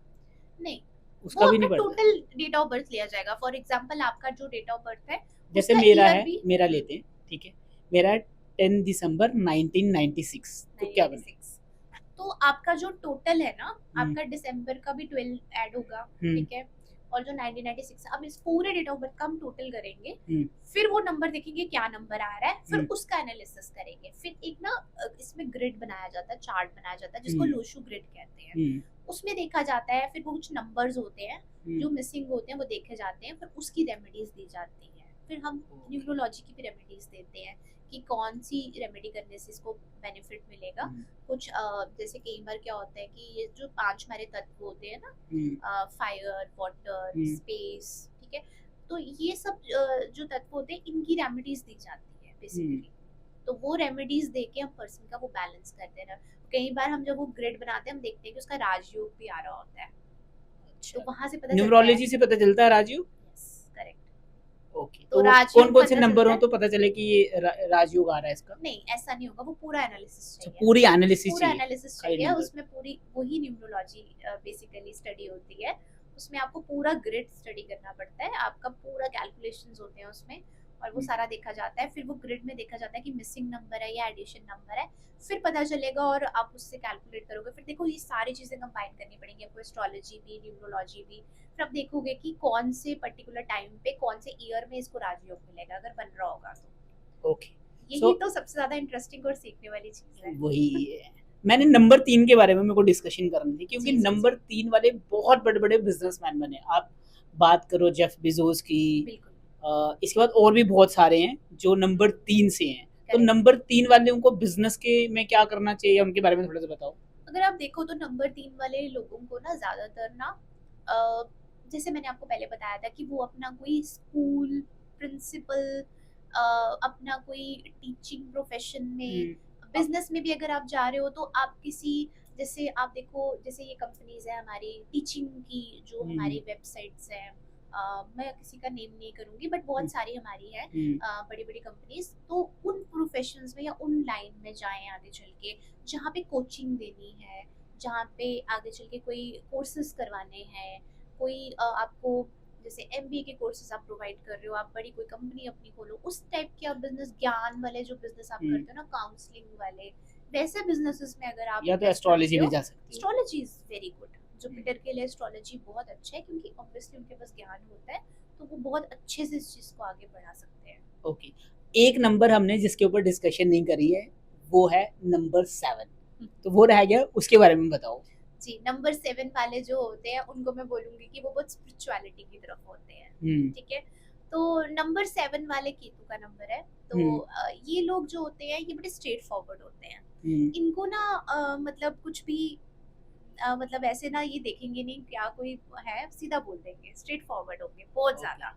नहीं, वो उसका भी आपका नहीं पड़ता? टोटल डेट ऑफ बर्थ लिया जाएगा। फॉर एग्जांपल आपका जो डेट ऑफ बर्थ है जैसे उसका मेरा ईयर है, भी। मेरा लेते हैं, ठीक है, मेरा है 10 दिसंबर 1996, तो क्या बने? 1996। तो आपका जो टोटल है ना, हम्म, आपका दिसंबर का भी 12 ऐड होगा, हम्म, ठीक है, और जो 1996, अब इस पूरे डेट ऑफ बर्थ का हम टोटल करेंगे, हम्म, फिर वो नंबर देखेंगे क्या नंबर आ रहा है, फिर हम्म, उसका एनालिसिस करेंगे, फिर एक ना इसमें ग्रिड बनाया जाता है, चार्ट बनाया जाता है जिसको हम्म, लोशू ग्रिड कहते हैं। हम्म, उसमें देखा जाता है, फिर वो कुछ नंबर्स होते हैं हम्म, जो मिसिंग होते हैं वो देखे जाते हैं, फिर उसकी रेमेडीज दी जाती है। फिर हम न्यूरोलॉजी की भी रेमेडीज देते हैं कि कौन सी रेमेडी करने से इसको बेनिफिट मिलेगा। हम्म, कुछ जैसे कई बार क्या होता है कि ये जो 5 हमारे तत्व होते हैं ना, हम्म, फायर, वाटर, हम्म, स्पेस, ठीक है, तो ये सब जो तत्व होते हैं इनकी रेमेडीज दी जाती है बेसिकली। तो वो रेमेडीज दे के हम पर्सन का वो बैलेंस करते हैं। कई बार हम जब वो ग्रिड बनाते हैं हम देखते हैं कि उसका राजयोग भी आ रहा होता है, तो अच्छा, वहां से पता चलता है। न्यूमरोलॉजी से पता चलता है राजू? Yes, correct. ओके, तो तो कौन राजयोग कौन से पता नंबर चलता हो है। तो पता चले कि ये राजयोग आ रहा है इसका? नहीं, ऐसा नहीं होगा, वो पूरा एनालिसिस अच्छा, चाहिए। पूरी एनालिसिस पूरा चाहिए, एनालिसिस खाली चाहिए, नंबर? उसमें पूरी वही न्यूमरोलॉजी बेसिकली स्टडी होती है। उसमें आपको पूरा ग्रिड स्टडी करना पड़ता है, आपका पूरा कैलकुलेशंस होते हैं उसमें, और वो सारा देखा जाता है। फिर वो ग्रिड में देखा जाता है कि मिसिंग नंबर है या एडिशन नंबर है, फिर पता चलेगा और आप उससे कैलकुलेट करोगे। फिर देखो ये सारी चीज़ें कंबाइन करनी पड़ेंगी आपको, एस्ट्रोलॉजी भी, न्यूमरोलॉजी भी। फिर आप देखोगे कि कौन से पर्टिकुलर टाइम पे कौन से ईयर में इसको राजयोग मिलेगा अगर बन रहा होगा तो। ओके, यही सो तो सबसे ज्यादा इंटरेस्टिंग और सीखने वाली चीज है। वही है। मैंने नंबर 3 के बारे में मेरे को डिस्कशन करनी थी, क्योंकि जी जी नंबर जी, 3 वाले बहुत बड़े-बड़े बिज़नेसमैन बने। आप बात करो जेफ बेज़ोस की, बिल्कुल इसके बाद और भी बहुत सारे हैं जो नंबर 3 से हैं। तो करेक्ट। नंबर 3 वाले को बिज़नेस के में क्या करना चाहिए, उनके बारे में थोड़ा-सा बताओ? अगर आप देखो तो नंबर 3 वाले लोगों को ना ज्यादातर ना अ, जैसे मैंने आपको पहले बताया था कि वो अपना कोई स्कूल, प्रिंसिपल, अपना कोई टीचिंग प्रोफेशन में, हुँ, अ, बिजनेस में भी अगर आप जा रहे हो तो आप किसी, जैसे आप देखो जैसे ये कंपनीज है हमारी टीचिंग की, जो हुँ, हमारी वेबसाइट्स हैं, मैं किसी का नेम नहीं करूंगी बट हुँ, बहुत सारी हमारी हैं, हुँ, बड़ी बड़ी कंपनीज, तो उन प्रोफेशंस में या उन लाइन में जाएं आगे चल के, जहाँ पे कोचिंग देनी है, जहाँ पे आगे चल के कोई कोर्सेज करवाने हैं, कोई आपको जैसे एमबीए के कोर्सेज आप प्रोवाइड कर रहे हो, आप बड़ी कोई कंपनी अपनी खोलो, उस टाइप के आप बिजनेस, ज्ञान वाले जो बिजनेस आप हुँ। करते हो ना, काउंसलिंग वाले, वैसे बिजनेसेस में अगर आप या तो इंटरेस्ट एस्ट्रोलॉजी रखते में हो, जा सकती हो। Astrology is very good. Jupiter के लिए एस्ट्रोलॉजी बहुत अच्छा है क्योंकि ऑब्वियसली उनके पास ज्ञान होता है, तो वो बहुत अच्छे से इस चीज को आगे बढ़ा सकते हैं। ओके, एक नंबर हमने जिसके ऊपर डिस्कशन नहीं करी है, वो है नंबर 7, तो वो रह गया, उसके बारे में बताओ? जी, नंबर 7 वाले जो होते हैं उनको मैं बोलूँगी कि वो बहुत स्पिरिचुअलिटी की तरफ होते हैं, हुँ, ठीक है? तो नंबर 7 वाले केतु का नंबर है, तो हुँ, ये लोग जो होते हैं ये बड़े स्ट्रेट फॉरवर्ड होते हैं। हुँ, इनको ना मतलब कुछ भी मतलब ऐसे ना ये देखेंगे नहीं क्या कोई है, सीधा बोल देंगे, स्ट्रेट फॉरवर्ड होंगे बहुत ओके, ज़्यादा।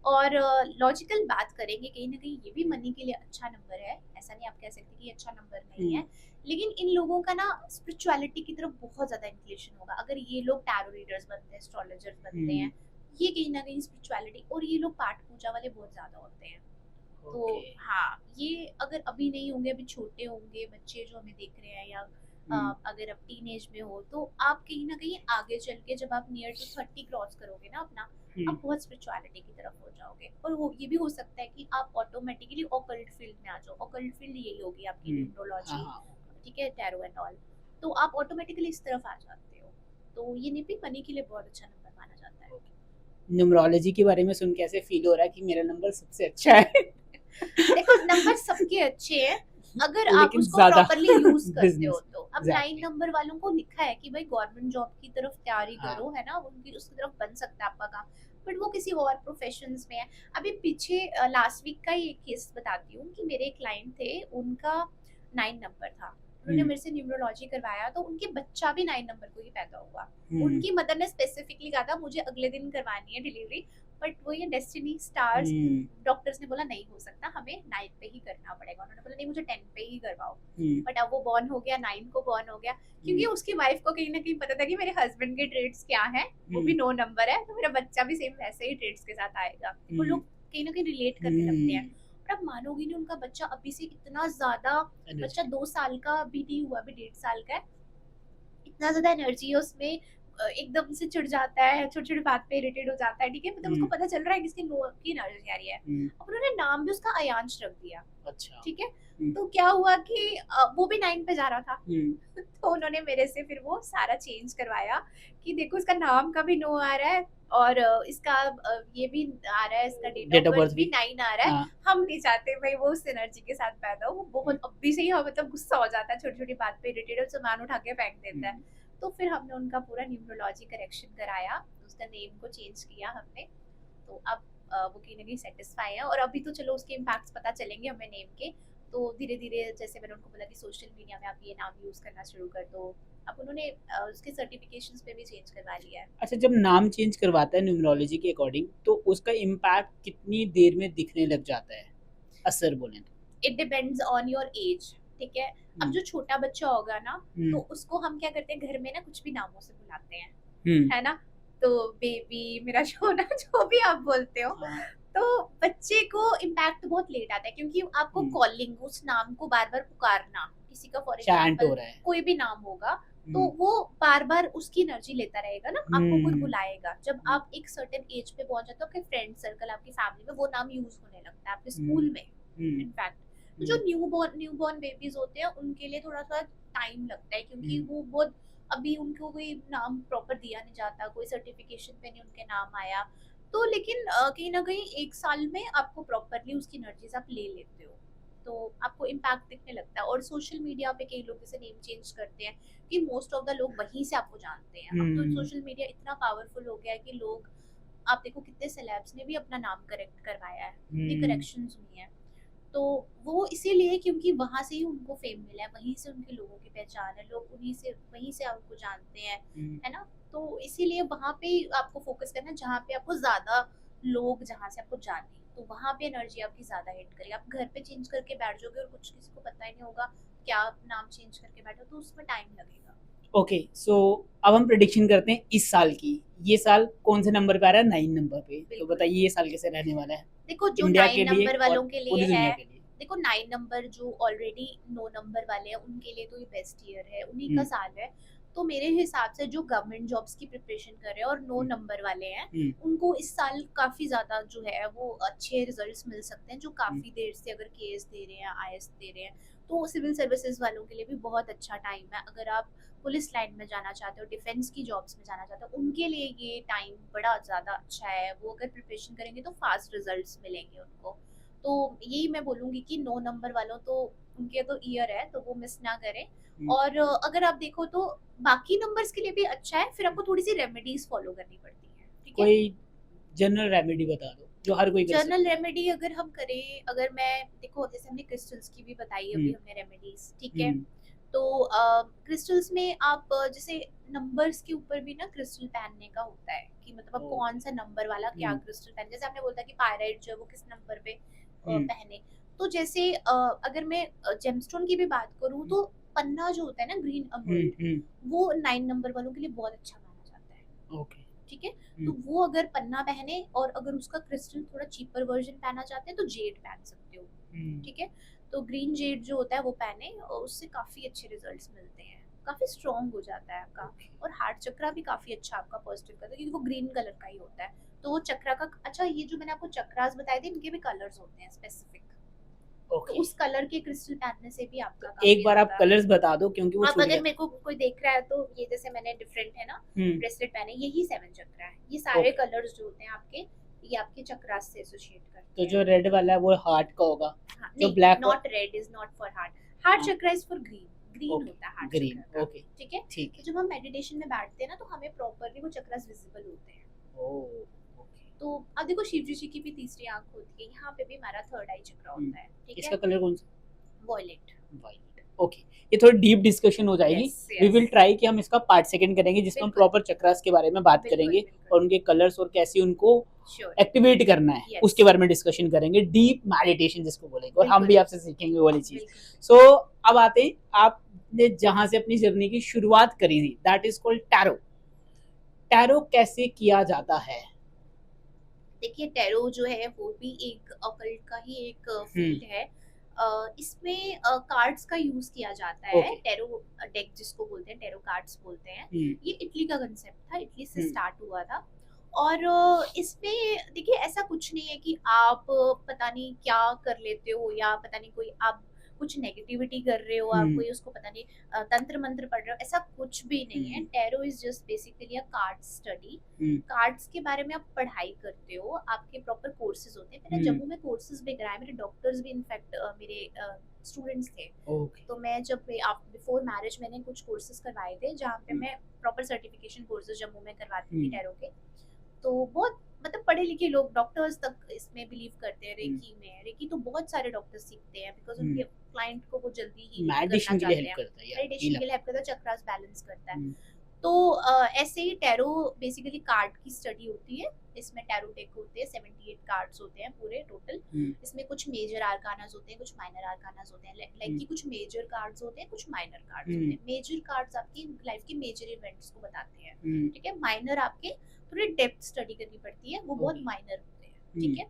और लॉजिकल बात करेंगे, कहीं न कहीं ये भी मनी के लिए अच्छा नंबर है, ऐसा नहीं आप कह सकते कि ये अच्छा नंबर नहीं हुँ, है। लेकिन इन लोगों का ना स्पिरिचुअलिटी की तरफ बहुत ज़्यादा इंक्लिनेशन होगा। अगर ये लोग टैरो रीडर्स बनते हैं, एस्ट्रोलॉजर्स बनते हुँ, हैं, ये कहीं न कहीं स्पिरिचुअलिटी, और ये लोग पाठ पूजा वाले बहुत ज़्यादा होते हैं। तो ओके, हाँ, ये अगर अभी नहीं होंगे, अभी छोटे होंगे बच्चे जो हमें देख रहे हैं, या हुँ, अगर आप टीनेज में हो, तो आप कहीं न कहीं आगे चल के जब आप नियर टू 30 क्रॉस करोगे ना अपना, हुँ, आप बहुत स्पिरिचुअलिटी की तरफ हो जाओगे। और वो ये भी हो सकता है कि आप ऑटोमेटिकली ऑकल्ट फील्ड में आ जाओ। ऑकल्ट फील्ड यही होगी आपकी हुँ, हाँ, न्यूमरोलॉजी, हाँ, ठीक है, टैरो एंड ऑल। तो आप ऑटोमेटिकली इस तरफ आ जाते हो। तो ये भी मनी के लिए बहुत अच्छा नंबर माना जाता है। ओके। न्यूमरोलॉजी के बारे में सुन के ऐसे फ़ील हो रहा है कि मेरा नंबर सबसे अच्छा है। देखो नंबर सबके अच्छे हैं अगर आप लेकिन उसको ज़्यादा प्रॉपरली यूज करते हो बिज़नेस तो। अब 9 एग्ज़ैक्टली, नंबर वालों को लिखा है कि भाई गवर्नमेंट जॉब की तरफ तैयारी हाँ, करो, है ना, उनकी उसकी तरफ बन सकता है आपका काम, बट वो किसी और प्रोफेशंस में है। अभी पीछे लास्ट वीक का ही एक केस बताती हूँ कि मेरे क्लाइंट थे, उनका 9 नंबर था, उन्होंने हुँ, मेरे से न्यूमरोलॉजी करवाया, तो उनके बच्चा भी 9 नंबर को ही पैदा हुआ। हुँ, उनकी मदर ने स्पेसिफिकली कहा था मुझे अगले दिन करवानी है डिलीवरी, बट वो ये डेस्टिनी स्टार्स, हुँ, डॉक्टर्स ने बोला नहीं हो सकता, हमें 9 पे ही करना पड़ेगा। उन्होंने बोला नहीं मुझे 10 पे ही करवाओ, हुँ, बट अब वो बॉर्न हो गया, 9 को बॉर्न हो गया, क्योंकि हुँ, उसकी वाइफ को कहीं ना कहीं पता था कि मेरे हस्बैंड के ट्रेड्स क्या हैं, वो भी हुँ, 9 नंबर है, तो मेरा बच्चा भी सेम वैसे ही ट्रेड्स के साथ आएगा। वो हुँ, लोग कहीं ना कहीं रिलेट करने लगते हैं। हुँ, और अब मानोगे नहीं, उनका बच्चा अभी से इतना ज्यादा, बच्चा एनर्जी, 2 साल का भी नहीं हुआ, अभी 1.5 साल का है, इतना ज़्यादा एनर्जी है उसमें, एकदम से चिढ़ जाता है, छोटी-छोटी बात पे इरिटेट हो जाता है, ठीक है? मतलब उसको हुँ, पता चल रहा है कि इसकी नो की एनर्जी आ रही है। हुँ, अब उन्होंने नाम भी उसका अयांश रख दिया, अच्छा। ठीक है? हुँ, तो क्या हुआ कि वो भी 9 पे जा रहा था। हुँ, तो उन्होंने मेरे से फिर वो सारा चेंज करवाया कि देखो इसका नाम का भी 9 आ रहा है और इसका ये भी आ रहा है, इसका date of date of birth birth भी भी? 9 आ रहा है। हाँ, हम नहीं चाहते भाई वो उस एनर्जी के साथ पैदा हो। वो हुँ, बहुत अभी से ही मतलब गुस्सा हो जाता है, छोटी-छोटी बात पे इरिटेटेड सामान उठा के फेंक देता है। हुँ, तो फिर हमने उनका पूरा न्यूमरोलॉजी करेक्शन कराया, उसका नेम को चेंज किया हमने। तो अब वो कहीं न कहीं सैटिस्फाई है और अभी तो चलो उसके इम्पैक्ट्स पता चलेंगे हमें नेम के। तो धीरे-धीरे जैसे मैंने उनको बोला कि सोशल मीडिया में आप ये नाम यूज़ करना शुरू कर दो। अब उन्होंने उसके सर्टिफिकेशंस पे भी चेंज करवा लिया है। अच्छा, जब नाम चेंज करवाता है न्यूमरोलॉजी के अकॉर्डिंग, तो उसका इम्पैक्ट कितनी देर में दिखने लग जाता है? असर बोलें तो? It depends on your age, ठीक है? अब हुँ, जो छोटा बच्चा होगा ना, तो हुँ, उसको हम क्या करते हैं घर में ना कुछ भी नामों से बुलाते हैं, हुँ, है ना? तो बेबी, मेरा सोना जो भी आप बोलते हो, हाँ, तो बच्चे को इम्पैक्ट बहुत लेट आता है क्योंकि आपको हुँ, कॉलिंग उस नाम को बार-बार पुकारना, किसी का फॉर चैंट हो एग्ज़ाम्पल रहा है। कोई भी नाम होगा, तो हुँ, वो बार-बार उसकी एनर्जी लेता रहेगा ना, आपको कोई हुँ, बुलाएगा। जब हुँ, आप एक सर्टेन एज पे पहुँच जाते हो, आपके फ्रेंड सर्कल, आपकी फैमिली में वो नाम यूज़ होने लगता है, आपके हुँ, स्कूल में हुँ, इनफैक्ट। तो जो हुँ, न्यूबॉर्न बेबीज़ होते हैं, उनके लिए थोड़ा-सा टाइम लगता है क्योंकि हुँ, वो बहुत अभी उनको कोई नाम प्रॉपर दिया नहीं जाता, कोई सर्टिफ़िकेशन पे नहीं उनके नाम आया। तो लेकिन कहीं न कहीं 1 साल में आपको प्रॉपरली उसकी एनर्जीज़ आप ले लेते हो। तो आपको इम्पैक्ट दिखने लगता है और सोशल मीडिया पे कई लोग जैसे नेम चेंज करते हैं कि मोस्ट ऑफ द लोग वहीं से आपको जानते हैं। अब तो हुँ, सोशल मीडिया इतना पावरफुल हो गया है कि लोग आप देखो कितने सेलेब्स ने भी अपना नाम करेक्ट करवाया है, कितनी हुँ, करेक्शंस हुई हैं। तो वो इसीलिए क्योंकि वहाँ से ही उनको फेम मिला है, वहीं से उनके लोगों की पहचान है, लोग उन्हीं से वहीं से आपको जानते हैं, हुँ, है ना? तो इसीलिए वहाँ पे ही आपको फ़ोकस करना है जहाँ पे आपको ज़्यादा लोग जहाँ से आपको जाने, तो वहाँ पे एनर्जी आपकी ज़्यादा हिट करेगी। आप घर पे चेंज करके बैठ जाओगे और कुछ किसी को पता ही नहीं होगा, क्या आप नाम चेंज करके बैठे हो, तो उसमें टाइम लगेगा। ओके, सो अब हम प्रेडिक्शन करते हैं इस साल की। ये साल कौन से नंबर पे आ रहा है? 9 नंबर पे। तो बिल्कुल। बताइए ये साल कैसे रहने वाला है? देखो जो इंडिया 9 के लिए नंबर और वालों के लिए पूरी है, दुनिया के लिए। देखो 9 नंबर जो ऑलरेडी 9 नंबर वाले हैं उनके लिए तो ये बेस्ट ईयर है, उन्हीं का हुँ, साल है। तो मेरे हिसाब से जो गवर्नमेंट जॉब्स की प्रिपरेशन कर रहे हैं और 9 हुँ, नंबर वाले हैं, हुँ, उनको इस साल काफ़ी ज़्यादा जो है वो अच्छे रिजल्ट्स मिल सकते हैं, जो हुँ, काफ़ी देर से अगर केएस दे रहे हैं, आईएएस दे रहे हैं, तो सिविल सर्विसेज वालों के लिए भी बहुत अच्छा टाइम है। अगर आप पुलिस लाइन में जाना चाहते हो, डिफेंस की जॉब्स में जाना चाहते हो, उनके लिए ये टाइम बड़ा ज़्यादा अच्छा है। वो अगर प्रिपरेशन करेंगे तो फास्ट रिजल्ट्स मिलेंगे उनको। तो यही मैं बोलूँगी कि 9 नंबर वालों तो उनके तो ईयर है, तो वो मिस ना करें। हुँ। और अगर आप देखो तो बाकी नंबर्स के लिए भी अच्छा है, फिर आपको थोड़ी-सी रेमेडीज़ फ़ॉलो करनी पड़ती हैं, ठीक है? कोई जनरल रेमेडी बता दो, जो हर कोई कर जर्नल सकता है। रेमेडी अगर हम करें, अगर मैं देखो जैसे हमने क्रिस्टल्स की भी बताई हुँ, अभी हमने रेमेडीज़, ठीक है? हुँ, तो क्रिस्टल्स में आप जैसे नंबर्स के ऊपर भी ना क्रिस्टल पहनने का होता है कि मतलब आप ओके। कौन सा नंबर वाला क्या हुँ, क्रिस्टल पहने, जैसे आपने बोला कि पायराइट जो है वो किस नंबर पे हुँ, पहने। तो जैसे अगर मैं जेमस्टोन की भी बात करूँ हुँ, तो पन्ना जो होता है ना ग्रीन हुँ, अमर्ल्ड, हुँ, वो 9 नंबर वालों के लिए बहुत अच्छा माना जाता है। ओके। ठीक है? तो हुँ, वो अगर पन्ना पहने और अगर उसका क्रिस्टल थोड़ा चीपर वर्ज़न पहनना चाहते हैं तो जेड पहन सकते हो, हुँ, ठीक है? तो ग्रीन जेड जो होता है वो पहने और उससे काफ़ी अच्छे रिज़ल्ट्स मिलते हैं, काफ़ी स्ट्रॉन्ग हो जाता है आपका ओके, और हार्ट चक्रा भी काफ़ी अच्छा आपका पॉज़िटिव करता है क्योंकि वो ग्रीन कलर का ही होता है। तो वो चक्रा का अच्छा ये जो मैंने आपको चक्रास बताए थे इनके भी कलर्स होते हैं स्पेसिफिक, तो ओके। उस कलर के क्रिस्टल पहनने से भी तो आपका एक काफ़ी बार आप ज़्यादा कलर्स बता दो क्योंकि वो आप छूट अगर गया मेरे था। को कोई देख रहा है तो ये जैसे मैंने डिफरेंट है ना हुँ, ब्रेसलेट पहने, यही 7 चक्रा है। ये सारे ओके। कलर्स जो होते हैं आपके, ये आपके चक्रास से एसोसिएट करते तो हैं। जो रेड वाला है वो हार्ट का होगा, हाँ, जो नहीं, black was not red is not for heart. Heart हाँ, chakra is for green, green okay, होता है हार्ट ग्रीन, चक्र का, ओके, ठीक है? ठीक तो है। जब हम मेडिटेशन में बैठते हैं ना तो हमें प्रॉपर्ली वो चक्रास विजिबल होते हैं। ओह! ओके। तो अब देखो शिव जी की भी तीसरी आँख होती है, यहाँ पे भी हमारा थर्ड आई चक्रा हुँ, होता है, ठीक इसका है? कलर कौन-सा? वॉयलेट। White, okay. ये थोड़ी डीप डिस्कशन हो जाएगी। Yes, we yes. Will try कि हम इसका पार्ट सेकंड करेंगे जिसमें हम बिल्कुल, प्रॉपर चक्रास के बारे में बात बिल्कुल, करेंगे बिल्कुल। और उनके कलर्स और कैसे उनको श्योर, एक्टिवेट करना है, यस। उसके बारे में डिस्कशन करेंगे। डीप मेडिटेशन जिसको बोलेंगे और हम बिल्कुल, भी आपसे सीखेंगे वो वाली चीज़। बिल्कुल, सो बिल्कुल। अब आते हैं आपने जहाँ से अपनी जर्नी की शुरुआत करी थी, that is called tarot. Tarot कैसे किया जाता है? देखिए टैरो जो है वो भी एक ऑकल्ट का ही एक हुँ, फील्ड है। इसमें कार्ड्स का यूज किया जाता है, ओके। टैरो डेक जिसको बोलते हैं, टैरो कार्ड्स बोलते हैं। हुँ, ये इटली का कंसेप्ट था, इटली से हुँ, स्टार्ट हुआ था। और इसमें देखिए ऐसा कुछ नहीं है कि आप पता नहीं क्या कर लेते हो, या पता नहीं कोई आप कुछ नेगेटिविटी कर रहे हो, आप हुँ, कोई उसको पता नहीं तंत्र मंत्र पढ़ रहे हो, ऐसा कुछ भी नहीं है। Hmm, tarot is just basically a card study. Hmm, cards के बारे में आप पढ़ाई करते हो, आपके प्रॉपर कोर्सेज होते हैं। मैंने हुँ, जम्मू में कोर्सेज भी कराए, मेरे डॉक्टर्स भी इनफैक्ट मेरे स्टूडेंट्स थे। ओके। तो मैं जब बिफोर मैरिज मैंने कुछ कोर्सेज करवाए थे, जहाँ पे हुँ, मैं प्रॉपर सर्टिफिकेशन कोर्सेज जम्मू में करवाती थी हुँ, टैरो के। तो बहुत मतलब पढ़े लिखे लोग, डॉक्टर्स तक इसमें बिलीव करते हैं, हुँ, रेकी में। रेकी तो बहुत सारे डॉक्टर्स सीखते हैं, बिकॉज हुँ। उनके क्लाइंट को वो जल्दी हील करना मेडिटेशन के लिए चाहते हेल्प हैं। करता है या हील मेडिटेशन के अप। लिए हेल्प करता है, चक्रास बैलेंस करता है। हुँ, तो ऐसे ही टैरो बेसिकली कार्ड की स्टडी होती है। इसमें टैरो डेक होते हैं, 78 कार्ड्स होते हैं पूरे टोटल। हुँ, इसमें कुछ मेजर आर्कानास होते हैं, कुछ माइनर आर्कानास होते हैं। लाइक हुँ, कि कुछ मेजर कार्ड्स होते हैं, कुछ माइनर कार्ड्स होते हुँ, हैं। मेजर कार्ड्स आपकी लाइफ के मेजर इवेंट्स को बताते हैं, हुँ, ठीक है। माइनर आपके थोड़ी डेप्थ स्टडी करनी पड़ती है, वो बहुत ओके। माइनर होते हैं, हुँ, ठीक है।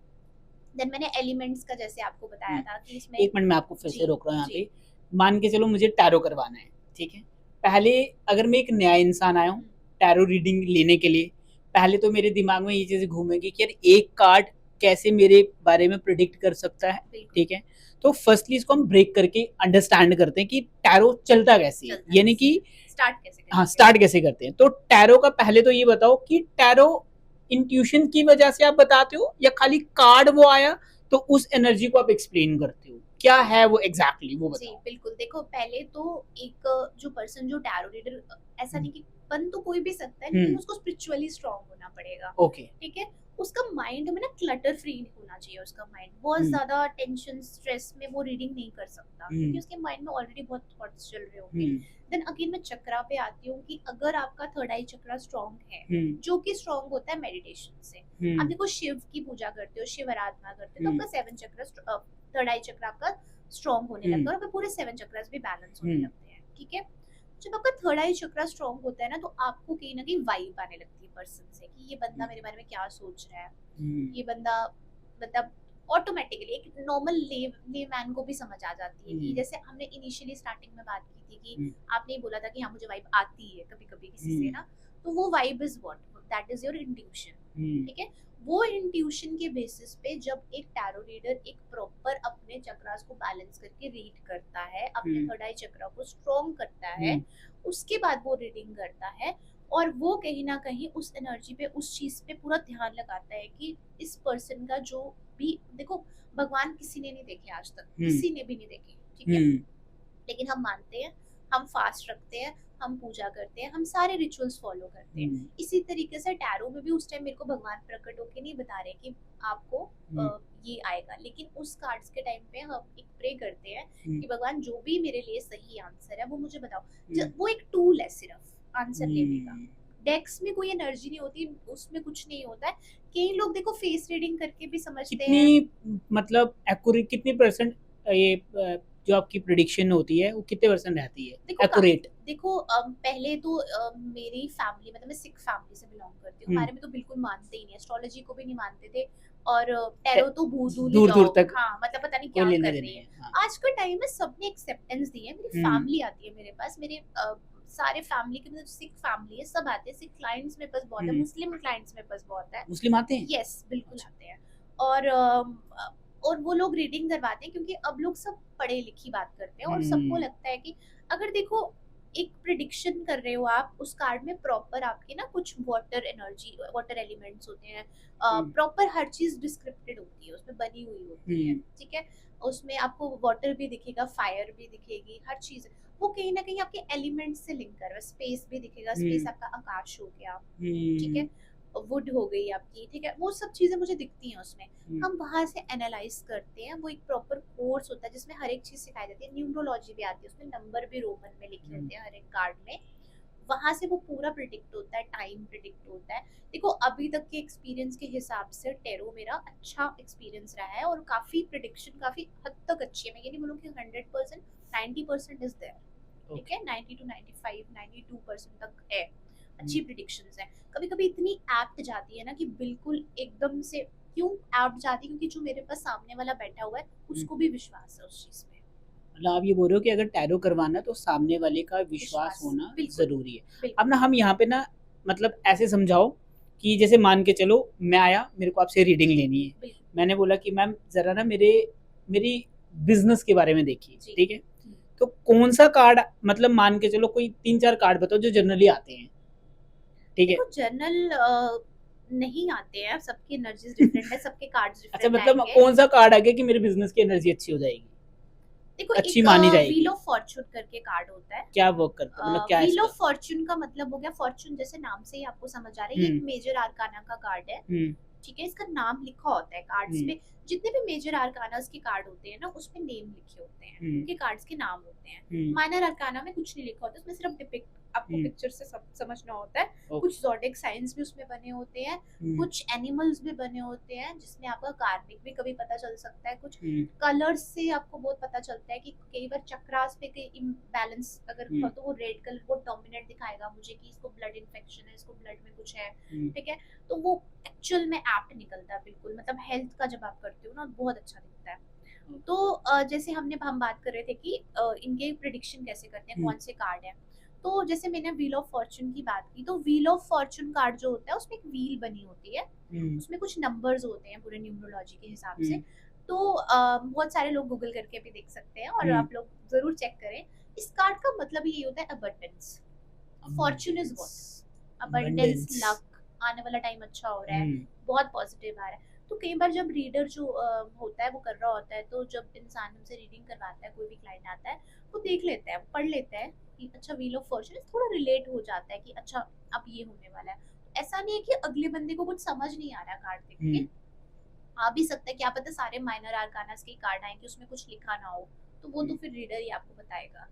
देन मैंने एलिमेंट्स का जैसे आपको बताया हुँ। था कि इसमें 1 मिनट मैं आपको फिर से जी रोक रहा हूँ यहाँ जी पे। मान के चलो मुझे टैरो करवाना है, ठीक है? पहले अगर मैं एक नया इंसान आया हूँ हम्म, टैरो रीडिंग लेने के लिए, पहले तो मेरे दिमाग में ये चीज़ें घूमेंगी कि यार एक कार्ड कैसे मेरे बारे में प्रेडिक्ट कर सकता है, बिल्कुल ठीक है? तो फर्स्टली इसको हम ब्रेक करके अंडरस्टैंड करते हैं कि टैरो चलता कैसे है? चलता यानी कैसे कि है, स्टार्ट कैसे हाँ, करेंगे। स्टार्ट कैसे करते हैं? तो टैरो का पहले तो ये बताओ कि टैरो इंट्यूशन की वजह से आप बताते हो या खाली कार्ड वो आया तो उस एनर्जी को आप एक्सप्लेन करते हो? क्या है वो एग्ज़ैक्टली वो जी बताओ? बिल्कुल, देखो पहले तो एक जो पर्सन जो टैरो रीडर, ऐसा हुँ, नहीं कि बन तो कोई भी सकता है, हुँ, लेकिन उसको स्पिरिचुअली स्ट्रांग होना पड़ेगा, ओके। ठीक है। उसका माइंड में ना क्लटर फ्री होना चाहिए। उसका माइंड बहुत हुँ, ज्यादा टेंशन स्ट्रेस में वो रीडिंग नहीं कर सकता, क्योंकि हुँ, उसके माइंड में ऑलरेडी बहुत थॉट्स चल रहे हुँ, होंगे। देन अगेन मैं चक्रा पे आती हूँ कि अगर आपका थर्ड आई चक्रा स्ट्रांग है, हुँ, जो कि स्ट्रांग होता है मेडिटेशन से। आप हुँ, देखो शिव की पूजा करते हो, शिव आराधना करते हो, तो हुँ, आपका सेवन चक्रा, थर्ड आई चक्रा आपका स्ट्रांग होने हुँ, लगता है, और आपके पूरे सेवन चक्रास भी बैलेंस होने हुँ, लगते हैं, ठीक है। जब आपका थर्ड आई चक्रा स्ट्रांग होता है ना, तो आपको कहीं ना कहीं वाइब आने लगती है पर्सन से कि ये बंदा हुँ, मेरे बारे में क्या सोच रहा है। हुँ, ये बंदा मतलब ऑटोमेटिकली एक नॉर्मल लेमैन को भी समझ आ जाती है। कि हुँ, जैसे हमने इनिशियली स्टार्टिंग में बात की थी कि हुँ, आपने ही बोला था कि हाँ मुझे वाइब आती है कभी कभी किसी से हुँ, ना, तो वो vibe is what, that is your intuition, हुँ, ठीक है। वो इंट्यूशन के बेसिस पे जब एक टैरो रीडर एक प्रॉपर अपने चक्रास को बैलेंस करके रीड करता है, अपने हुँ, थर्ड आई चक्रा को स्ट्रॉन्ग करता है, हुँ, उसके बाद वो रीडिंग करता है। और वो कहीं ना कहीं उस एनर्जी पे, उस चीज पे पूरा ध्यान लगाता है कि इस पर्सन का जो भी, देखो भगवान किसी ने नहीं देखे आज तक, हुँ, किसी ने भी नहीं देखे, ठीक है। हुँ, लेकिन हम मानते हैं, हम फास्ट रखते हैं, हम पूजा करते हैं, हम सारे रिचुअल्स फॉलो करते हैं। हुँ, इसी तरीके से टैरो में भी उस टाइम मेरे को भगवान प्रकट होके नहीं बता रहे कि आपको हुँ, ये आएगा, लेकिन उस कार्ड्स के टाइम पे हम एक प्रे करते हैं हुँ, कि भगवान जो भी मेरे लिए सही आंसर है वो मुझे बताओ। हुँ, वो एक टूल है सिर्फ आंसर लेने का। हुँ। डेक्स में कोई एनर्जी नहीं होती, उसमें कुछ नहीं होता है। कई लोग देखो फेस रीडिंग करके भी समझते कितनी हैं। मतलब एक्यूरेट कितनी परसेंट ये जो आपकी प्रेडिक्शन होती है वो कितने परसेंट रहती है देखो एक्यूरेट? देखो पहले तो मेरी फैमिली, मतलब मैं सिख फैमिली से बिलोंग करती हूँ, हुँ, हमारे में तो बिल्कुल मानते ही नहीं, एस्ट्रोलॉजी को भी नहीं मानते थे। और टे टैरो तो भूल धूल ही दूर-दूर जाओ, तक हाँ मतलब पता नहीं कोई क्या कर लेना-देना रही नहीं है। है। हाँ। आज के टाइम में सबने एक्सेप्टेंस दी है, मेरी हुँ, फैमिली आती है मेरे पास, मेरे सारे फैमिली के, मतलब सिख फैमिली है, सब आते हैं। सिख क्लाइंट्स मेरे पास बहुत है, हुँ। मुस्लिम क्लाइंट्स मेरे पास बहुत है। मुस्लिम आते हैं? यस बिल्कुल अच्छा। आते हैं। और और वो लोग रीडिंग करवाते हैं, क्योंकि अब लोग सब पढ़े लिखी बात करते हैं, और सबको हुँ, लगता है कि अगर देखो एक प्रिडिक्शन कर रहे हो आप, उस कार्ड में प्रॉपर आपके ना कुछ वाटर एनर्जी, वाटर एलिमेंट्स होते हैं, हुँ, प्रॉपर हर चीज डिस्क्रिप्टेड होती है, उसमें बनी हुई होती है, हुँ, ठीक है। उसमें आपको वाटर भी दिखेगा, फायर भी दिखेगी, हर चीज। वो कहीं ना कहीं आपके एलिमेंट्स से लिंक कर रहा है। स्पेस भी दिखेगा, स्पेस हुँ, आपका आकाश हो गया, ठीक हुँ, है। वुड हो गई आपकी, ठीक है। वो सब चीजें मुझे दिखती हैं उसमें। हुँ, हम वहां से एनालाइज करते हैं। वो एक प्रॉपर कोर्स होता है जिसमें हर एक चीज सिखाई जाती है। न्यूमरोलॉजी भी आती है उसमें, नंबर भी रोमन में लिखे हुँ, होते हैं हर एक कार्ड में। वहां से वो पूरा प्रिडिक्ट होता है, टाइम प्रिडिक्ट होता है। देखो अभी तक के एक्सपीरियंस के हिसाब से टेरो मेरा अच्छा एक्सपीरियंस रहा है, और काफी प्रिडिक्शन काफी हद तक अच्छी है। मैं ये नहीं बोलूँ कि 100%, 90% इज देयर, ठीक ओके। है। 90 टू 95, 92% तक है, हुँ, अच्छी प्रिडिक्शंस है। कभी कभी इतनी एप्ट जाती है ना कि बिल्कुल एकदम से क्यों आउट जाती है? क्योंकि जो मेरे पास सामने वाला बैठा हुआ है हुँ। उसको भी विश्वास है उस चीज पे। मतलब आप ये बोल रहे हो कि अगर टैरो करवाना है तो सामने वाले का विश्वास विश्वास होना बिल्कुल ज़रूरी है। अब बिल्कुल। ना हम यहाँ पे ना मतलब ऐसे समझाओ कि जैसे मान के चलो मैं आया, मेरे को आपसे रीडिंग लेनी है। बिल्कुल मैंने बोला कि मैम ज़रा ना मेरी बिज़नेस के बारे में देखिए, जी। ठीक है? तो कौन-सा कार्ड मतलब मान के चलो कोई 3-4 कार्ड बताओ जो जनरली आते हैं, ठीक है? देखो जर्नल नहीं आते हैं, सबकी एनर्जीज डिफरेंट है, सबके कार्ड्स अच्छा डिफरेंट मतलब आएंगे। कौन-सा कार्ड आ गया कि मेरे बिज़नेस की एनर्जी अच्छी हो जाएगी, देखो अच्छी एक मानी व्हील जाएगी? ऑफ फॉर्चून करके कार्ड होता है। क्या वर्क करता है? मतलब क्या है व्हील इसका? ऑफ फॉर्चून का मतलब हो गया, फॉर्चून जैसे नाम से ही आपको समझ आ रहा है, ये हुँ, एक मेजर आर्काना का कार्ड है। हुँ, ठीक है, इसका नाम लिखा होता है कार्ड्स हुँ, पे। जितने भी मेजर आर्कानास के कार्ड होते हैं ना, उसमें नेम लिखे होते हैं, हुँ, उनके कार्ड्स के नाम होते हैं। हुँ, माइनर आर्काना में कुछ नहीं लिखा होता, उसमें सिर्फ डिपिक्ट आपको हुँ, पिक्चर से समझना होता है। ओके, कुछ ज़ोडिएक साइंस भी उसमें बने होते हैं, हुँ, कुछ एनिमल्स भी बने होते हैं जिसमें आपका कार्मिक भी कभी पता चल सकता है। कुछ हुँ, कलर्स से आपको बहुत पता चलता है कि कई बार चक्रास पे कई इम्बैलेंस अगर हुँ, हो तो वो रेड कलर वो डोमिनेट दिखाएगा मुझे कि इसको ब्लड इन्फेक्शन है, इसको ब्लड में कुछ है। हुँ, ठीक है, तो वो एक्चुअल में एप्ट निकलता है बिल्कुल, मतलब हेल्थ का जब आप करते हो ना बहुत अच्छा दिखता है। तो जैसे हम बात कर रहे थे कि इनके प्रिडिक्शन कैसे करते हैं, हुँ, कौन से कार्ड हैं। तो जैसे मैंने व्हील ऑफ फॉर्चून की बात की, तो व्हील ऑफ फॉर्चून कार्ड जो होता है उसमें एक व्हील बनी होती है, हुँ, उसमें कुछ नंबर्स होते हैं पूरे न्यूमरोलॉजी के हिसाब हुँ, से। तो बहुत सारे लोग गूगल करके भी देख सकते हैं और हुँ, आप लोग जरूर चेक करें। इस कार्ड का मतलब ये होता है abundance. Fortune is abundance, what abundance, abundance, luck, आने वाला टाइम अच्छा हो रहा है, हुँ, बहुत पॉजिटिव आ रहा है। तो कई बार जब रीडर जो होता है वो कर रहा होता है, तो जब इंसान हमसे रीडिंग करवाता है, कोई भी क्लाइंट आता है, वो देख लेता है, वो पढ़ लेता है कि अच्छा व्हील ऑफ फॉर्चून थोड़ा रिलेट हो जाता है कि अच्छा अब ये होने वाला है। तो ऐसा नहीं है कि अगले बंदे को कुछ समझ नहीं आ रहा कार्ड देख हुँ, के। आ भी सकता है, क्या पता सारे माइनर आर्कानास के कार्ड आए कि उसमें कुछ लिखा ना हो, तो वो तो हुँ, फिर रीडर ही आपको बताएगा।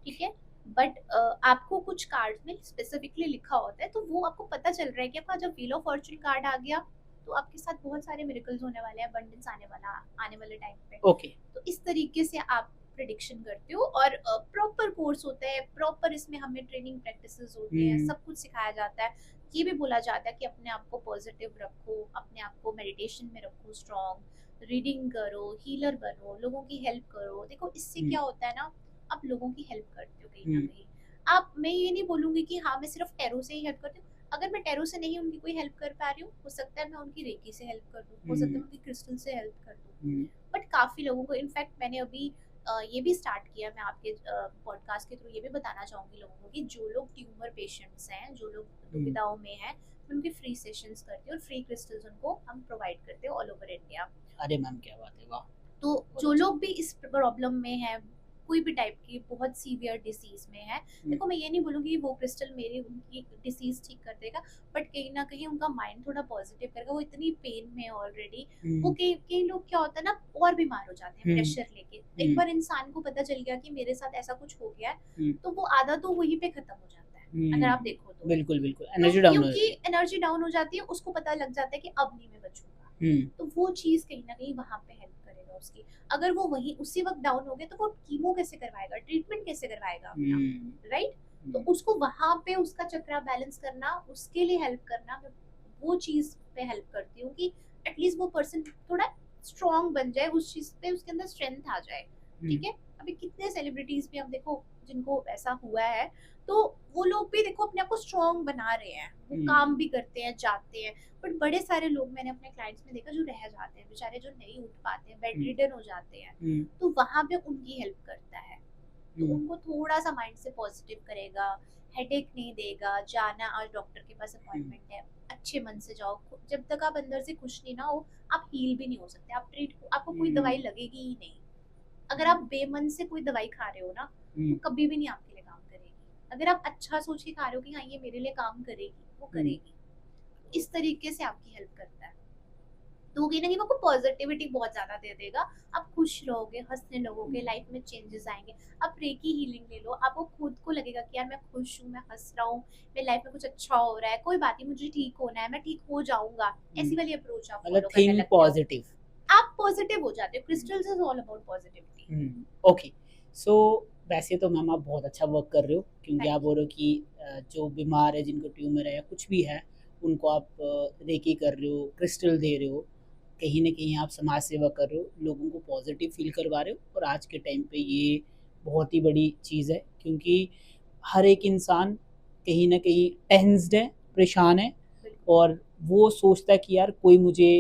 ठीक है, बट आपको कुछ कार्ड में स्पेसिफिकली लिखा होता है, तो वो आपको पता चल रहा है कि आपका जब व्हील ऑफ फॉर्चून कार्ड आ गया तो आपके साथ बहुत सारे मिरेकल्स होने वाले हैं, अबंडेंस आने वाले टाइम पे। ओके, तो इस तरीके से आप प्रिडिक्शन करते हो, और प्रॉपर कोर्स होता है, प्रॉपर इसमें हमें ट्रेनिंग प्रैक्टिसेस होते हैं, हुँ, सब कुछ सिखाया जाता है। ये भी बोला जाता है कि अपने आप को पॉजिटिव रखो, अपने आप को मेडिटेशन में रखो स्ट्रॉन्ग, रीडिंग करो, हीलर बनो, लोगों की हेल्प करो। देखो इससे हुँ, क्या होता है ना, आप लोगों की हेल्प करते हो कहीं ना हुँ, कहीं। आप, मैं ये नहीं बोलूंगी कि हाँ मैं सिर्फ टैरो से ही हेल्प करती हूँ। अगर मैं टैरो से नहीं उनकी कोई हेल्प कर पा रही हूँ, हो सकता है मैं उनकी रेकी से हेल्प कर दूँ, हो सकता है हुँ, मैं उनकी क्रिस्टल से हेल्प कर दूँ। हुँ, बट काफ़ी लोगों को, इनफैक्ट मैंने अभी ये भी स्टार्ट किया, मैं आपके पॉडकास्ट के थ्रू ये भी बताना चाहूँगी लोगों को कि जो लोग ट्यूमर पेशेंट्स हैं, जो लोग हुँ, दुविधाओं में हैं, मैं उनकी फ्री सेशंस करती हूँ और फ्री क्रिस्टल्स उनको हम प्रोवाइड करते हैं ऑल ओवर इंडिया। अरे मैम क्या बात है, वाह! तो बहुत जो अच्छा। लोग भी इस प्रॉब्लम में है, कोई भी टाइप की बहुत सीवियर डिसीज में है, हुँ, देखो मैं ये नहीं बोलूँगी वो क्रिस्टल मेरी उनकी डिसीज ठीक कर देगा, बट कहीं ना कहीं उनका माइंड थोड़ा पॉजिटिव करेगा। वो इतनी पेन में ऑलरेडी, वो हुँ, कई कई लोग क्या होता है ना और बीमार हो जाते हैं हुँ, प्रेशर लेके। एक हुँ, बार इंसान को पता चल गया कि मेरे साथ ऐसा कुछ हो गया है, हुँ, तो वो आधा तो वहीं पे खत्म हो जाता है, अगर हुँ, आप देखो तो। बिल्कुल, बिल्कुल, तो एनर्जी डाउन हो क्योंकि जाती है। एनर्जी डाउन हो जाती है, उसको पता लग जाता है कि अब नहीं मैं बचूंगा। हुँ, तो वो चीज़ कहीं न कहीं वहाँ पे हेल्प करेगा उसकी। अगर वो वहीं उसी वक़्त डाउन हो गया, तो वो कीमो कैसे करवाएगा? ट्रीटमेंट कैसे करवाएगा अपना? हुँ, राइट? तो हुँ, उसको वहाँ पे उसका चक्रा बैलेंस करना, उसके लिए हेल्प करना, मैं वो चीज़ पे हेल्प करती हूँ कि एटलीस्ट वो पर्सन थोड़ा स्ट्रॉन्ग बन जाए, उस चीज़ पे उसके अंदर स्ट्रेंथ आ जाए। हुँ, ठीक है? अभी कितने सेलिब्रिटीज़ भी आप देखो जिनको ऐसा हुआ है, तो वो लोग भी देखो अपने आप को स्ट्रॉन्ग बना रहे हैं। वो हुँ, काम भी करते हैं, जाते हैं। बट बड़े सारे लोग मैंने अपने क्लाइंट्स में देखा जो रह जाते हैं, बेचारे जो नहीं उठ पाते हैं, बेड हुँ, रिडन हो जाते हैं। हुँ, तो वहाँ पे उनकी हेल्प करता है। तो हुँ, उनको थोड़ा सा माइंड से पॉजिटिव करेगा, हेडेक नहीं देगा, जाना आज डॉक्टर के पास हुँ, अपॉइंटमेंट है, अच्छे मन से जाओ। जब तक आप अंदर से खुश नहीं ना हो, आप हील भी नहीं हो सकते। आपको कोई हुँ, दवाई लगेगी ही नहीं। अगर हुँ, आप बेमन से कोई दवाई खा रहे हो ना, हुँ, वो कभी भी नहीं आपके लिए काम करेगी। अगर आप अच्छा सोच के खा रहे हो कि हाँ ये मेरे लिए काम करेगी, वो हुँ, करेगी। इस तरीके से आपकी हेल्प करता है। तो वो कहीं न कहीं वो आपको पॉज़िटिविटी बहुत ज़्यादा दे देगा। आप खुश रहोगे, हँसने लगोगे, हुँ, लाइफ में चेंजेस आएँगे। आप रेकी हीलिंग ले लो, आपको खुद को लगेगा कि यार मैं खुश हूँ, मैं हँस रहा हूँ, मेरी लाइफ में कुछ अच्छा हो रहा है, कोई बात नहीं मुझे ठीक होना है, मैं ठीक हो जाऊँगा। हुँ, ऐसी वाली अप्रोच आप मतलब फ़ॉलो करने थिंक लगते हो। पॉजिटिव। आप पॉज़िटिव हो जाते हो। Hmm, crystals is all about positivity. Hmm, okay. So वैसे तो मैम आप बहुत अच्छा वर्क कर रहे हो क्योंकि आप थैंक यू। बोल रहे हो कि जो बीमार है, जिनको ट्यूमर है या कुछ भी है, उनको आप रेकी कर रहे हो, क्रिस्टल दे रहे हो कहीं न कहीं आप समाज सेवा कर रहे हो, लोगों को पॉज़िटिव फ़ील करवा रहे हो और आज के टाइम पे ये बहुत ही बड़ी चीज़ है क्योंकि हर एक इंसान कहीं न कहीं टेंस्ड है, परेशान है बिल्कुल, और वो सोचता है कि यार कोई मुझे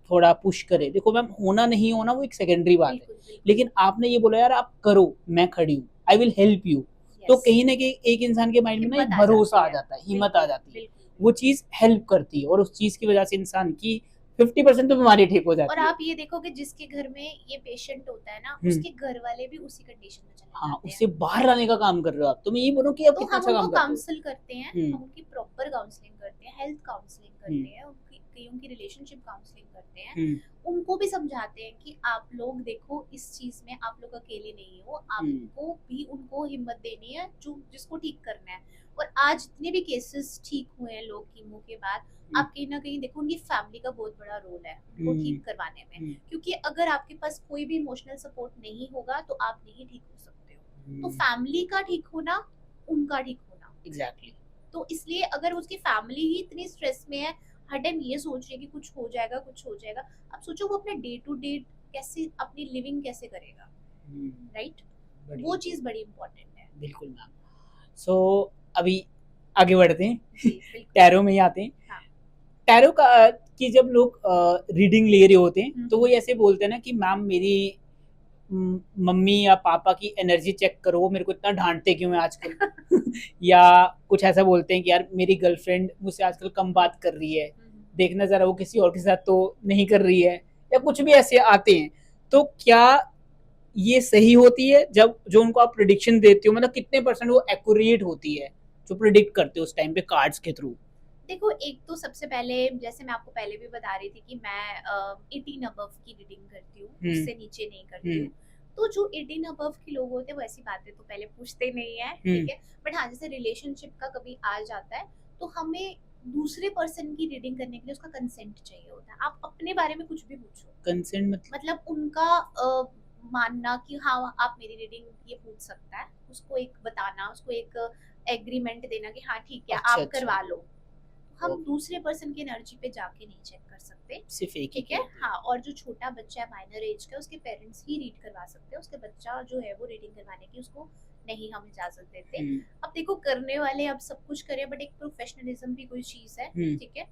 थोड़ा पुश करे। देखो मैम होना नहीं होना वो एक सेकेंडरी बात है। बिल्कुल, बिल्कुल। लेकिन आपने ये बोला यार आप करो, मैं खड़ी हूँ, आई विल हेल्प यू। तो यस, कहीं न कहीं एक इंसान के माइंड में ना हिम्मत एक आ भरोसा जाती आ है। जाता है, हिम्मत आ बिल्कुल, जाती है। बिल्कुल, वो बिल्कुल। चीज़ हेल्प करती है और उस चीज़ की वज़ह से इंसान की 50% तो बीमारी ठीक हो और जाती है। आप ये देखो कि जिसके घर में ये पेशेंट होता है ना, हुँ। उसके घर वाले भी उसी कंडीशन में चले हाँ, जाते हैं। उससे बाहर लाने का काम कर रहे हो आप। तो मैं यही बोल रहा हूँ कि आप तो कितना हम अच्छा उनको काम करते हो। काउंसल करते हैं, हुँ, हम उनकी प्रॉपर काउंसलिंग करते हैं, हेल्थ काउंसलिंग हुँ, करते हैं, उनकी कईयों की रिलेशनशिप काउंसलिंग करते हैं। हुँ, उनको भी समझाते हैं कि आप लोग देखो इस चीज़ में आप लोग अकेले नहीं हो, हुँ, आपको भी उनको हिम्मत देनी है जो जिसको ठीक करना है। और आज जितने भी केसेस ठीक हुए हैं लोग कीमो के बाद, हुँ, आप कहीं न कहीं देखो उनकी फैमिली का बहुत बड़ा रोल है, उनको हुँ, ठीक करवाने में। हुँ, क्योंकि अगर आपके पास कोई भी इमोशनल सपोर्ट नहीं होगा, तो आप नहीं ठीक हो सकते हो। तो हुँ, फैमिली का ठीक होना, उनका ठीक होना। एग्ज़ैक्टली। तो इसलिए अगर उसकी फैमिली ही इतनी स्ट्रेस में है, हर टाइम ये सोच रही है कि कुछ हो जाएगा, कुछ हो जाएगा। अब सोचो वो अपने डे टू डे कैसे अपनी लिविंग कैसे करेगा, हुँ, राइट? वो बढ़िया, चीज़ बड़ी इम्पोर्टेंट है। बिल्कुल मैम। सो अभी आगे बढ़ते हैं, जी, बिल्कुल। टैरो में ही आते हैं। हाँ। टैरो का कि जब लोग रीडिंग ले रहे होते हैं, हुँ, तो वो हुँ। ऐसे बोलते हैं ना कि मैम मेरी मम्मी या पापा की एनर्जी चेक करो, वो मेरे को इतना डाँटते क्यों हैं आजकल? या कुछ ऐसा बोलते हैं कि यार मेरी गर्लफ्रेंड मुझसे आजकल कम बात कर रही है, हुँ, हुँ। देखना ज़रा वो किसी और के साथ तो नहीं कर रही है, या कुछ भी ऐसे आते हैं। तो क्या ये सही होती है जब जो उनको आप प्रेडिक्शन देते हो, मतलब कितने परसेंट वो एक्यूरेट होती है, जो प्रेडिक्ट करते हो उस टाइम पे कार्ड्स के थ्रू? देखो, एक तो सबसे पहले जैसे मैं आपको पहले भी बता रही थी कि मैं 18 अबव की रीडिंग करती हूँ, हुँ, उससे नीचे नहीं करती हुँ, हूँ। तो जो 18 अबव के लोग होते हैं वो ऐसी बातें तो पहले पूछते नहीं हैं, हुँ, ठीक है? बट हाँ, जैसे रिलेशनशिप का कभी आ जाता है, तो हमें दूसरे पर्सन की रीडिंग करने के लिए उसका कंसेंट चाहिए होता है। आप अपने बारे में कुछ भी पूछो। कंसेंट मतलब? मतलब उनका मानना कि हाँ, आप मेरी रीडिंग ये पूछ सकता है, उसको एक बताना, उसको एक एग्रीमेंट देना कि हाँ, ठीक है, अच्छा, आप अच्छा, करवा लो। हम ओके, दूसरे पर्सन की एनर्जी पे जाके नहीं चेक कर सकते, सिर्फ़ एक ही ठीक की है? होती है। हाँ, और जो छोटा बच्चा है माइनर एज का उसके पेरेंट्स ही रीड करवा सकते हैं, उसके बच्चा जो है वो रीडिंग करवाने की उसको नहीं हम इजाज़त देते। हुँ, अब देखो करने वाले अब सब कुछ करें बट एक प्रोफेशनलिज्म भी कोई चीज़ है, हुँ, ठीक है?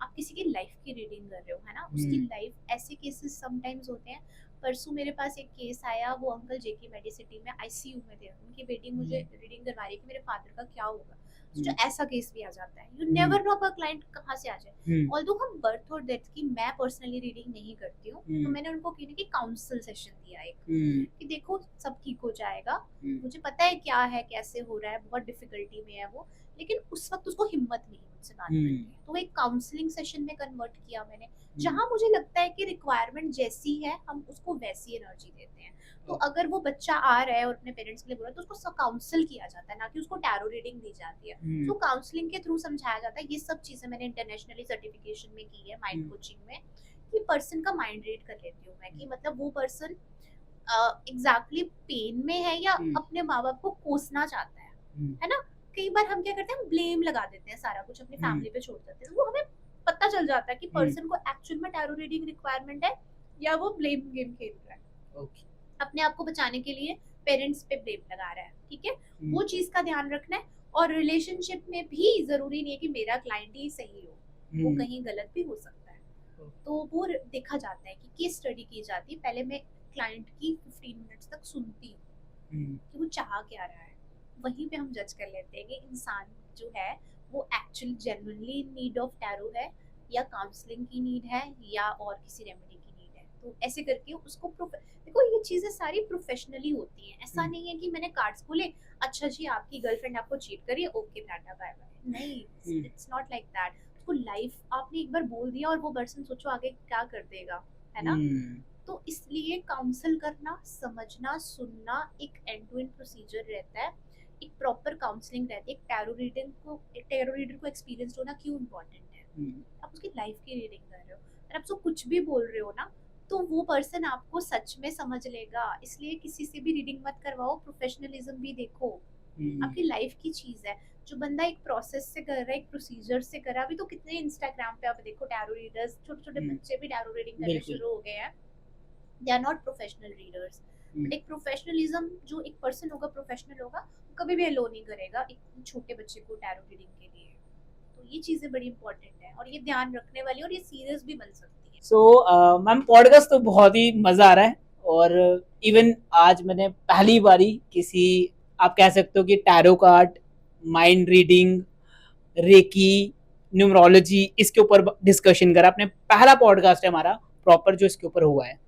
आप किसी की लाइफ़ की रीडिंग कर रहे हो, है ना? उसकी हुँ, लाइफ़ ऐसे केसेस समटाइम्स होते हैं। परसों मेरे पास एक केस आया, वो अंकल जेके मेडिसिटी में आईसीयू में थे। उनकी बेटी मुझे हुँ, रीडिंग करवा रही है कि मेरे फादर का क्या होगा? सोचो हुँ, ऐसा केस भी आ जाता है। यू हुँ, नेवर नो आपका क्लाइंट कहाँ से आ जाए। हुँ, ऑल्दो हम बर्थ और डेथ की मैं पर्सनली रीडिंग नहीं करती हूँ, तो हुँ, मैंने उनको कहीं न कहीं काउंसल सेशन दिया एक, हुँ, कि देखो सब ठीक हो जाएगा। हुँ, मुझे पता है क्या है, कैसे हो रहा है, बहुत डिफ़िकल्टी में है वो, लेकिन उस वक़्त उसको हिम्मत नहीं मुझसे बात हुँ, करनी है। तो वो एक काउंसलिंग सेशन में कन्वर्ट किया मैंने, हुँ, जहाँ मुझे लगता है कि रिक्वायरमेंट जैसी है, हम उसको वैसी एनर्जी देते हैं। तो ओके, अगर वो बच्चा आ रहा है और अपने पेरेंट्स के लिए बोल रहा है, तो उसको काउंसल किया जाता है, ना कि उसको टैरो रीडिंग दी जाती है। हुँ, सो काउंसलिंग के थ्रू समझाया जाता है। ये सब चीज़ें मैंने इंटरनेशनली सर्टिफिकेशन में की है माइंड हुँ, कोचिंग में, कि पर्सन का माइंड रीड कर लेती हूँ मैं, हुँ, कि मतलब वो पर्सन एग्जैक्टली पेन में है या हुँ, अपने माँ बाप को कोसना चाहता हुँ, है ना? कई बार हम क्या करते हैं, हम ब्लेम लगा देते हैं, सारा कुछ अपनी हुँ, फैमिली पे छोड़ देते हैं। तो वो हमें पता चल जाता है कि हुँ, पर्सन को एक्चुअल में टैरो रीडिंग रिक्वायरमेंट है या वो ब्लेम गेम खेल रहा है, ओके, अपने आप को बचाने के लिए पेरेंट्स पे ब्लेम लगा रहा है, ठीक है? हुँ, वो चीज़ का ध्यान रखना है। और रिलेशनशिप में भी ज़रूरी नहीं है कि मेरा क्लाइंट ही सही हो, वो हुँ, कहीं गलत भी हो सकता है। ओके, तो वो देखा जाता है कि केस स्टडी की जाती है। पहले मैं क्लाइंट की 15 मिनट्स तक सुनती हूँ हुँ, कि वो चाह क्या रहा है। वहीं पे हम जज कर लेते हैं कि इंसान जो है वो actually genuinely in need of tarot है, या काउंसलिंग की नीड है, या और किसी रेमेडी की नीड है। तो ऐसे करके उसको देखो ये चीज़ें सारी प्रोफेशनली होती हैं। ऐसा हुँ, नहीं है कि मैंने कार्ड्स खोले, अच्छा जी आपकी गर्लफ्रेंड आपको चीट करी है, ओके टाटा बाय बाय। नहीं, हुँ, इट्स नॉट लाइक दैट। उसको लाइफ आपने एक बार बोल दिया और वो पर्सन सोचो आगे क्या कर देगा, है ना? हुँ, तो इसलिए काउंसल करना, समझना, सुनना एक एंड टू एंड प्रोसीजर रहता है। एक प्रॉपर काउंसलिंग रहती है। एक टैरो रीडर को एक्सपीरियंस्ड होना क्यों इम्पोर्टेंट है? हुँ, आप उसकी लाइफ की रीडिंग कर रहे हो और आप उसको कुछ भी बोल रहे हो ना, तो वो पर्सन आपको सच में समझ लेगा। इसलिए किसी से भी रीडिंग मत करवाओ, प्रोफेशनलिज्म भी देखो। हुँ, आपकी लाइफ की चीज़ है। जो बंदा एक प्रोसेस से कर रहा है, एक प्रोसीजर से कर रहा है। अभी तो कितने इंस्टाग्राम पे आप देखो टैरो रीडर्स, छोटे छोटे हम्म, बच्चे भी टैरो रीडिंग करने बिल्कुल। शुरू हो गए हैं। They are not professional readers, but एक प्रोफेशनलिज्म जो एक पर्सन होगा, प्रोफेशनल होगा, वो कभी भी अलो नहीं करेगा एक छोटे बच्चे को टैरो रीडिंग के लिए। तो ये चीजें बड़ी इंपॉर्टेंट है और ये ध्यान रखने वाली, और ये सीरियस भी बन सकती है। सो मैम पॉडकास्ट तो बहुत ही मजा आ रहा है, और इवन आज मैंने पहली बारी किसी, आप कह सकते हो कि tarot card, mind reading, reiki, numerology, इसके ऊपर डिस्कशन करा। अपने पहला पॉडकास्ट है हमारा प्रॉपर जो इसके ऊपर हुआ है।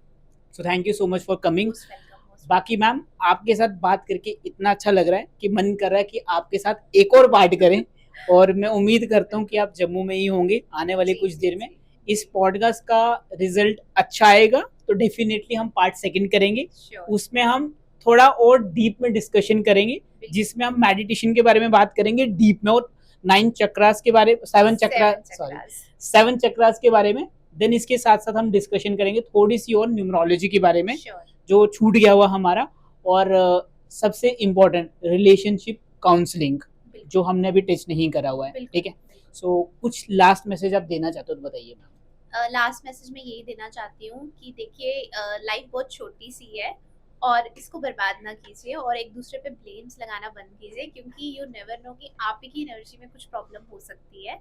So thank you so much for coming. Most welcome, most बाकी मैम आपके साथ बात करके इतना अच्छा लग रहा है कि मन कर रहा है कि आपके साथ एक और पार्ट करें, और मैं उम्मीद करता हूँ कि आप जम्मू में ही होंगे आने वाले जी कुछ जी देर में। जी इस पॉडकास्ट का रिजल्ट अच्छा आएगा तो डेफिनेटली हम पार्ट सेकंड करेंगे। श्योर, उसमें हम थोड़ा और डीप में डिस्कशन करेंगे, बिल्कुल। जिसमें हम मेडिटेशन के बारे में बात करेंगे डीप में, और 9 चक्रास के बारे में, 7 चक्रा, सेवन सॉरी चक्रास, 7 चक्रास के बारे में। देन इसके साथ साथ हम डिस्कशन करेंगे थोड़ी सी और न्यूमरोलॉजी के बारे में, श्योर, जो छूट गया हुआ हमारा। और सबसे इम्पोर्टेंट रिलेशनशिप काउंसलिंग, जो बिल्कुल हमने अभी टच नहीं करा हुआ है। बिल्कुल ठीक है, बिल्कुल। सो कुछ लास्ट मैसेज आप देना चाहते हो तो बताइए मैम। लास्ट मैसेज मैं यही देना चाहती हूँ कि देखिए, लाइफ बहुत छोटी सी है और इसको बर्बाद ना कीजिए, और एक दूसरे पे ब्लेम्स लगाना बंद कीजिए, क्योंकि यू नेवर नो कि आप ही की एनर्जी में कुछ प्रॉब्लम हो सकती है।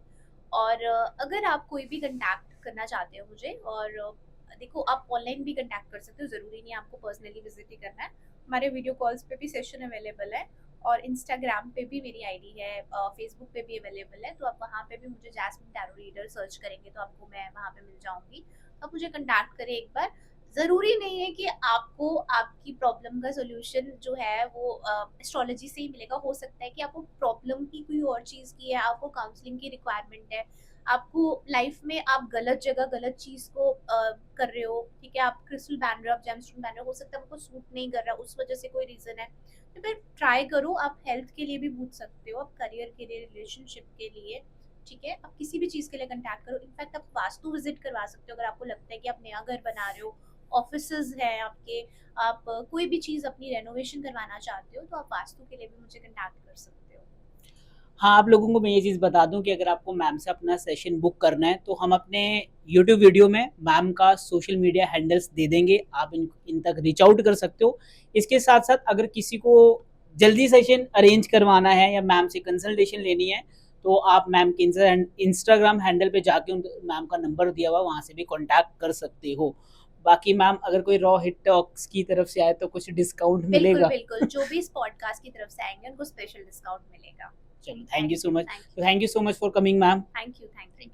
और अगर आप कोई भी कंटैक्ट करना चाहते हो मुझे, और देखो आप ऑनलाइन भी कंटैक्ट कर सकते हो, ज़रूरी नहीं है आपको पर्सनली विजिट ही करना है। हमारे वीडियो कॉल्स पे भी सेशन अवेलेबल है, और इंस्टाग्राम पे भी मेरी आईडी है, फेसबुक पे भी अवेलेबल है। तो आप वहाँ पे भी मुझे जैस्मिन टैरो रीडर सर्च करेंगे तो आपको मैं वहाँ पे मिल जाऊँगी। तो आप मुझे कंटैक्ट करें एक बार। ज़रूरी नहीं है कि आपको आपकी प्रॉब्लम का सॉल्यूशन जो है वो एस्ट्रोलॉजी से ही मिलेगा। हो सकता है कि आपको प्रॉब्लम ही कोई और चीज़ की है, आपको काउंसलिंग की रिक्वायरमेंट है, आपको लाइफ में आप गलत जगह गलत चीज़ को कर रहे हो, ठीक है, आप क्रिस्टल बैन रहे हो, आप जेमस्टोन बैन रहे हो, हो सकता है आपको सूट नहीं कर रहा, उस वजह से कोई रीज़न है। तो फिर ट्राई करो। आप हेल्थ के लिए भी पूछ सकते हो, आप करियर के लिए, रिलेशनशिप के लिए, ठीक है, आप किसी भी चीज़ के लिए कंटैक्ट करो। इनफैक्ट आप वास्तु विजिट करवा सकते हो अगर आपको लगता है कि आप नया घर बना रहे हो, ऑफिसेज हैं आपके, आप कोई भी चीज़ अपनी रेनोवेशन करवाना चाहते हो, तो आप वास्तु के लिए भी मुझे कंटैक्ट कर सकते हो। हाँ, आप लोगों को मैं ये चीज़ बता दूं कि अगर आपको मैम से अपना सेशन बुक करना है तो हम अपने यूट्यूब वीडियो में मैम का सोशल मीडिया हैंडल्स दे देंगे, आप इन तक रीच आउट कर सकते हो। इसके साथ साथ अगर किसी को जल्दी सेशन अरेंज करवाना है या मैम से कंसल्टेशन लेनी है तो आप मैम के इंस्टाग्राम हैंडल पे जाके मैम का नंबर दिया हुआ वहाँ से भी कॉन्टैक्ट कर सकते हो। बाकी मैम अगर कोई रॉ हिट टॉक्स की तरफ से आए तो कुछ डिस्काउंट बिल्कुल मिलेगा? बिल्कुल, जो भी इस पॉडकास्ट की तरफ से आएंगे उनको स्पेशल डिस्काउंट मिलेगा। चलो, thank thank you so you, much. Thank you, thank you so much for coming ma'am. Thank you, thank you.